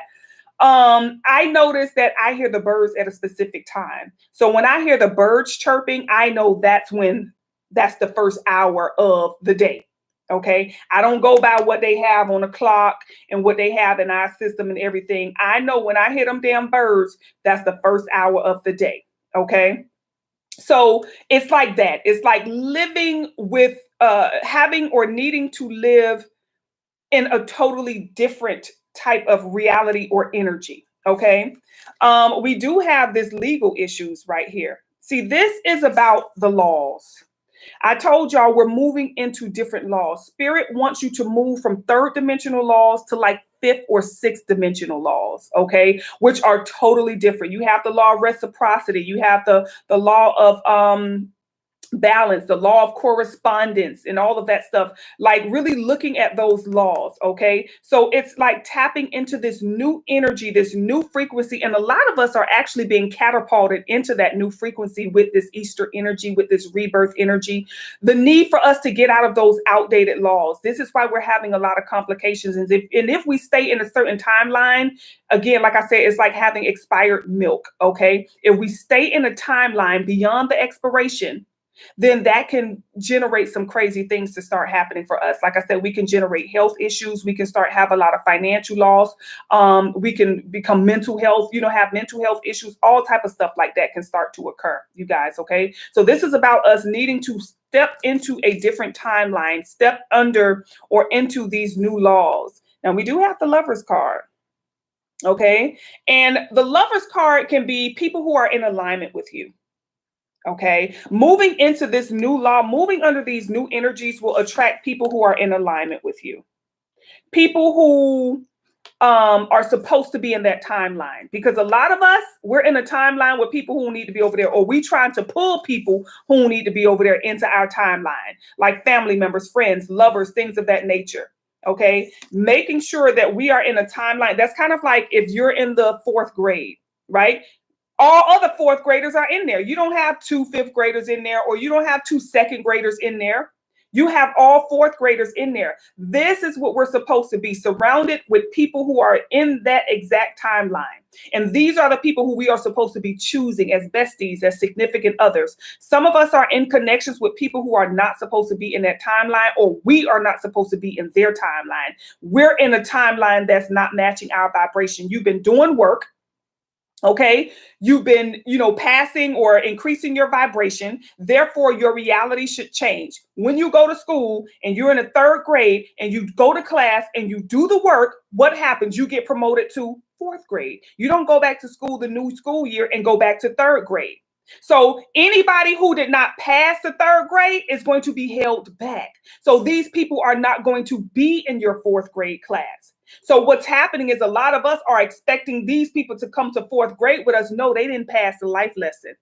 I notice that I hear the birds at a specific time. So when I hear the birds chirping, I know that's the first hour of the day. Okay. I don't go by what they have on the clock and what they have in our system and everything. I know when I hear them damn birds, that's the first hour of the day. Okay. So it's like that. It's like living with having or needing to live in a totally different type of reality or energy. Okay. We do have this legal issues right here. See, this is about the laws. I told y'all we're moving into different laws. Spirit wants you to move from third dimensional laws to like fifth or sixth dimensional laws, okay, which are totally different. You have the law of reciprocity. You have the law of balance, the law of correspondence, and all of that stuff, like really looking at those laws. Okay, so it's like tapping into this new energy, this new frequency, and a lot of us are actually being catapulted into that new frequency with this Easter energy, with this rebirth energy. The need for us to get out of those outdated laws. This is why we're having a lot of complications, and if we stay in a certain timeline, again, like I said, it's like having expired milk. Okay, if we stay in a timeline beyond the expiration, then that can generate some crazy things to start happening for us. Like I said, we can generate health issues. We can start have a lot of financial loss. We can become mental health, have mental health issues. All type of stuff like that can start to occur, you guys. Okay, so this is about us needing to step into a different timeline, step under or into these new laws. Now we do have the Lovers card. Okay, and the Lovers card can be people who are in alignment with you. Okay, moving into this new law, moving under these new energies will attract people who are in alignment with you. People who are supposed to be in that timeline, because a lot of us, we're in a timeline with people who need to be over there, or we trying to pull people who need to be over there into our timeline, like family members, friends, lovers, things of that nature. Okay, making sure that we are in a timeline. That's kind of like if you're in the 4th grade, right? All other 4th graders are in there. You don't have 2 5th graders in there, or you don't have 2 2nd graders in there. You have all 4th graders in there. This is what we're supposed to be, surrounded with people who are in that exact timeline. And these are the people who we are supposed to be choosing as besties, as significant others. Some of us are in connections with people who are not supposed to be in that timeline, or we are not supposed to be in their timeline. We're in a timeline that's not matching our vibration. You've been doing work. Okay, you've been, passing or increasing your vibration. Therefore, your reality should change. When you go to school and you're in the 3rd grade and you go to class and you do the work, what happens? You get promoted to 4th grade. You don't go back to school the new school year and go back to 3rd grade. So anybody who did not pass the 3rd grade is going to be held back. So these people are not going to be in your 4th grade class. So what's happening is a lot of us are expecting these people to come to 4th grade with us. No, they didn't pass the life lesson.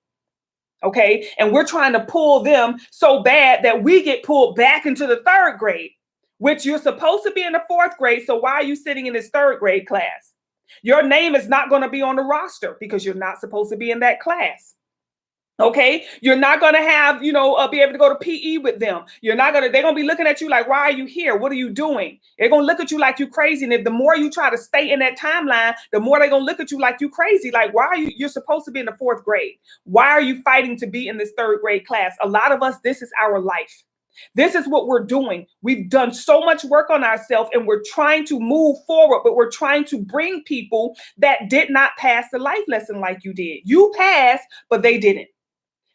Okay. And we're trying to pull them so bad that we get pulled back into the 3rd grade, which you're supposed to be in the 4th grade. So why are you sitting in this 3rd grade class? Your name is not going to be on the roster because you're not supposed to be in that class. Okay, you're not going to have, be able to go to PE with them. They're going to be looking at you like, why are you here? What are you doing? They're going to look at you like you're crazy. And if the more you try to stay in that timeline, the more they're going to look at you like you're crazy. Like, why are you're supposed to be in the 4th grade? Why are you fighting to be in this 3rd grade class? A lot of us, this is our life. This is what we're doing. We've done so much work on ourselves and we're trying to move forward, but we're trying to bring people that did not pass the life lesson like you did. You passed, but they didn't.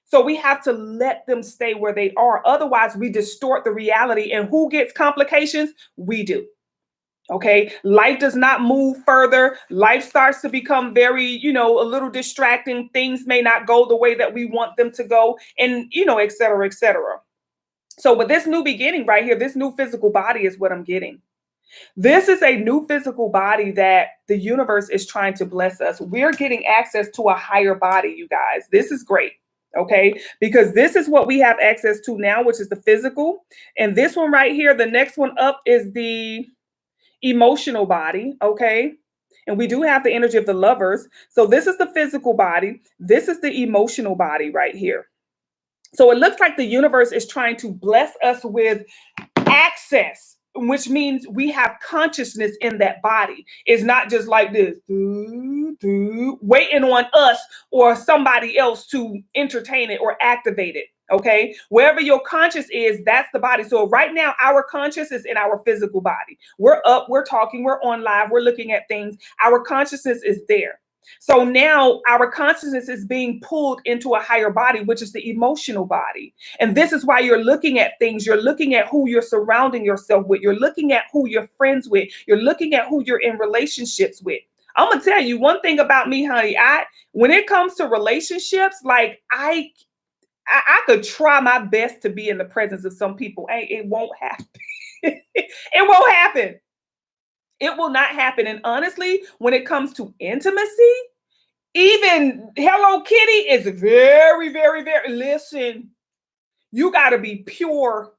So we have to let them stay where they are. Otherwise, we distort the reality. And who gets complications? We do. Okay. Life does not move further. Life starts to become very, a little distracting. Things may not go the way that we want them to go, and, et cetera, et cetera. So with this new beginning right here, this new physical body is what I'm getting. This is a new physical body that the universe is trying to bless us. We're getting access to a higher body, you guys. This is great. Okay, because this is what we have access to now, which is the physical. And this one right here, the next one up is the emotional body. Okay, and we do have the energy of the Lovers. So this is the physical body. This is the emotional body right here. So it looks like the universe is trying to bless us with access, which means we have consciousness in that body. It's not just like this, waiting on us or somebody else to entertain it or activate it. Okay, wherever your conscious is, that's the body. So right now, our conscious is in our physical body. We're up, we're talking, we're on live, we're looking at things. Our consciousness is there. So now our consciousness is being pulled into a higher body, which is the emotional body. And this is why you're looking at things. You're looking at who you're surrounding yourself with. You're looking at who you're friends with. You're looking at who you're in relationships with. I'm going to tell you one thing about me, honey. When it comes to relationships, like I could try my best to be in the presence of some people. It won't happen. It won't happen. It will not happen. And honestly, when it comes to intimacy, even Hello Kitty is very, very, very, listen, you got to be pure.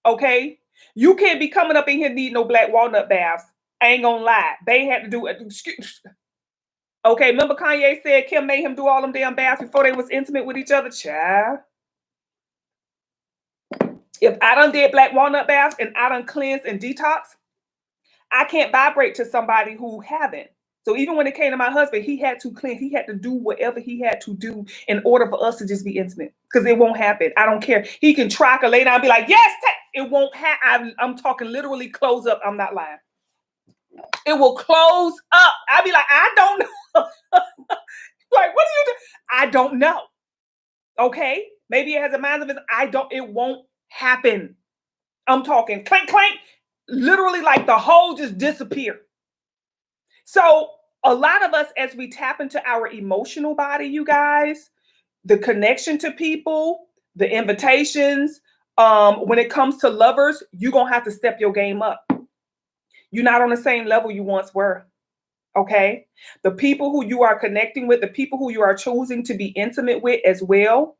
Okay. You can't be coming up in here needing no black walnut baths. I ain't gonna lie. They had to do it. Okay. Remember Kanye said Kim made him do all them damn baths before they was intimate with each other? Child. If I done did black walnut baths and I done cleanse and detox, I can't vibrate to somebody who haven't. So even when it came to my husband, he had to clean, he had to do whatever he had to do in order for us to just be intimate, because it won't happen. I don't care. He can try to lay down and be like, yes, it won't happen. I'm talking literally close up. I'm not lying. It will close up. I'll be like, I don't know. Like, what do you do? I don't know. Okay. Maybe it has a mind of its. It won't happen. I'm talking clank, clank, literally like the hole just disappeared. So a lot of us, as we tap into our emotional body, you guys, the connection to people, the invitations, when it comes to lovers, you're going to have to step your game up. You're not on the same level you once were. Okay. The people who you are connecting with, the people who you are choosing to be intimate with as well,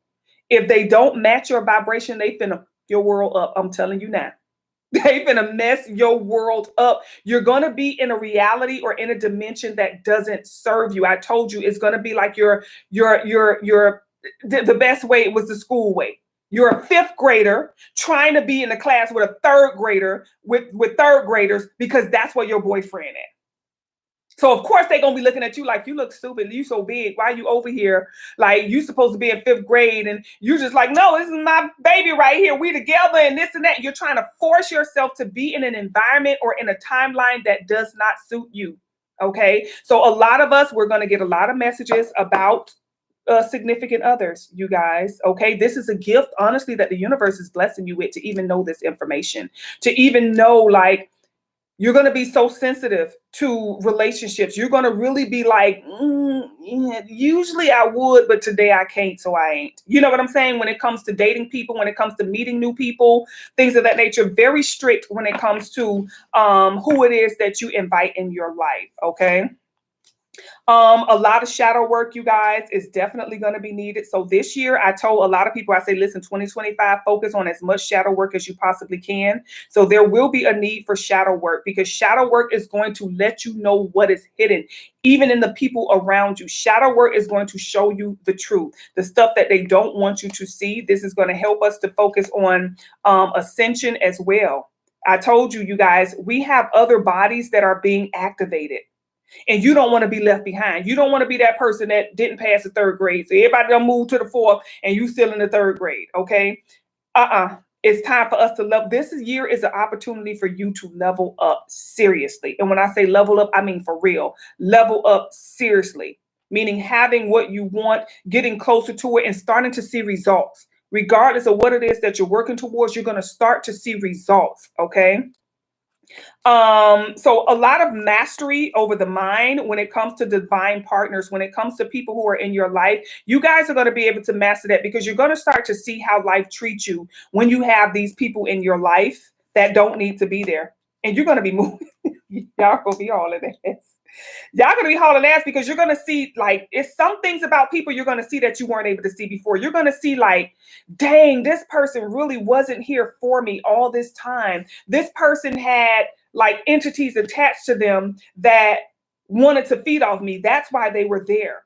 if they don't match your vibration, they finna your world up. I'm telling you now. They finna mess your world up. You're gonna be in a reality or in a dimension that doesn't serve you. I told you it's gonna be like the best way was the school way. You're a fifth grader trying to be in a class with a third grader with third graders because that's where your boyfriend at. So of course they're gonna be looking at you like, you look stupid, you so big, why are you over here? Like, you supposed to be in fifth grade and you're just like, no, this is my baby right here, we together and this and that. You're trying to force yourself to be in an environment or in a timeline that does not suit you. Okay, so a lot of us, we're gonna get a lot of messages about significant others, you guys. Okay, this is a gift, honestly, that the universe is blessing you with, to even know this information, to even know, like, you're going to be so sensitive to relationships. You're going to really be like, yeah, usually I would, but today I can't, so I ain't. You know what I'm saying? When it comes to dating people, when it comes to meeting new people, things of that nature, very strict when it comes to who it is that you invite in your life. Okay. A lot of shadow work, you guys, is definitely going to be needed. So this year, I told a lot of people, I say, listen, 2025, focus on as much shadow work as you possibly can. So there will be a need for shadow work, because shadow work is going to let you know what is hidden, even in the people around you. Shadow work is going to show you the truth, the stuff that they don't want you to see. This is going to help us to focus on ascension as well. I told you, you guys, we have other bodies that are being activated. And you don't want to be left behind. You don't want to be that person that didn't pass the third grade. So everybody done moved to the fourth and you still in the third grade. Okay. It's time for us to level. This year is an opportunity for you to level up seriously. And when I say level up, I mean for real. Level up seriously, meaning having what you want, getting closer to it, and starting to see results. Regardless of what it is that you're working towards, you're going to start to see results. Okay. So a lot of mastery over the mind when it comes to divine partners, when it comes to people who are in your life, you guys are going to be able to master that, because you're going to start to see how life treats you when you have these people in your life that don't need to be there. And you're going to be moving. Y'all going to be all in this. Y'all going to be hauling ass, because you're going to see, like, it's some things about people you're going to see that you weren't able to see before. You're going to see, like, dang, this person really wasn't here for me all this time. This person had, like, entities attached to them that wanted to feed off me. That's why they were there.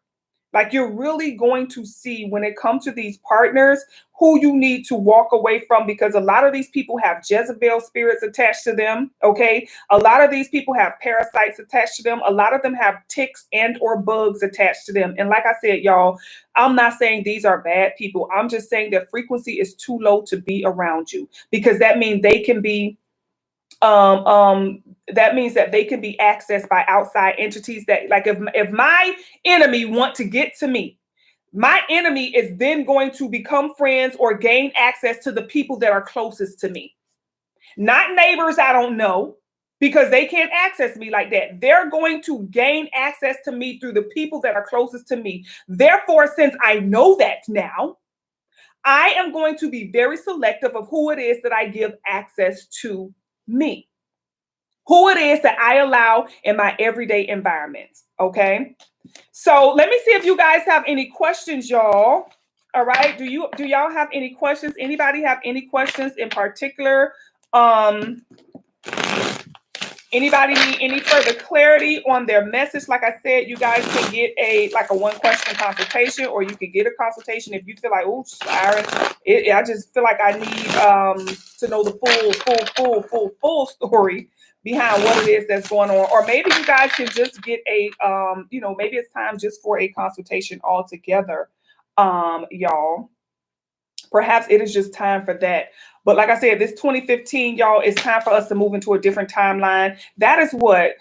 Like, you're really going to see, when it comes to these partners, who you need to walk away from, because a lot of these people have Jezebel spirits attached to them. Okay. A lot of these people have parasites attached to them. A lot of them have ticks and or bugs attached to them. And like I said, y'all, I'm not saying these are bad people. I'm just saying their frequency is too low to be around you, because that means they can be that means that they can be accessed by outside entities. That, like, if my enemy want to get to me, my enemy is then going to become friends or gain access to the people that are closest to me, not neighbors I don't know, because they can't access me like that. They're going to gain access to me through the people that are closest to me. Therefore, since I know that now, I am going to be very selective of who it is that I give access to me, who it is that I allow in my everyday environments. Okay. So let me see if you guys have any questions, y'all. All right. Do y'all have any questions? Anybody have any questions in particular? Anybody need any further clarity on their message? Like I said, you guys can get a one question consultation, or you can get a consultation if you feel like, oh, Sharon, I just feel like I need to know the full story. behind what it is that's going on. Or maybe you guys can just get a, maybe it's time just for a consultation altogether, y'all. Perhaps it is just time for that. But like I said, this 2015, y'all, it's time for us to move into a different timeline. That is what,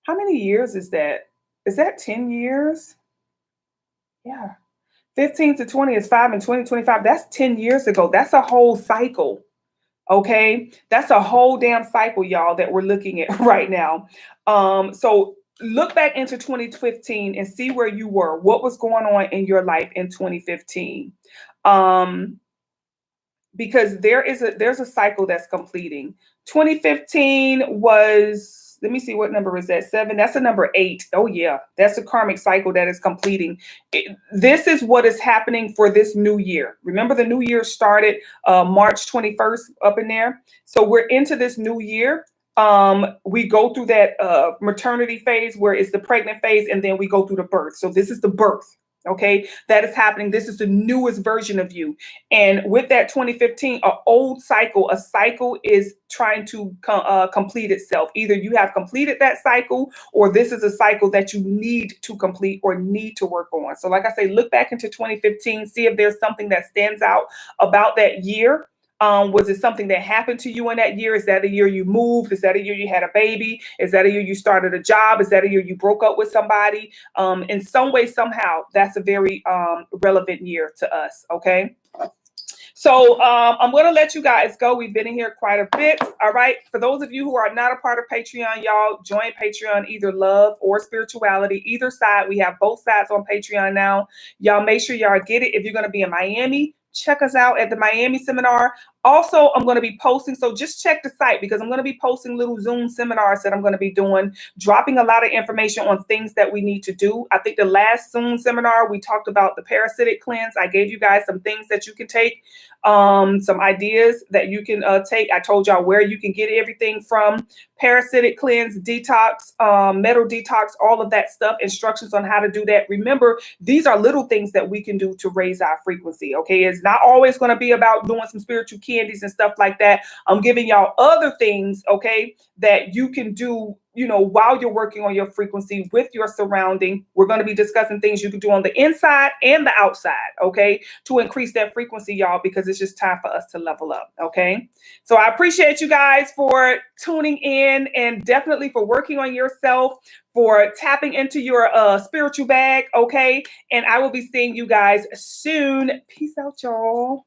how many years is that? Is that 10 years? Yeah. 15 to 20 is 5 and 2025. That's 10 years ago. That's a whole cycle. Okay. That's a whole damn cycle, y'all, that we're looking at right now. So look back into 2015 and see where you were. What was going on in your life in 2015? Because there's a cycle that's completing. 2015 was, let me see, what number is that? 7. That's a number 8. Oh yeah, that's a karmic cycle that is completing. This is what is happening for this new year. Remember, the new year started March 21st up in there. So we're into this new year. We go through that maternity phase where it's the pregnant phase, and then we go through the birth. So this is the birth. Okay, that is happening. This is the newest version of you. And with that 2015, an old cycle, a cycle is trying to complete itself. Either you have completed that cycle, or this is a cycle that you need to complete or need to work on. So like I say, look back into 2015, see if there's something that stands out about that year. Was it something that happened to you in that year? Is that a year you moved? Is that a year you had a baby? Is that a year you started a job? Is that a year you broke up with somebody? In some way, somehow, that's a very relevant year to us, okay? So I'm going to let you guys go. We've been in here quite a bit. All right. For those of you who are not a part of Patreon, y'all join Patreon, either love or spirituality, either side. We have both sides on Patreon now. Y'all make sure y'all get it. If you're going to be in Miami, check us out at the Miami seminar. Also, I'm going to be posting, so just check the site, because I'm going to be posting little Zoom seminars that I'm going to be doing, dropping a lot of information on things that we need to do. I think the last Zoom seminar, we talked about the parasitic cleanse. I gave you guys some things that you can take, some ideas that you can take. I told y'all where you can get everything from: parasitic cleanse, detox, metal detox, all of that stuff, instructions on how to do that. Remember, these are little things that we can do to raise our frequency, okay? It's not always going to be about doing some spiritual candies and stuff like that. I'm giving y'all other things, okay, that you can do, while you're working on your frequency with your surrounding. We're going to be discussing things you can do on the inside and the outside, okay, to increase that frequency, y'all, because it's just time for us to level up, okay? So I appreciate you guys for tuning in, and definitely for working on yourself, for tapping into your spiritual bag, okay? And I will be seeing you guys soon. Peace out, y'all.